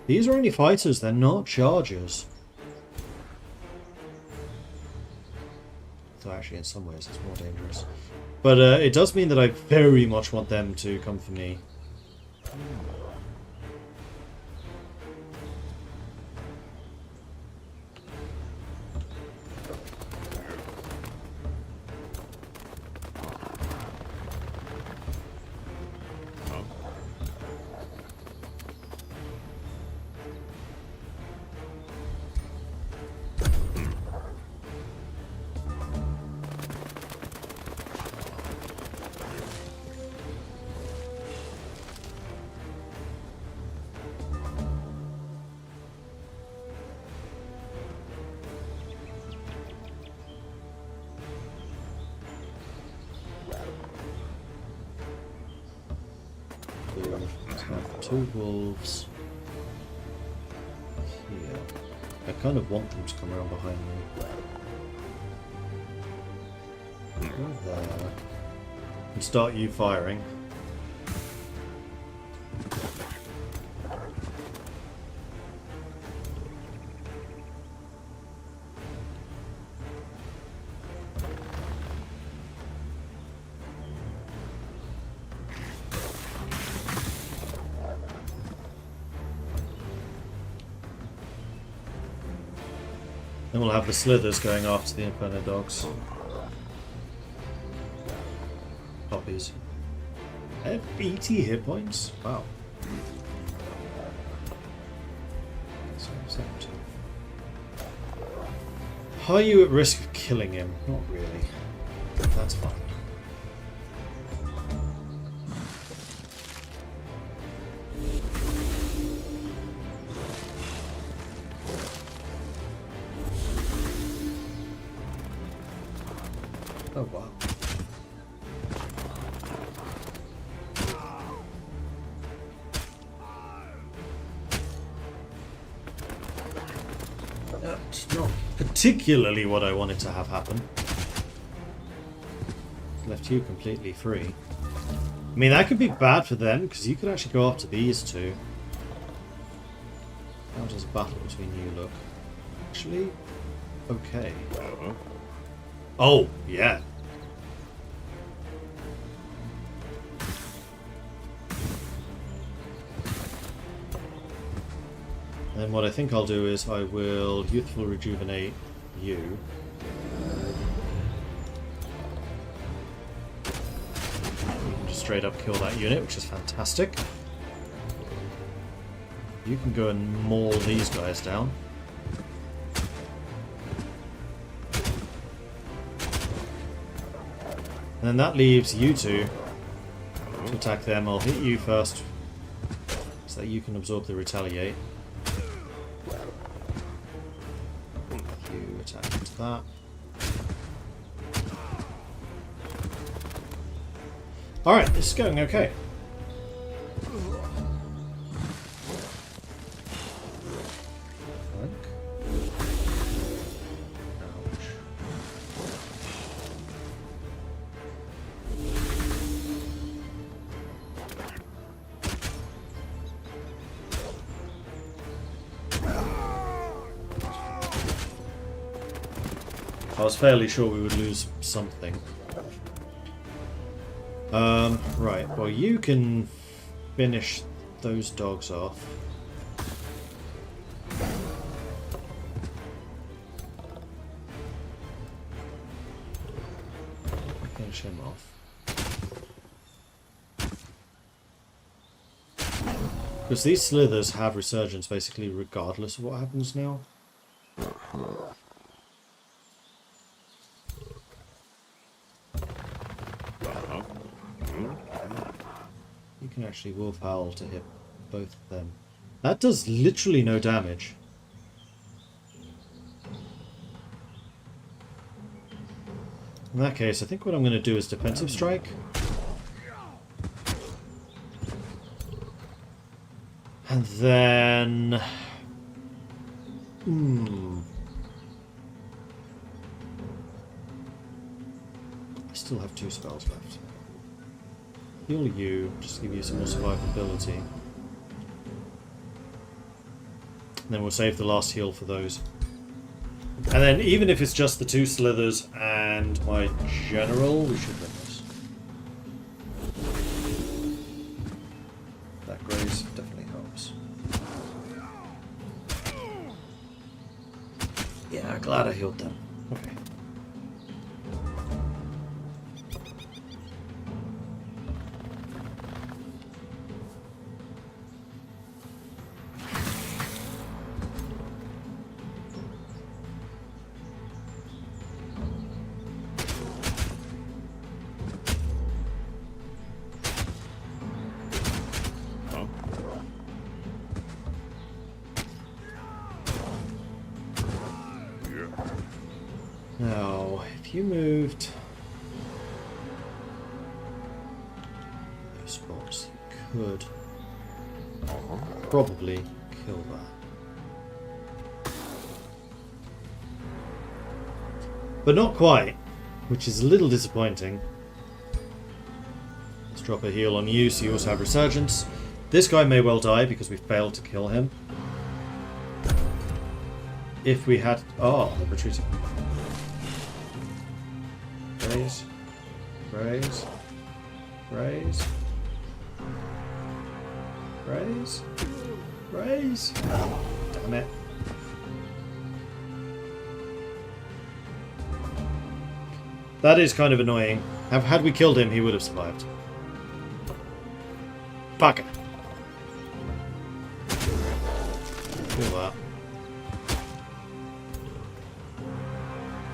These are only fighters, they're not chargers. So actually in some ways it's more dangerous. But it does mean that I very much want them to come for me. Let's have 2 wolves here. I kind of want them to come around behind me. Go there. And start you firing. Then we'll have the slithers going after the Inferno dogs. Poppies. I have 80 hit points? Wow. Are you at risk of killing him? Not really. That's fine. Oh wow. That's not particularly what I wanted to have happen. Left you completely free. I mean, that could be bad for them, because you could actually go after these 2. How does a battle between you look? Actually, okay. Oh, yeah. And what I think I'll do is I will Youthful Rejuvenate you. You can just straight up kill that unit, which is fantastic. You can go and maul these guys down. And then that leaves you two to attack them. I'll hit you first so that you can absorb the retaliate. You attack into that. Alright, this is going okay. I was fairly sure we would lose something. Right, well you can finish those dogs off. Finish him off. Because these slithers have resurgence basically regardless of what happens now. You can actually wolf howl to hit both of them. That does literally no damage. In that case, I think what I'm going to do is defensive strike. And then... I still have 2 spells left. Heal you, just to give you some more survivability. And then we'll save the last heal for those. And then even if it's just the 2 slithers and my general, we should win this. That graze definitely helps. Yeah, glad I healed them. Okay. Now, if you moved those spots, you could probably kill that. But not quite, which is a little disappointing. Let's drop a heal on you so you also have resurgence. This guy may well die because we failed to kill him. If we had... Oh, they're retreating. Raise. Raise. Raise. Raise. Raise. Damn it. That is kind of annoying. Had we killed him, he would have survived. Bugger. Kill that.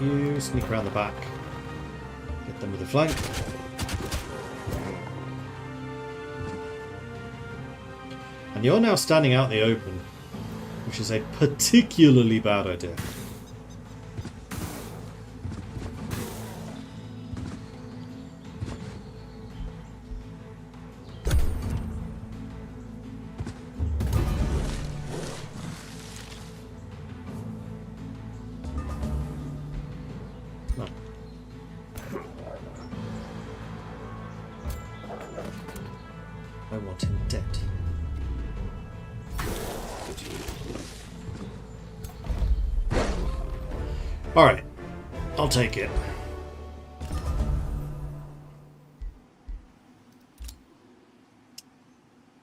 You sneak around the back. Get them with a flank. And you're now standing out in the open, which is a particularly bad idea. No. I want him dead. Alright, I'll take it.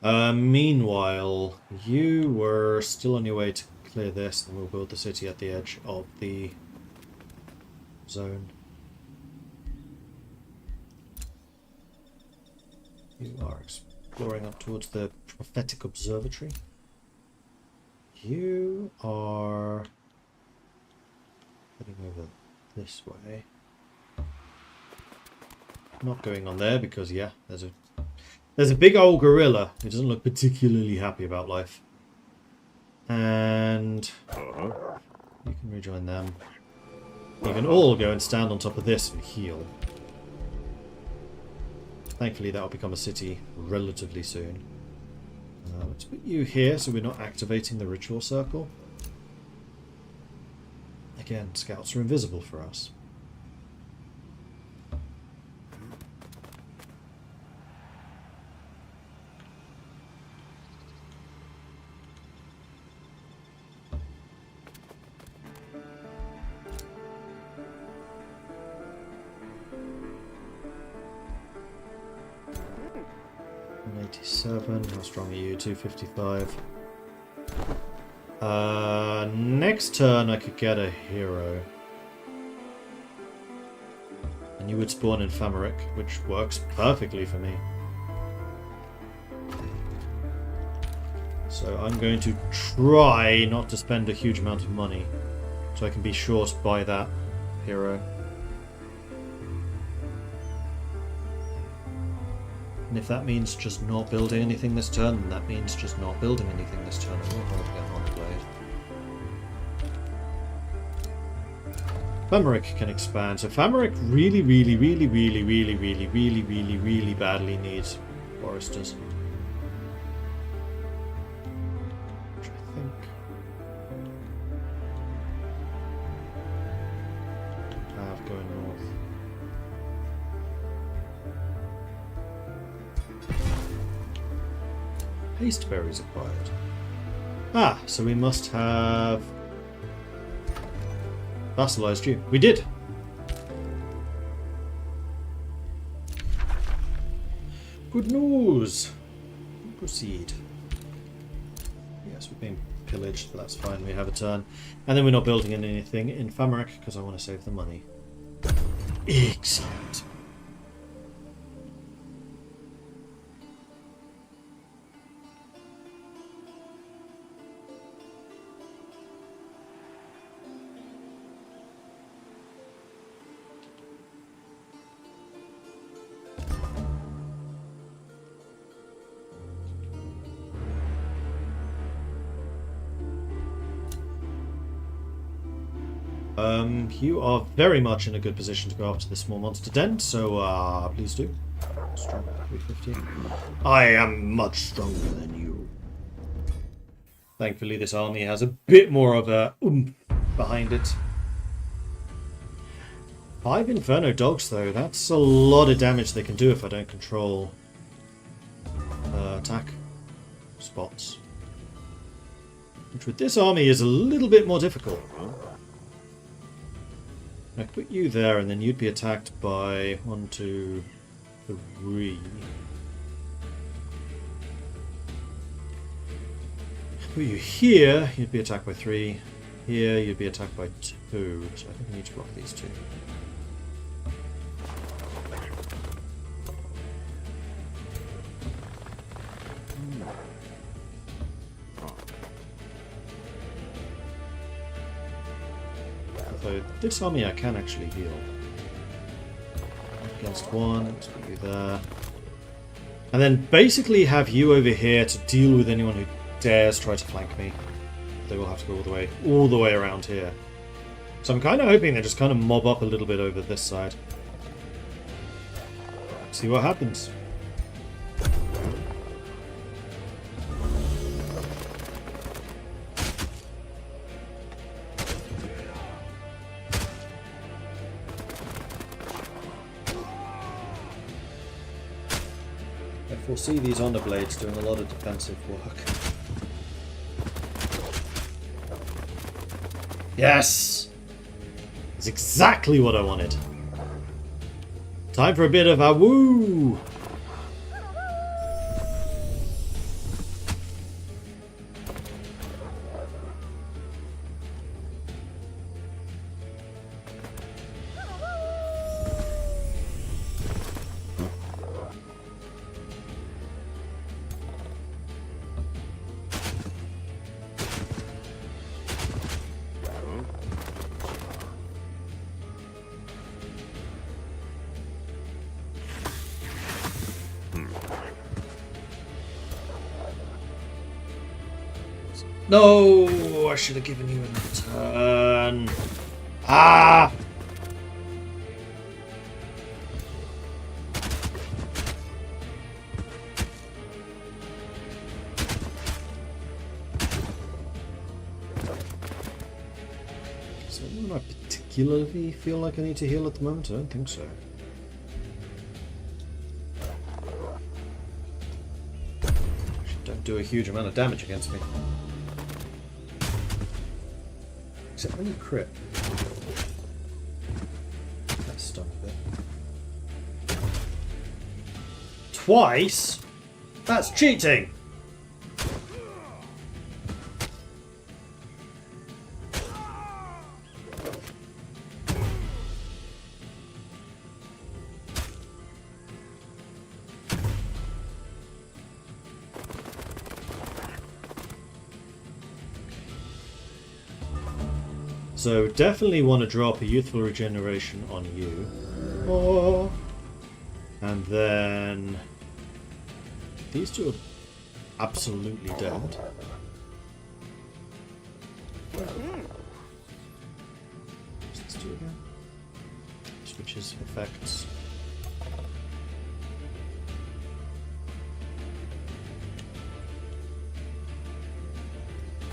Meanwhile, you were still on your way to clear this, and we'll build the city at the edge of the zone. You are exploring up towards the prophetic observatory. You are heading over this way. Not going on there because, yeah, there's a big old gorilla who doesn't look particularly happy about life. And you can rejoin them. You can all go and stand on top of this and heal. Thankfully, that will become a city relatively soon. Let's put you here so we're not activating the ritual circle. Again, scouts are invisible for us. How strong are you? 255. Next turn I could get a hero. And you would spawn in Famaric, which works perfectly for me. So I'm going to try not to spend a huge amount of money so I can be sure to buy that hero. And if that means just not building anything this turn, then that means just not building anything this turn. I won't hold again on the blade. Famaric can expand. So Famaric really badly needs foresters. Which I think I have going north. Haste berries acquired. Ah, so we must have vassalized you. We did! Good news! Proceed. Yes, we're being pillaged, but that's fine. We have a turn. And then we're not building anything in Famaric because I want to save the money. Excellent. You are very much in a good position to go after the small monster den, so please do. Strong 350. I am much stronger than you. Thankfully, this army has a bit more of a oomph behind it. 5 Inferno Dogs, though. That's a lot of damage they can do if I don't control attack spots. Which with this army is a little bit more difficult. I put you there, and then you'd be attacked by 1, 2, 3. Put you here, you'd be attacked by 3. Here, you'd be attacked by 2. So I think I need to block these 2. So this army I can actually heal. Against 1, let's put you there. And then basically have you over here to deal with anyone who dares try to flank me. They will have to go all the way around here. So I'm kind of hoping they just kind of mob up a little bit over this side. See what happens. I foresee these Underblades doing a lot of defensive work. Yes! That's exactly what I wanted. Time for a bit of a woo! No! I should have given you a turn. Ah! Is there anyone I particularly feel like I need to heal at the moment? I don't think so. Don't do a huge amount of damage against me. Except when you crit. That stung a bit. Twice? That's cheating! So definitely want to drop a youthful regeneration on you. Oh. And then these two are absolutely dead. What's this do again? Switches effects.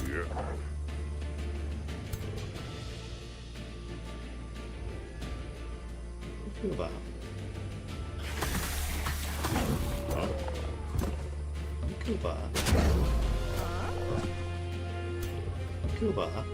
Yeah. Kill that. Kill that. Kill that.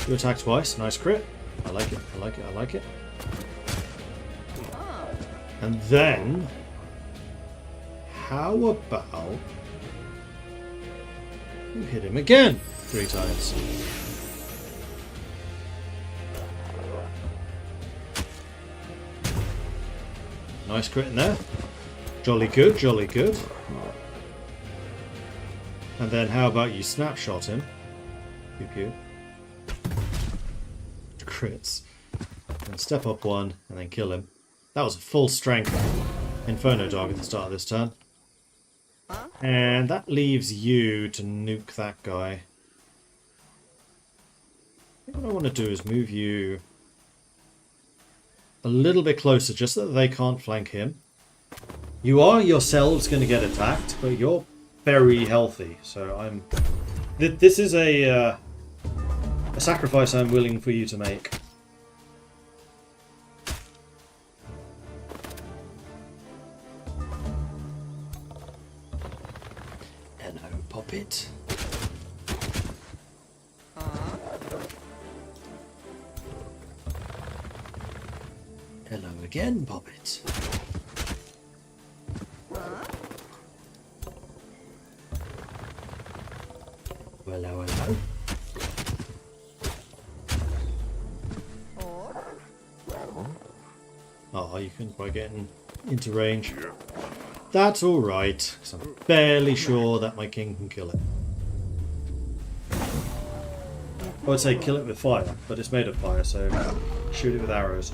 You attack twice, nice crit. I like it, I like it, I like it. And then, how about you hit him again 3 times? Nice crit in there. Jolly good, jolly good. And then how about you snapshot him? Pew pew. Crits. And step up 1 and then kill him. That was a full strength Inferno Dog at the start of this turn. And that leaves you to nuke that guy. I think what I want to do is move you a little bit closer just so that they can't flank him. You are yourselves going to get attacked, but you're very healthy. So I'm... This is a sacrifice I'm willing for you to make. Hello, Poppet. Hello again, Poppet. Hello, hello. Oh, you couldn't quite get into range. That's alright, because I'm fairly sure that my king can kill it. I would say kill it with fire, but it's made of fire, so shoot it with arrows.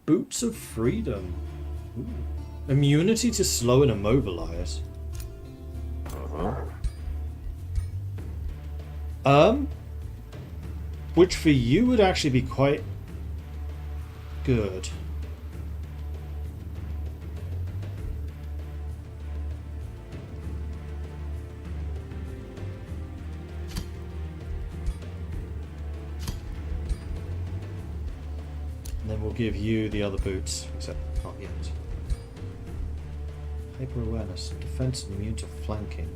Boots of Freedom. Ooh. Immunity to slow and immobilize. Which for you would actually be quite good. And then we'll give you the other boots, except not yet. Hyper awareness, defense and immune to flanking.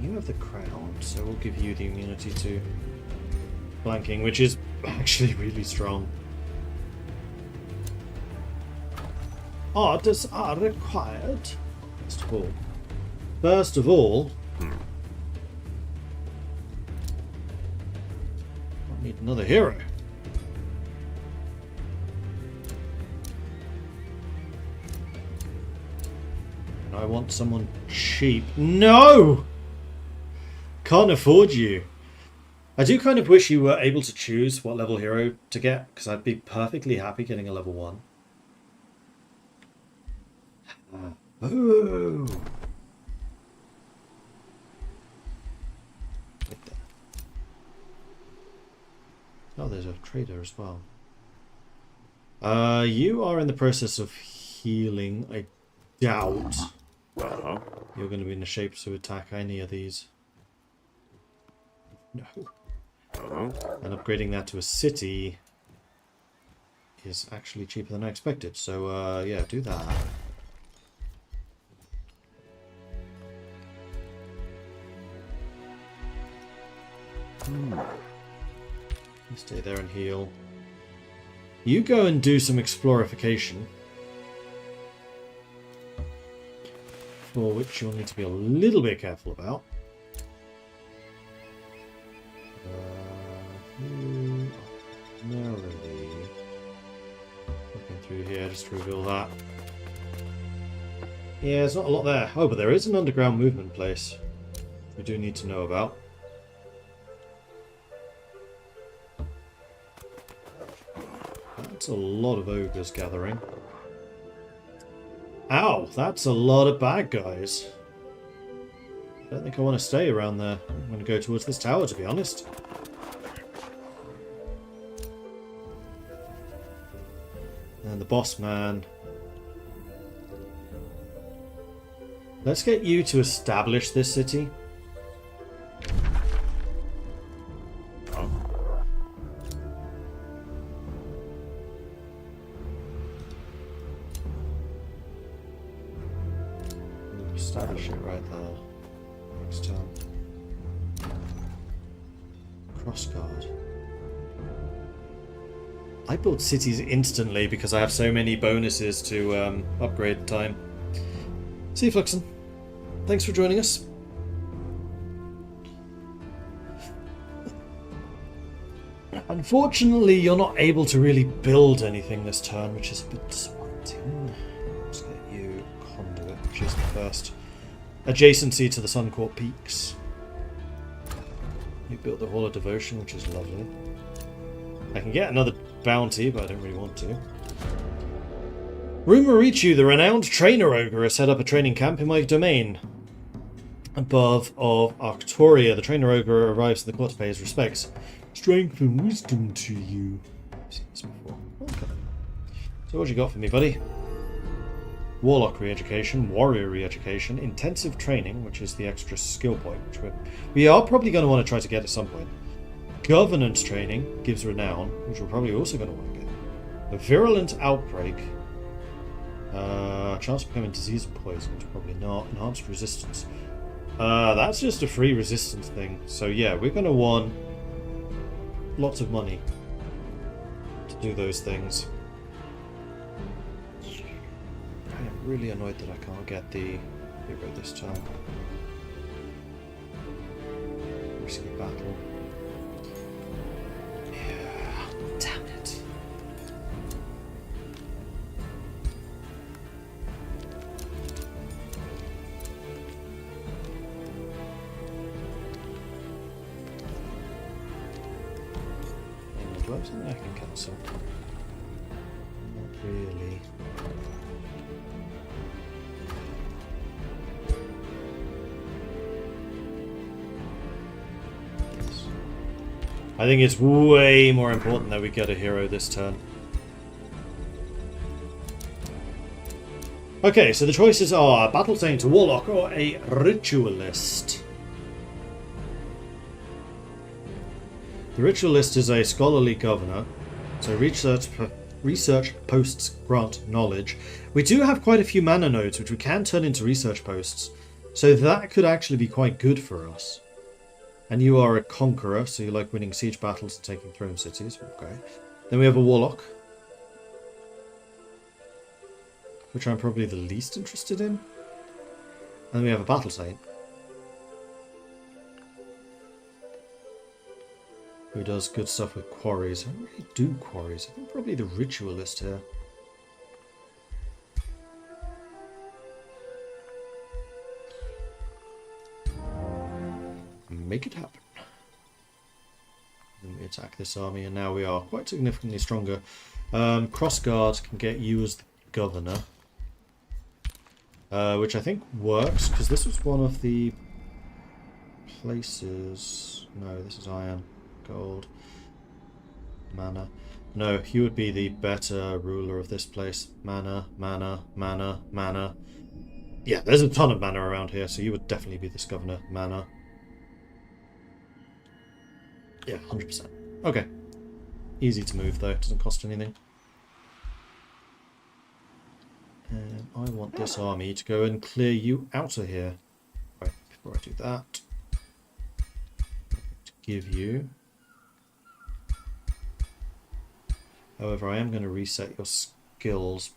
You have the crown, so we'll give you the immunity to flanking, which is actually really strong. Orders are required. First of all, I need another hero. I want someone cheap. No! Can't afford you. I do kind of wish you were able to choose what level hero to get, because I'd be perfectly happy getting a level 1. Ooh. Oh, there's a trader as well. You are in the process of healing. I doubt you're going to be in the shape to attack any of these. No. And upgrading that to a city is actually cheaper than I expected. So, yeah, do that. You stay there and heal. You go and do some explorification. For which you'll need to be a little bit careful about. Narrowly looking through here just to reveal that. Yeah, there's not a lot there. Oh, but there is an underground movement place we do need to know about. That's a lot of ogres gathering. Ow, that's a lot of bad guys. I don't think I want to stay around there. I'm going to go towards this tower, to be honest. And the boss man. Let's get you to establish this city. Establish it right there. Next turn. Crossguard. I built cities instantly because I have so many bonuses to upgrade time. See you, Fluxon. Thanks for joining us. Unfortunately, you're not able to really build anything this turn, which is a bit disappointing. Let's get you Conduit, which is the first adjacency to the Suncourt Peaks. You built the Hall of Devotion, which is lovely. I can get another bounty, but I don't really want to. Rumour reach you, the renowned Trainer Ogre has set up a training camp in my domain. Above of Arctoria, the Trainer Ogre arrives in the court to pay his respects. Strength and wisdom to you. I've seen this before. Okay. So what you got for me, buddy? Warlock re-education, warrior re-education, intensive training, which is the extra skill point, which we are probably going to want to try to get at some point. Governance training gives renown, which we're probably also going to want to get. A virulent outbreak. Chance of becoming disease and poisoned, probably not. Enhanced resistance. That's just a free resistance thing. So yeah, we're going to want lots of money to do those things. I am really annoyed that I can't get the hero this time. Risky battle. Yeah, damn it. Do I have something I can cancel? Not really. Yes. I think it's way more important that we get a hero this turn. Okay, so the choices are Battle Saint, a Warlock, or a Ritualist. The Ritualist is a scholarly governor, so research posts grant knowledge. We do have quite a few mana nodes which we can turn into research posts, so that could actually be quite good for us. And you are a conqueror, so you like winning siege battles and taking throne cities. Okay. Then we have a Warlock, which I'm probably the least interested in. And we have a Battle Saint, who does good stuff with quarries. I don't really do quarries. I think probably the Ritualist here. make it happen. Then we attack this army, and now we are quite significantly stronger. Crossguard can get you as the governor, which I think works, because this was one of the places... No, this is iron, gold, mana. No, he would be the better ruler of this place. Mana, mana, mana, mana. Yeah, there's a ton of mana around here, so you would definitely be this governor. Mana. Yeah, 100%. Okay. Easy to move, though. Doesn't cost anything. And I want this army to go and clear you out of here. Right, before I do that, to give you... However, I am going to reset your skills.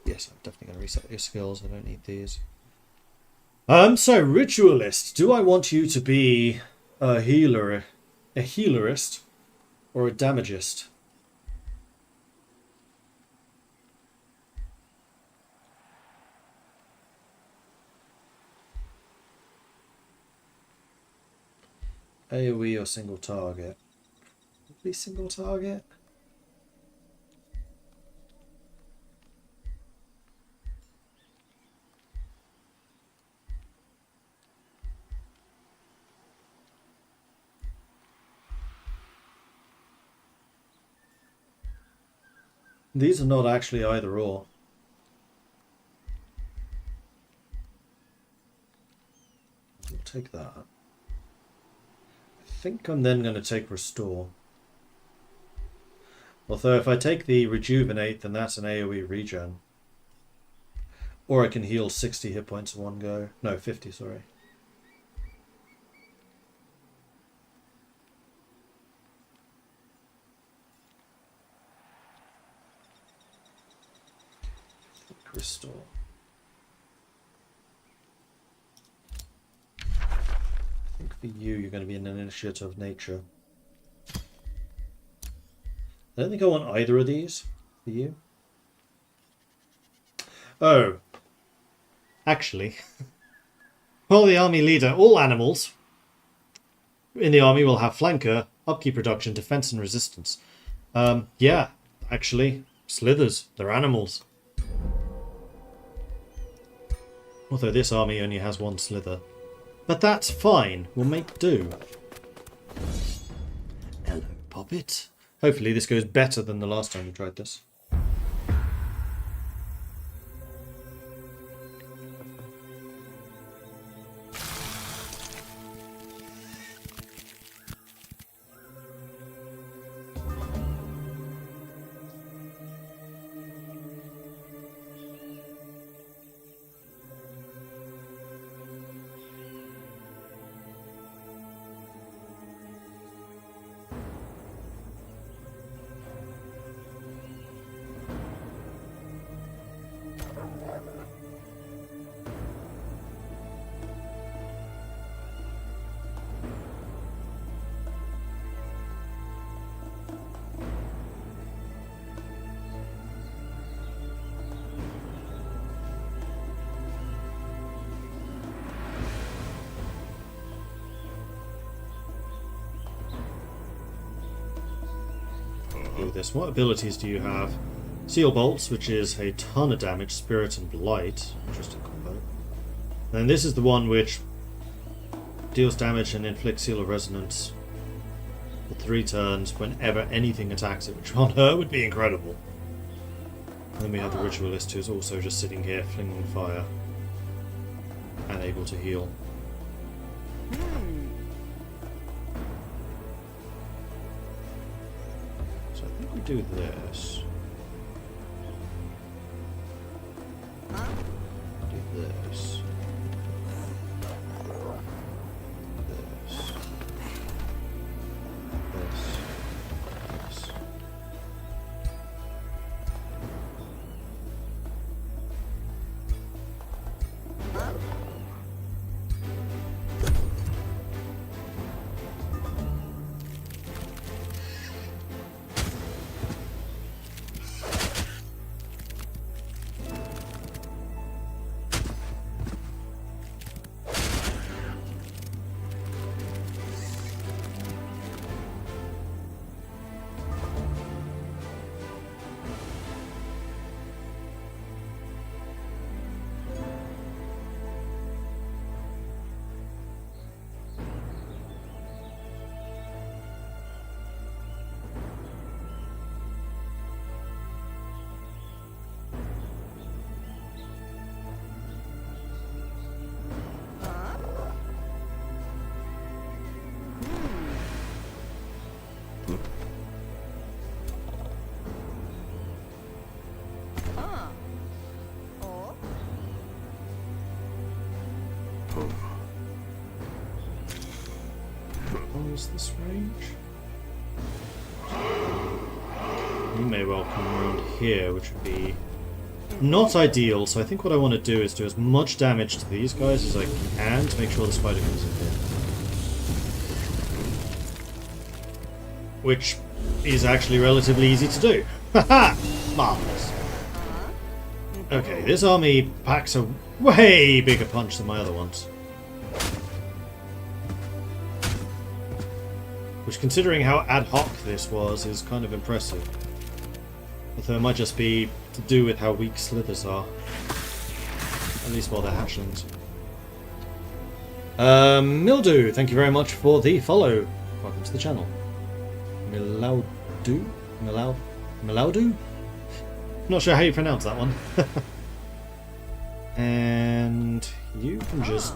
Yes, I'm definitely going to reset your skills. I don't need these. So, Ritualist. Do I want you to be a healerist, or a damagist? AoE or single target? Probably single target. These are not actually either or. We'll take that. I think I'm then going to take Restore. Although if I take the Rejuvenate, then that's an AoE regen. Or I can heal 60 hit points in one go. No, 50, sorry. Restore. I think for you're going to be an initiative of nature. I don't think I want either of these for you. Oh. Actually. Well, the army leader, all animals in the army will have flanker, upkeep reduction, defense and resistance. Yeah, actually, slithers, they're animals. Although this army only has one slither. But that's fine. We'll make do. Hello, Poppet. Hopefully this goes better than the last time we tried this. Do this. What abilities do you have? Seal Bolts, which is a ton of damage, Spirit and Blight. Interesting combo. And then this is the one which deals damage and inflicts Seal of Resonance for 3 turns whenever anything attacks it, which on her would be incredible. And then we have the Ritualist, who's also just sitting here flinging fire and able to heal. So I think we do this. Do this. This. is this range? You may well come around here, which would be not ideal, so I think what I want to do is do as much damage to these guys as I can to make sure the spider comes in here. Which is actually relatively easy to do. Haha! Marvelous. Okay, this army packs a way bigger punch than my other ones. Which, considering how ad hoc this was, is kind of impressive. Although it might just be to do with how weak slithers are. At least while they're hatchlings. Mildew, thank you very much for the follow. Welcome to the channel. Milaudu? Milaudu? Not sure how you pronounce that one. And you can just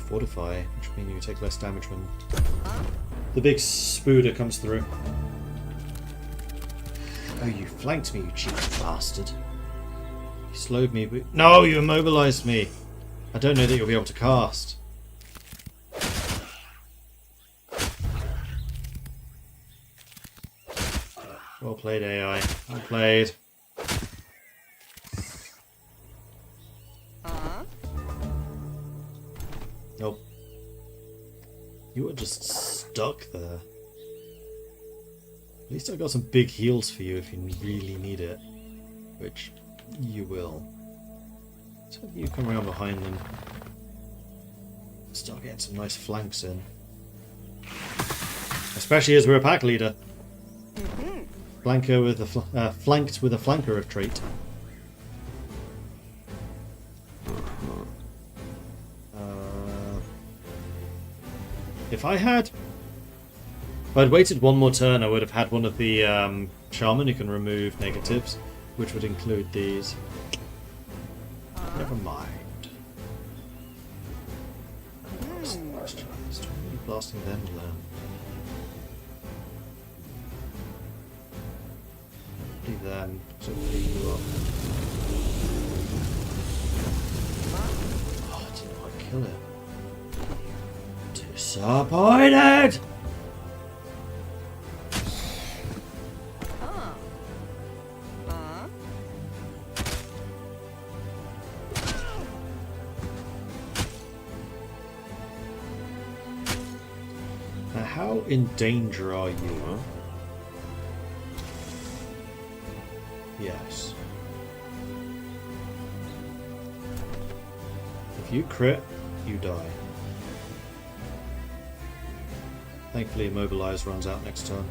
fortify, which means you take less damage when the big spooder comes through. Oh, you flanked me, you cheeky bastard. You slowed me, but... No, you immobilized me! I don't know that you'll be able to cast. Well played, AI. Well played. Nope. You were just stuck there. At least I got some big heals for you if you really need it. Which you will. So you come around behind them. Start getting some nice flanks in. Especially as we're a pack leader. Flanker with a flanked with a flanker of trait. If I'd waited one more turn, I would have had one of the Shaman who can remove negatives, which would include these. Never mind. Blasting them down. Leave them, so leave you up. Oh, I didn't want to kill it. Disappointed! Now, how in danger are you? Yes. If you crit, you die. Thankfully, Immobilize runs out next turn.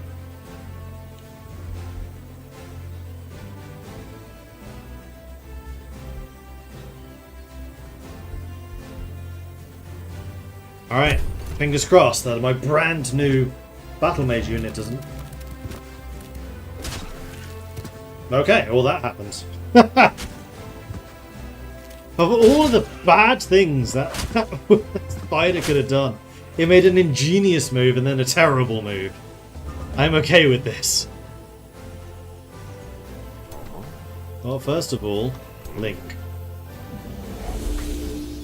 Alright, fingers crossed that my brand new Battle Mage unit doesn't. Okay, all that happens. Of all of the bad things that Spider could have done, it made an ingenious move and then a terrible move. I'm okay with this. Well, first of all, Link.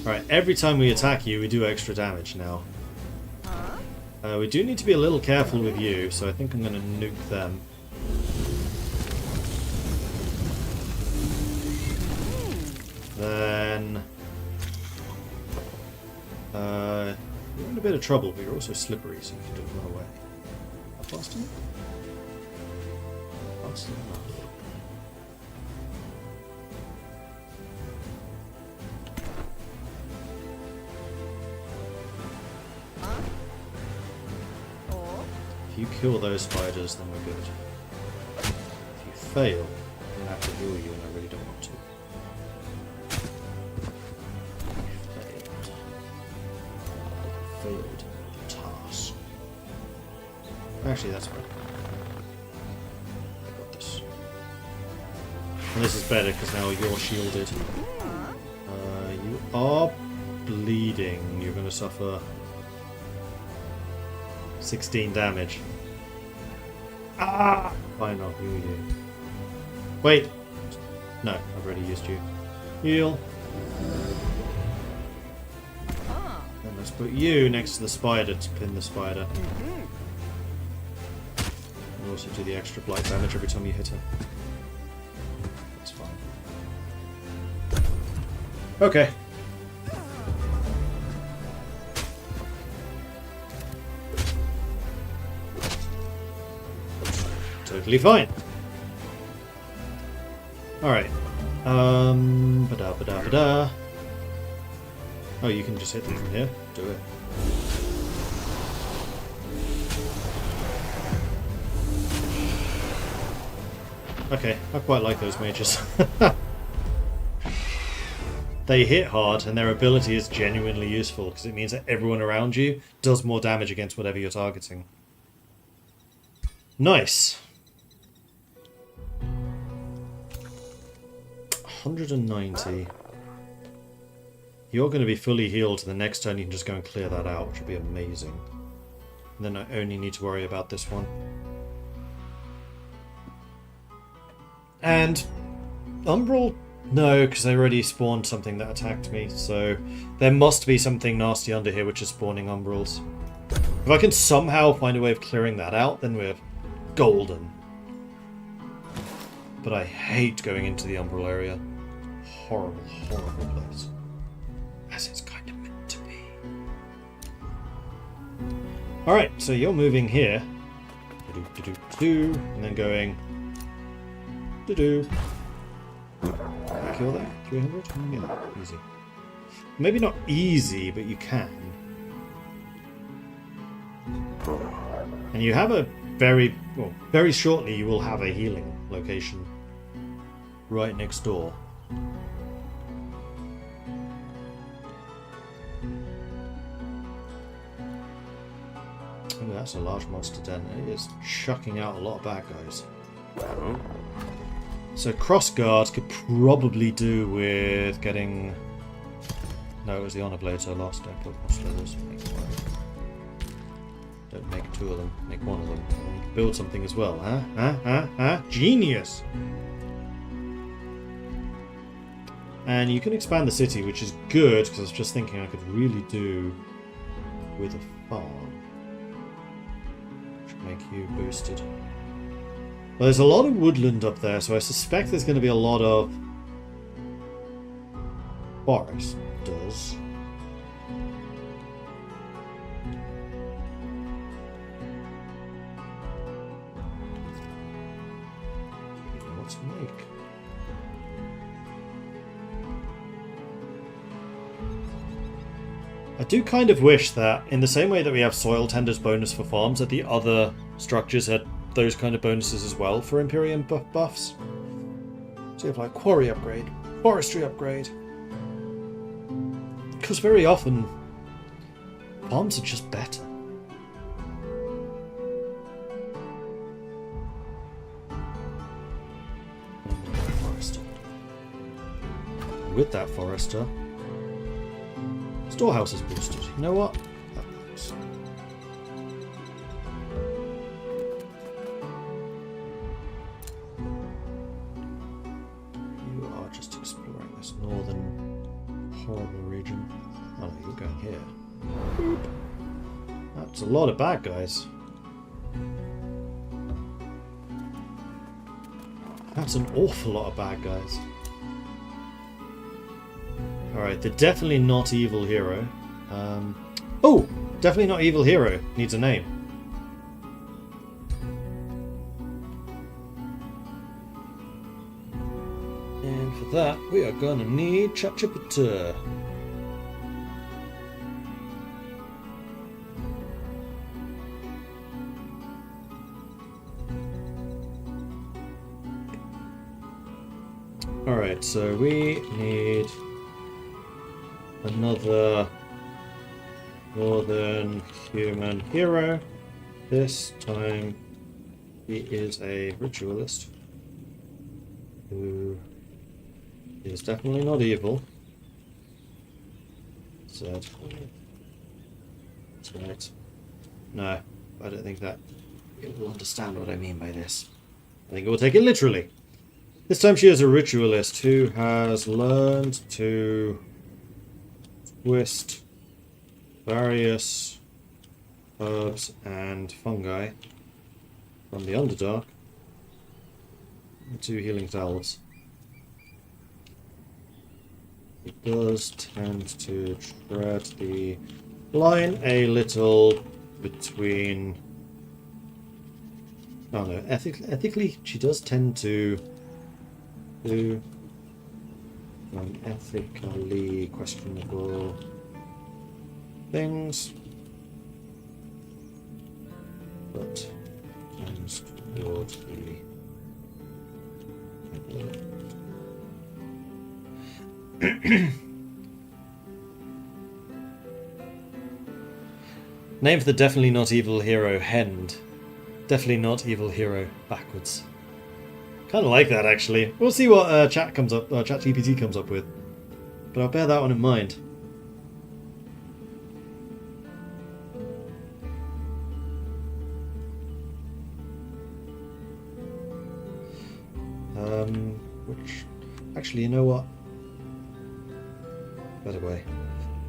Alright, every time we attack you, we do extra damage now. We do need to be a little careful with you, so I think I'm going to nuke them. Then... you're in a bit of trouble, but you're also slippery, so you can just run away. Not fast enough? Fast enough. If you kill those spiders, then we're good. If you fail, I'm going to have to heal you, and I really don't want to. Failed task. Actually, that's fine. I got this. And this is better because now you're shielded. You are bleeding. You're going to suffer 16 damage. Ah! Fine, I'll heal you. Wait! No, I've already used you. Heal. And Let's put you next to the spider to pin the spider. And also do the extra blight damage every time you hit her. That's fine. Okay. Totally fine. Alright. Ba-da. Oh, you can just hit them from here. Do it. Okay, I quite like those mages. They hit hard, and their ability is genuinely useful, because it means that everyone around you does more damage against whatever you're targeting. Nice. 190. You're going to be fully healed, the next turn you can just go and clear that out, which would be amazing. And then I only need to worry about this one. And Umbral? No, because I already spawned something that attacked me, so there must be something nasty under here which is spawning Umbrals. If I can somehow find a way of clearing that out, then we're golden. But I hate going into the Umbral area. Horrible, horrible place. As it's kind of meant to be. Alright, so you're moving here. And then going... Kill that? 300? Yeah, easy. Maybe not easy, but you can. And you have a very... Well, very shortly you will have a healing location right next door. Oh, that's a large monster den. It is chucking out a lot of bad guys. So cross guard could probably do with getting... No, it was the honor blades I lost. Don't put cross feathers. Make one. Don't make two of them. Make one of them. You can build something as well, huh? Genius! And you can expand the city, which is good, because I was just thinking I could really do with a farm. Should make you boosted. Well, there's a lot of woodland up there, so I suspect there's going to be a lot of forest. Does. What to make? I do kind of wish that, in the same way that we have soil tenders bonus for farms, that the other structures had those kind of bonuses as well for Imperium buffs. So you have like quarry upgrade, forestry upgrade. Because very often farms are just better. Forester. With that forester, storehouse is boosted. You know what? That works. You are just exploring this northern horrible region. Oh no, you're going here. Boop. That's a lot of bad guys. That's an awful lot of bad guys. Alright, they're definitely not evil hero. Oh! Definitely not evil hero. Needs a name. And for that, we are gonna need Chachapata. Alright, so we need another northern human hero. This time he is a ritualist who is definitely not evil. That's right. No, I don't think that it will understand what I mean by this. I think it will take it literally. This time she is a ritualist who has learned to twist various herbs and fungi from the Underdark. 2 healing salves. It does tend to tread the line a little between... Oh no, ethically she does tend to do ethically questionable things, but tends towards the name for the definitely not evil hero, Hend. Definitely not evil hero, backwards. Kind of like that, actually. We'll see what ChatGPT comes up with. But I'll bear that one in mind. Which... Actually, you know what? Better way.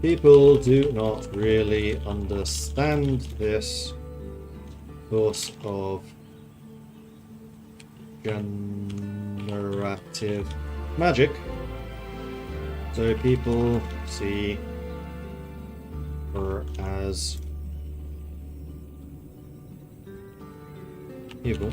People do not really understand this source of generative magic. So people see her as evil.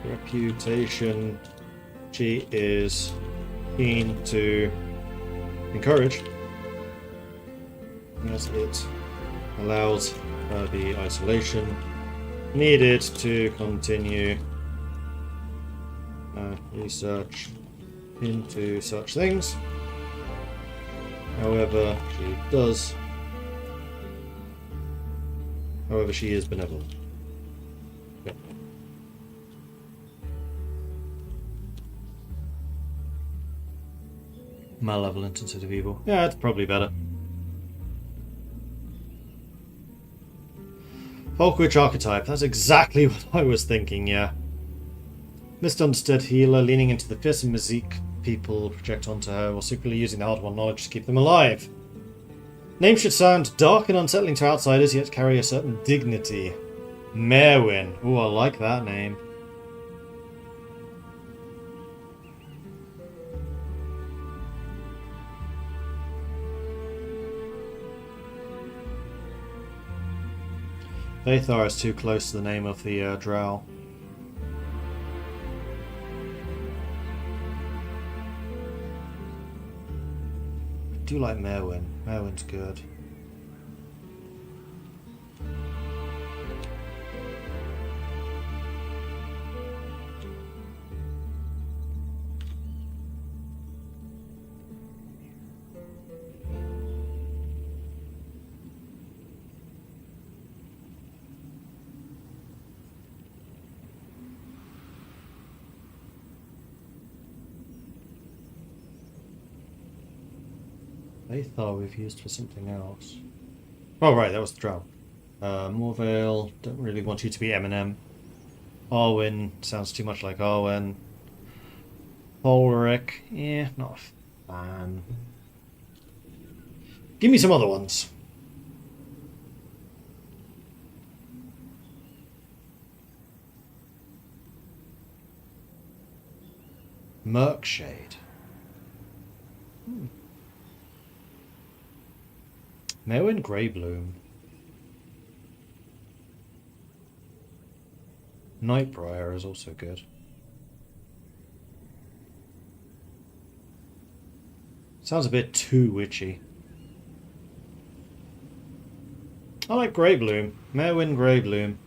Reputation she is keen to encourage, as it allows her the isolation needed to continue research into such things. However, she is benevolent. Yep. Malevolent instead of evil. Yeah, it's probably better. Folkwitch archetype. That's exactly what I was thinking, yeah. Misunderstood healer leaning into the fearsome music people project onto her while secretly using the hard-won knowledge to keep them alive. Name should sound dark and unsettling to outsiders, yet carry a certain dignity. Merwin. Ooh, I like that name. Vathar is too close to the name of the drow. I do like Merwin. Merwin's good. Vathar we've used for something else. Oh right, that was the drow. Morvale, don't really want you to be Eminem. Arwen, sounds too much like Arwen. Ulrich, yeah, not a fan. Give me some other ones. Merkshade. Merwin Greybloom. Nightbriar is also good. Sounds a bit too witchy. I like Greybloom. Merwin Greybloom.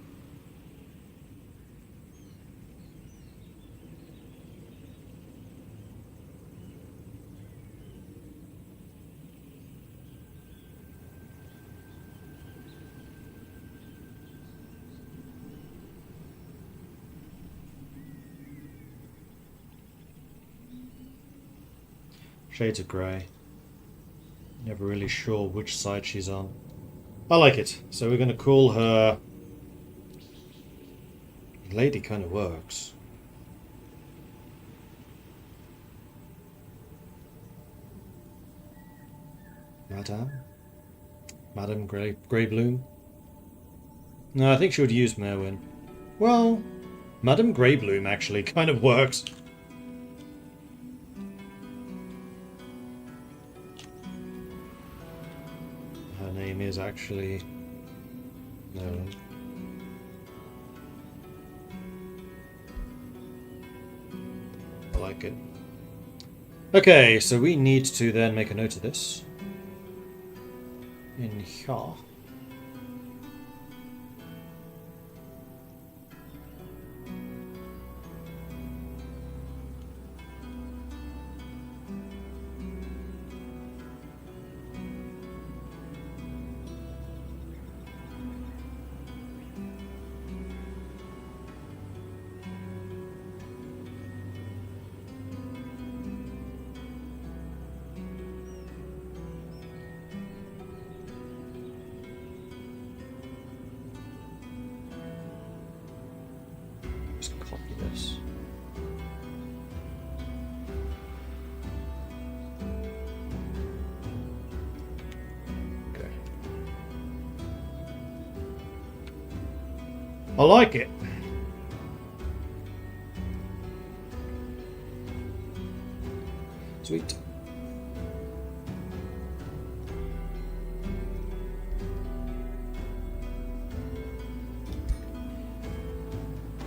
Shades of grey. Never really sure which side she's on. I like it. So we're going to call her Lady kind of works. Madame Greybloom? No, I think she would use Merwin. Well, Madame Greybloom actually kind of works. Her name is actually Merwin. I like it. Okay, so we need to then make a note of this. In here. Just copy this. Okay. I like it. Sweet.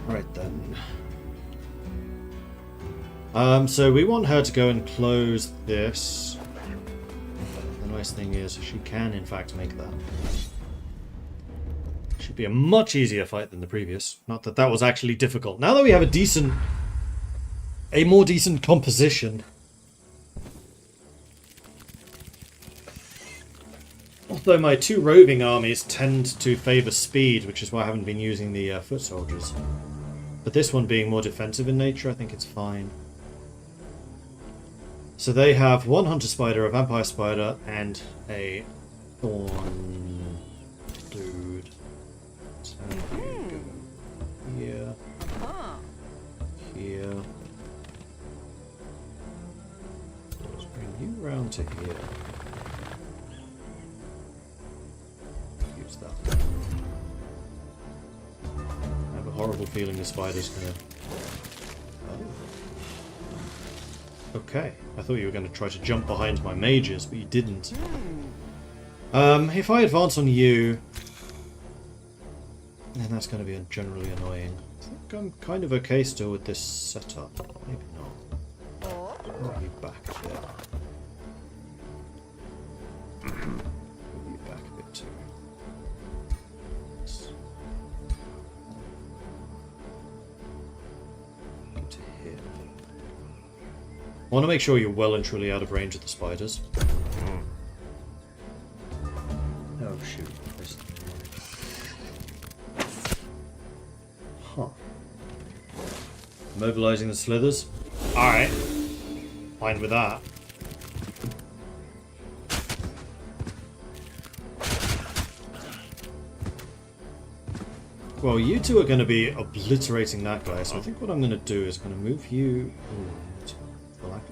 Right then. So we want her to go and close this. The nice thing is she can in fact make that. Should be a much easier fight than the previous. Not that that was actually difficult. Now that we have a more decent composition. Although my two roving armies tend to favour speed, which is why I haven't been using the foot soldiers. But this one being more defensive in nature, I think it's fine. So they have one hunter spider, a vampire spider, and a thorn dude. So you go here, here. Let's bring you round to here. Use that. I have a horrible feeling the spider's gonna... Oh. Okay, I thought you were going to try to jump behind my mages, but you didn't. If I advance on you, then that's going to be generally annoying. I think I'm kind of okay still with this setup. Maybe not. Move you back a bit. Move you back a bit too. Go to here. I want to make sure you're well and truly out of range of the spiders. Oh shoot. Huh. Mobilizing the slithers. Alright. Fine with that. Well, you two are going to be obliterating that guy, so I think what I'm going to do is going to move you... Ooh,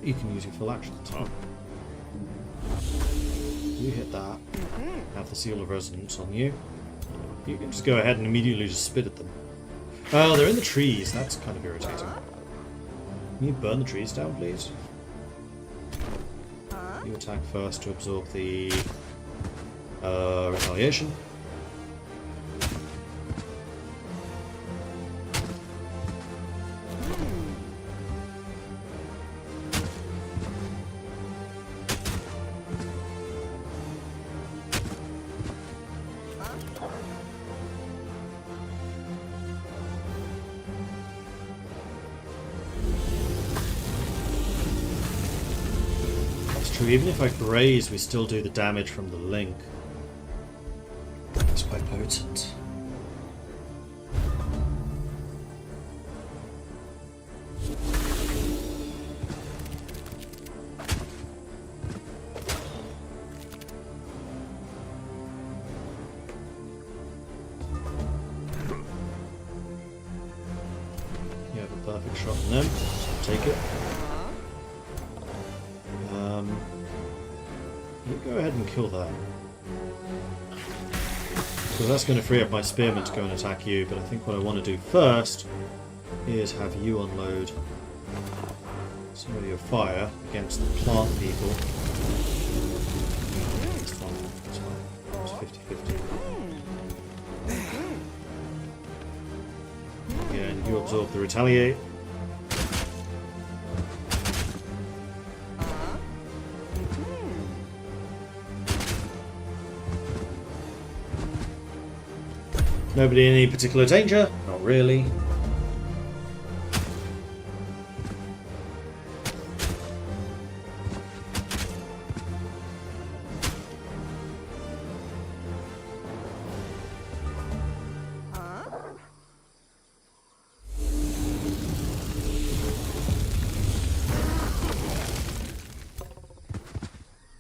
you can use your full action. You hit that. Have the Seal of Resonance on you. You can just go ahead and immediately just spit at them. Oh, they're in the trees. That's kind of irritating. Can you burn the trees down, please? You attack first to absorb the retaliation. Even if I graze, we still do the damage from the link. It's quite potent. No, take it. You go ahead and kill that. Because that's going to free up my spearmen to go and attack you, but I think what I want to do first is have you unload some of your fire against the plant people. It's fine. It's fine. It's 50-50. Yeah, and you absorb the retaliate. Nobody in any particular danger? Not really.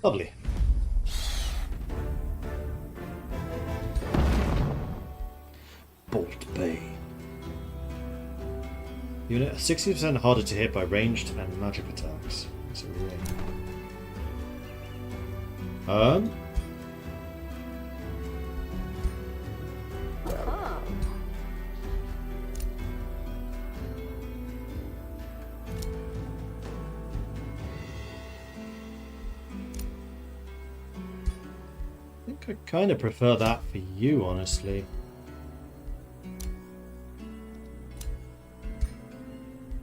Lovely. Bolt Bay. Unit 60% harder to hit by ranged and magic attacks. That's a ring. I think I kind of prefer that for you, honestly.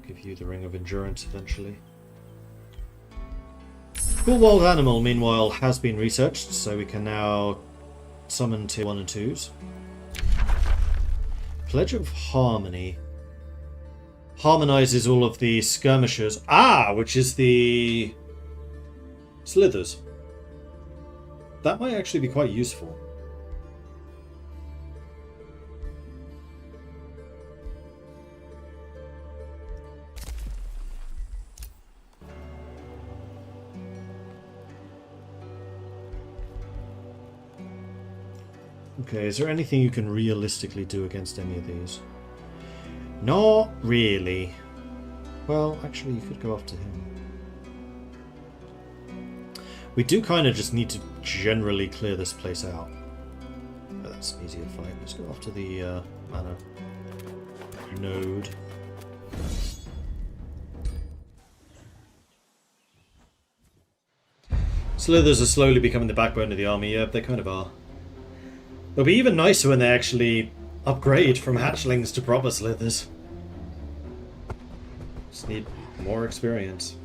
Give you the Ring of Endurance eventually. Cool Wild Animal, meanwhile, has been researched, so we can now summon tier 1 and 2s. Pledge of Harmony. Harmonizes all of the skirmishers. Ah, which is the slithers. That might actually be quite useful. Okay, is there anything you can realistically do against any of these? Not really. Well, actually, you could go after him. We do kind of just need to generally clear this place out. But that's an easier fight. Let's go after the mana node. Slithers are slowly becoming the backbone of the army. Yeah, they kind of are. They'll be even nicer when they actually upgrade from hatchlings to proper slithers. Just need more experience.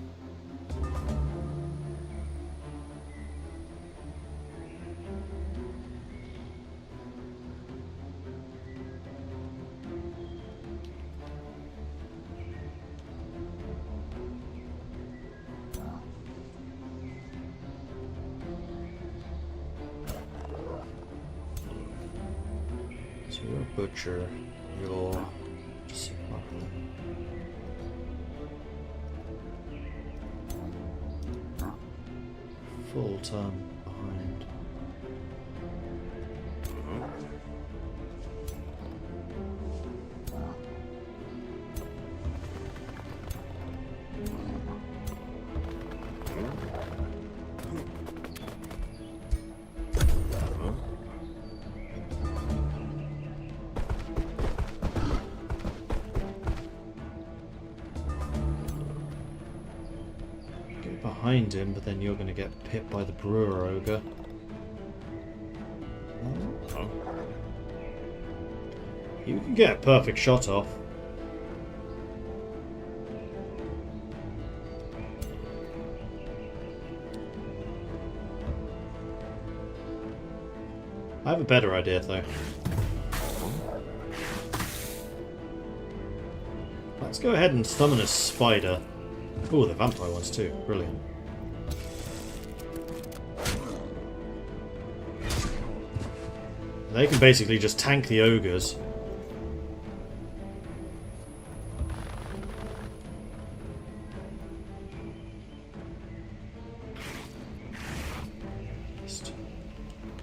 You're a butcher. You're smuggler. Full turn behind. Behind him, but then you're going to get hit by the brewer ogre. Oh. You can get a perfect shot off. I have a better idea though. Let's go ahead and summon a spider. Oh, the vampire ones too. Brilliant. They can basically just tank the ogres.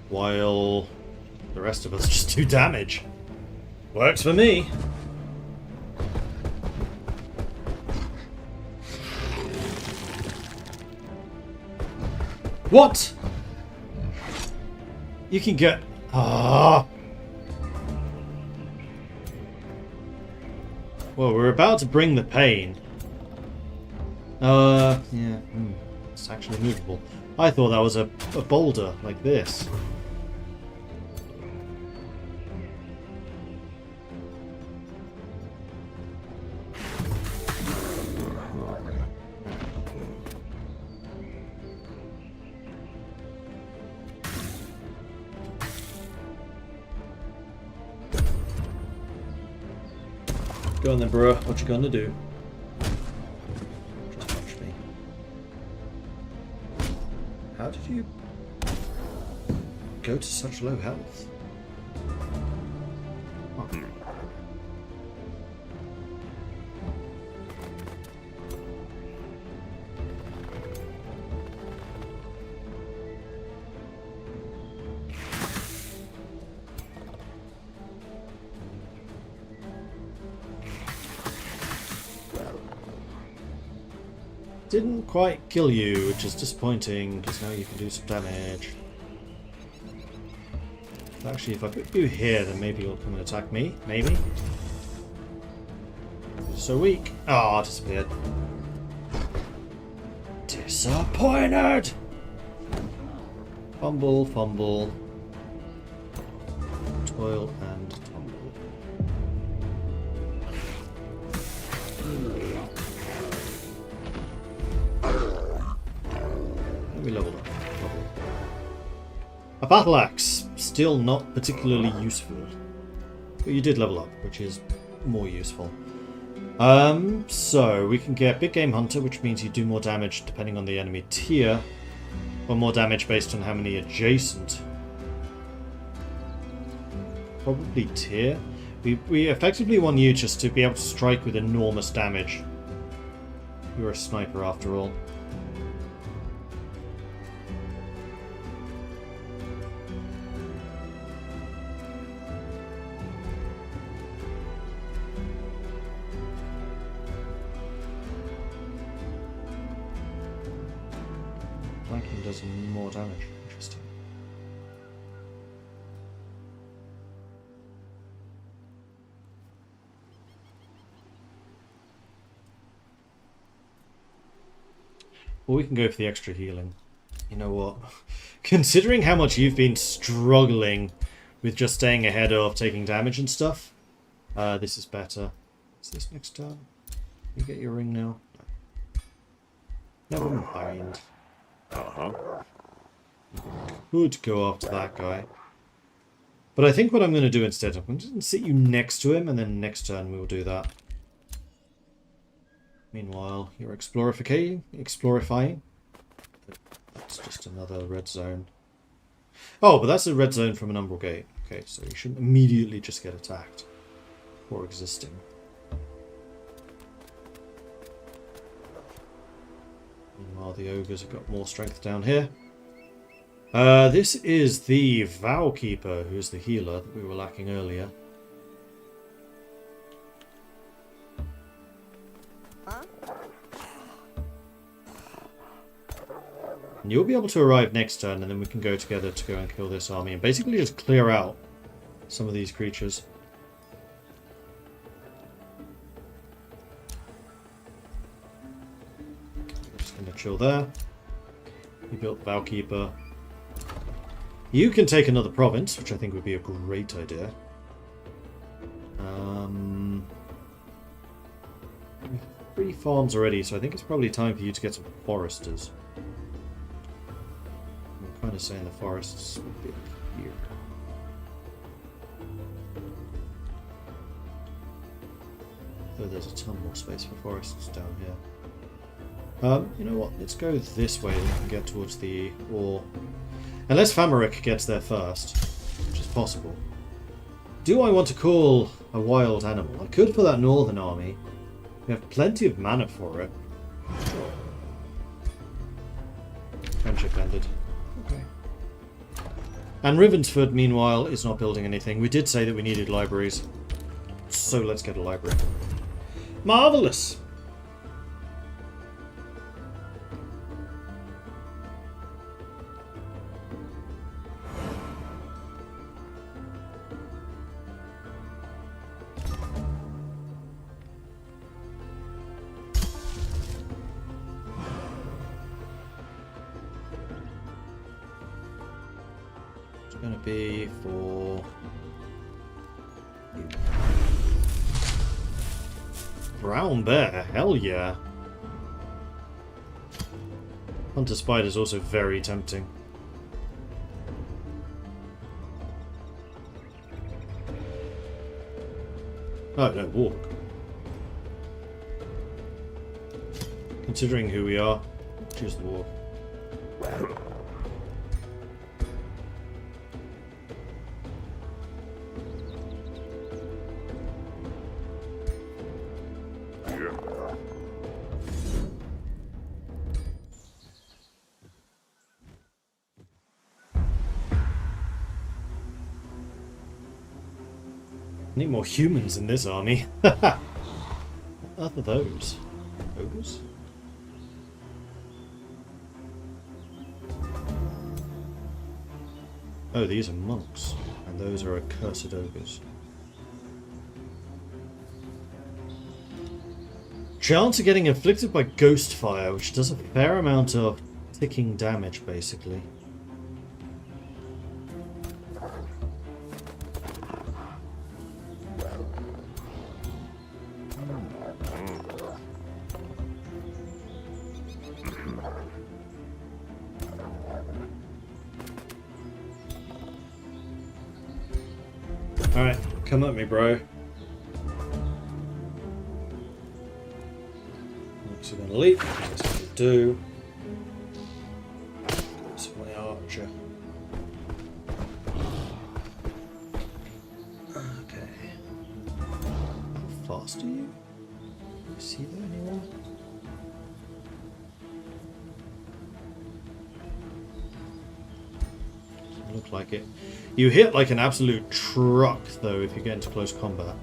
While the rest of us just do damage. Works for me. What? You can get... Ah. Well, we're about to bring the pain. Yeah. It's actually movable. I thought that was a boulder, like this. Go on then, bro. What you gonna do? Just watch me. How did you go to such low health? Oh. Didn't quite kill you, which is disappointing, because now you can do some damage. Actually, if I put you here, then maybe you'll come and attack me. Maybe. You're so weak. Ah, disappeared. Disappointed! Fumble, fumble. Toil and tumble. We leveled up. A battle axe, still not particularly useful, but you did level up, which is more useful. So we can get Big Game Hunter, which means you do more damage depending on the enemy tier, or more damage based on how many adjacent. Probably tier. We effectively want you just to be able to strike with enormous damage. You're a sniper after all. Flanking does more damage. Interesting. Or we can go for the extra healing. You know what? Considering how much you've been struggling with just staying ahead of taking damage and stuff, this is better. Is this next turn? You get your ring now? Never mind. Could go after that guy. But I think what I'm going to do instead, I'm going to sit you next to him, and then next turn we'll do that. Meanwhile, you're explorifying. That's just another red zone. Oh, but that's a red zone from an umbral gate. Okay, so you shouldn't immediately just get attacked or existing. Meanwhile, the ogres have got more strength down here. This is the Vow Keeper, who's the healer that we were lacking earlier. And you'll be able to arrive next turn, and then we can go together to go and kill this army and basically just clear out some of these creatures. Just gonna chill there. You built the Vow Keeper. You can take another province, which I think would be a great idea. We have 3 farms already, so I think it's probably time for you to get some foresters. I'm kind of saying the forests would be here. Though there's a ton more space for forests down here. You know what? Let's go this way and get towards the ore. Unless Famaric gets there first, which is possible. Do I want to call a wild animal? I could for that northern army. We have plenty of mana for it. Sure. Friendship ended. Okay. And Ravensford, meanwhile, is not building anything. We did say that we needed libraries. So let's get a library. Marvellous! going to be for brown bear. Hell yeah. Hunter spider is also very tempting. Oh no, walk. Considering who we are, choose the walk. Need more humans in this army. What are those? Ogres? Oh, these are monks. And those are accursed ogres. Chance of getting inflicted by ghost fire, which does a fair amount of ticking damage, basically. Alright, come at me, bro. Looks like I'm gonna leap. That's what we do. That's my archer. Okay. How fast are you? See there anyone? Doesn't look like it. You hit like an absolute truck, though, if you get into close combat.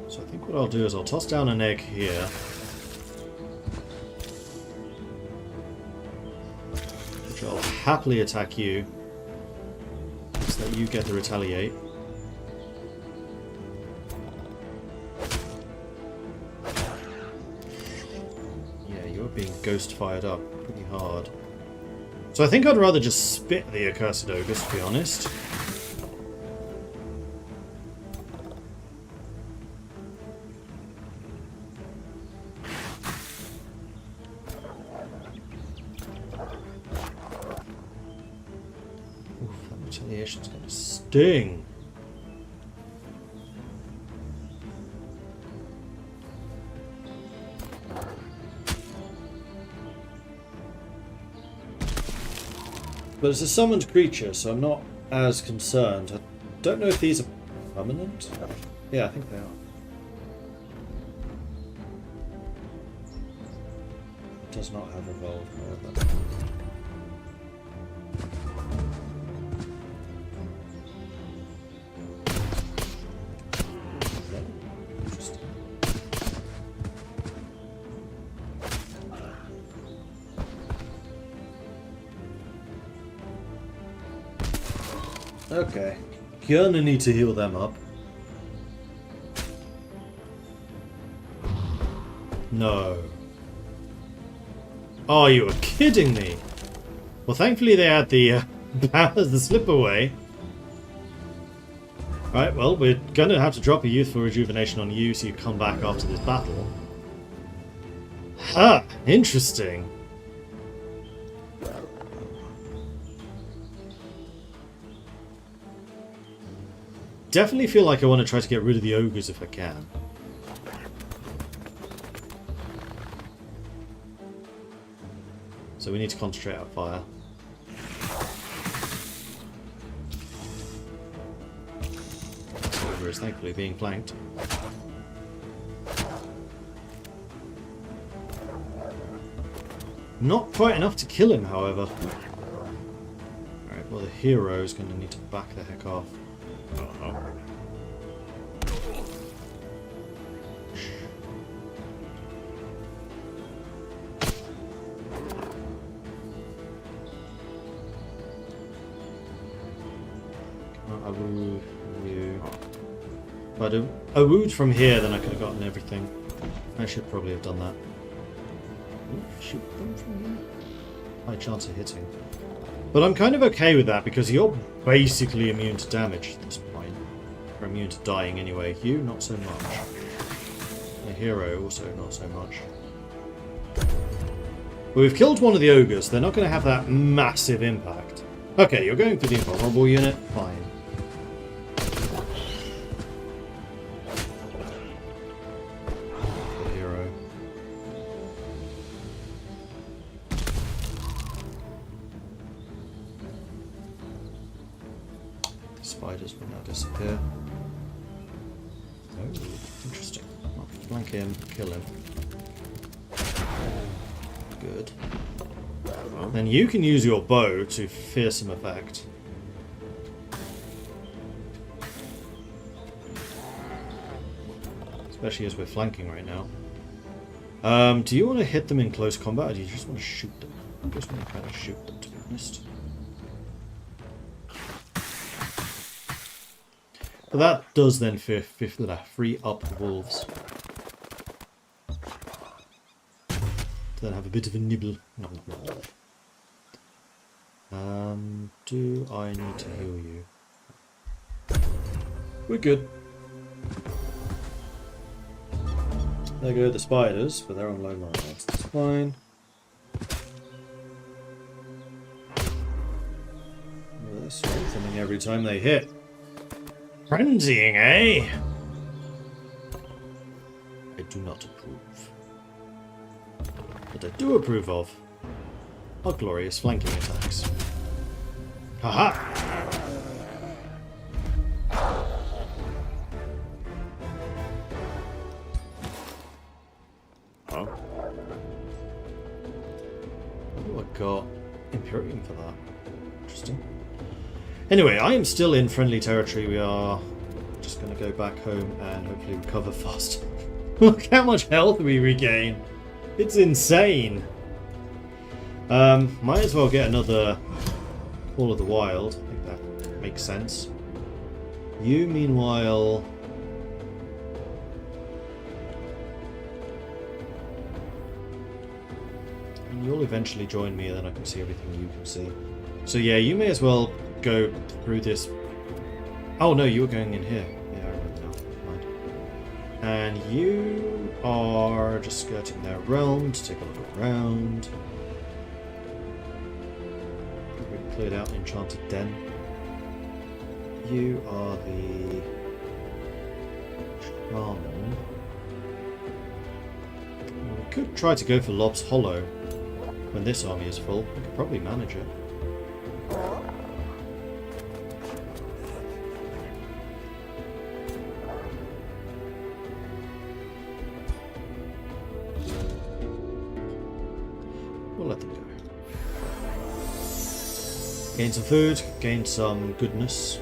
So I think what I'll do is I'll toss down an egg here. Which I'll happily attack you, so that you get to retaliate. Yeah, you're being ghost fired up pretty hard. So I think I'd rather just spit the accursed ogres, to be honest. Oof, that retaliation's gonna sting. But it's a summoned creature, so I'm not as concerned. I don't know if these are permanent. Yeah, I think they are. It does not have evolve, however. Interesting. Okay. Gonna need to heal them up. No. Oh, you were kidding me. Well, thankfully they had the powers to slip away. Right, well, we're gonna have to drop a youthful rejuvenation on you so you come back after this battle. Ha! Interesting. Definitely feel like I want to try to get rid of the ogres if I can. So we need to concentrate our fire. Ogre is thankfully being flanked. Not quite enough to kill him, however. Alright, well the hero is going to need to back the heck off. I wooed you. If I'd have wooed from here, then I could have gotten everything. I should probably have done that. Ooh, shoot them from here. high chance of hitting. But I'm kind of okay with that because you're basically immune to damage at this point. Or immune to dying anyway. You, not so much. The hero, also not so much. But we've killed one of the ogres. They're not going to have that massive impact. Okay, you're going for the invulnerable unit. Fine. The hero. The spiders will now disappear. Oh, interesting. I'll flank him, kill him. Good. Then you can use your bow to fearsome effect. Especially as we're flanking right now. Do you want to hit them in close combat, or do you just want to shoot them? I just want to kind of shoot them, to be honest. But that does then free up the wolves. Then have a bit of a nibble. Do I need to heal you? We're good. There go the spiders, but they're on low morale. That's fine. Well, they're strengthening every time they hit. Frenzying, eh? I do not approve. What I do approve of are glorious flanking attacks. Haha! Huh? Oh, I got Imperium for that. Interesting. Anyway, I am still in friendly territory. We are just going to go back home and hopefully recover fast. Look how much health we regain. It's insane. Might as well get another Call of the Wild. I think that makes sense. You, meanwhile... And you'll eventually join me, and then I can see everything you can see. So yeah, you may as well go through this... Oh no, you were going in here. Yeah, I remember now. Mind. And you are just skirting their realm to take a look around. We've cleared out Enchanted Den. You are the Shaman. We could try to go for Lob's Hollow when this army is full. We could probably manage it. We'll let them go. Gain some food, gain some goodness.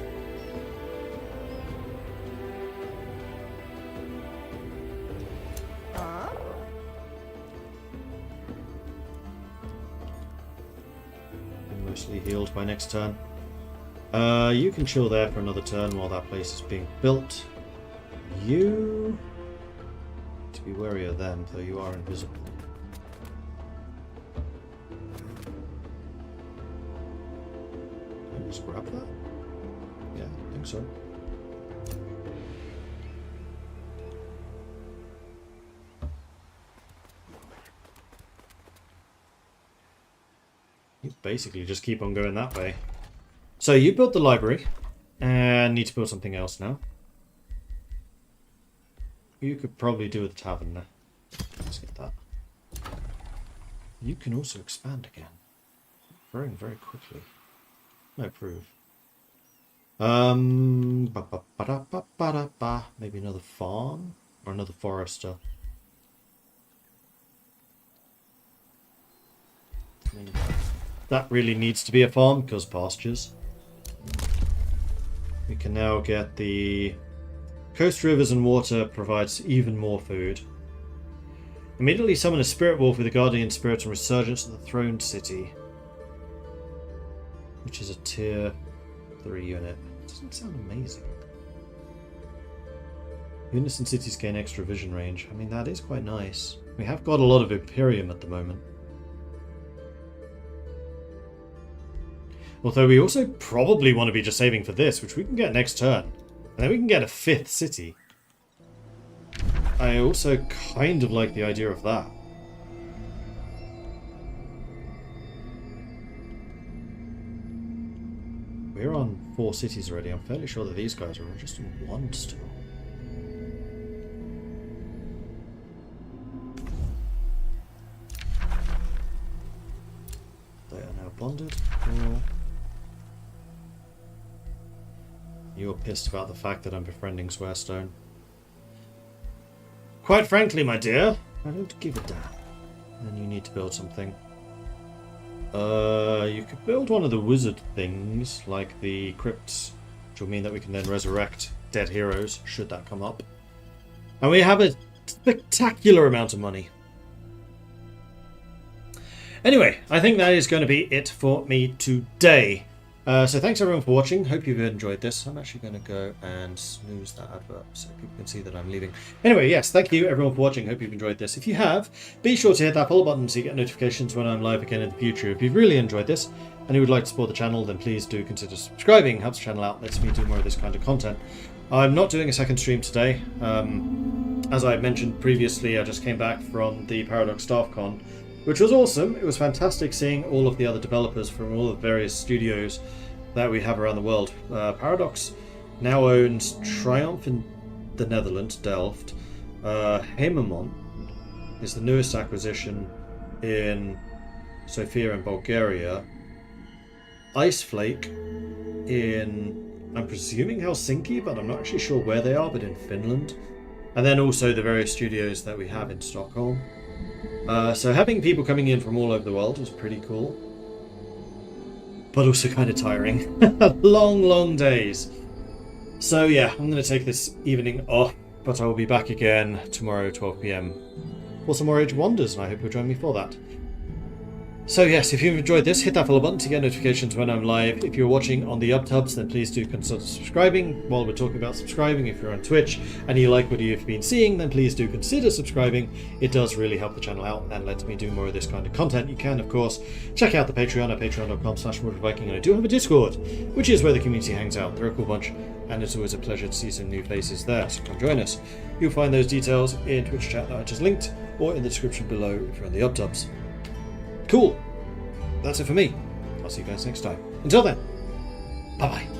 Mostly healed by next turn. You can chill there for another turn while that place is being built. You need to be wary of them, though you are invisible. Can I just grab that? Yeah, I think so. You basically just keep on going that way. So you built the library, and need to build something else now. You could probably do with the tavern now. Let's get that. You can also expand again. Growing very quickly. No proof. Maybe another farm? Or another forester. I mean, that really needs to be a farm because pastures. We can now get the coast, rivers and water provides even more food. Immediately summon a spirit wolf with a guardian spirit and resurgence of the throned city, which is a tier 3 unit. Doesn't sound amazing. Units and cities gain extra vision range. I mean, that is quite nice. We have got a lot of Imperium at the moment. Although we also probably want to be just saving for this, which we can get next turn. And then we can get a 5th city. I also kind of like the idea of that. We're on 4 cities already. I'm fairly sure that these guys are just in 1 still. They are now bonded. Cool. You're pissed about the fact that I'm befriending Swearstone. Quite frankly, my dear, I don't give a damn. And you need to build something. You could build one of the wizard things, like the crypts, which will mean that we can then resurrect dead heroes, should that come up. And we have a spectacular amount of money. Anyway, I think that is going to be it for me today. So thanks everyone for watching. Hope you've enjoyed this. I'm actually going to go and snooze that advert so people can see that I'm leaving. Anyway, yes, thank you everyone for watching. Hope you've enjoyed this. If you have, be sure to hit that follow button so you get notifications when I'm live again in the future. If you've really enjoyed this and you would like to support the channel, then please do consider subscribing. Helps the channel out, lets me do more of this kind of content. I'm not doing a second stream today. As I mentioned previously, I just came back from the Paradox Staff Con, which was awesome. It was fantastic seeing all of the other developers from all the various studios that we have around the world. Paradox now owns Triumph in the Netherlands, Delft. Hemimont is the newest acquisition in Sofia in Bulgaria. Iceflake in, I'm presuming Helsinki, but I'm not actually sure where they are, but in Finland. And then also the various studios that we have in Stockholm. So having people coming in from all over the world was pretty cool. But also kind of tiring. Long days. So yeah, I'm going to take this evening off, but I will be back again tomorrow 12 PM for some more Age of Wonders, and I hope you'll join me for that. So yes, if you've enjoyed this, hit that follow button to get notifications when I'm live. If you're watching on the UpTubs, then please do consider subscribing. While we're talking about subscribing, if you're on Twitch and you like what you've been seeing, then please do consider subscribing. It does really help the channel out and lets me do more of this kind of content. You can, of course, check out the Patreon at patreon.com/MortalViking, and I do have a Discord, which is where the community hangs out. They're a cool bunch, and it's always a pleasure to see some new faces there, so come join us. You'll find those details in Twitch chat that I just linked, or in the description below if you're on the UpTubs. Cool. That's it for me. I'll see you guys next time. Until then, bye-bye.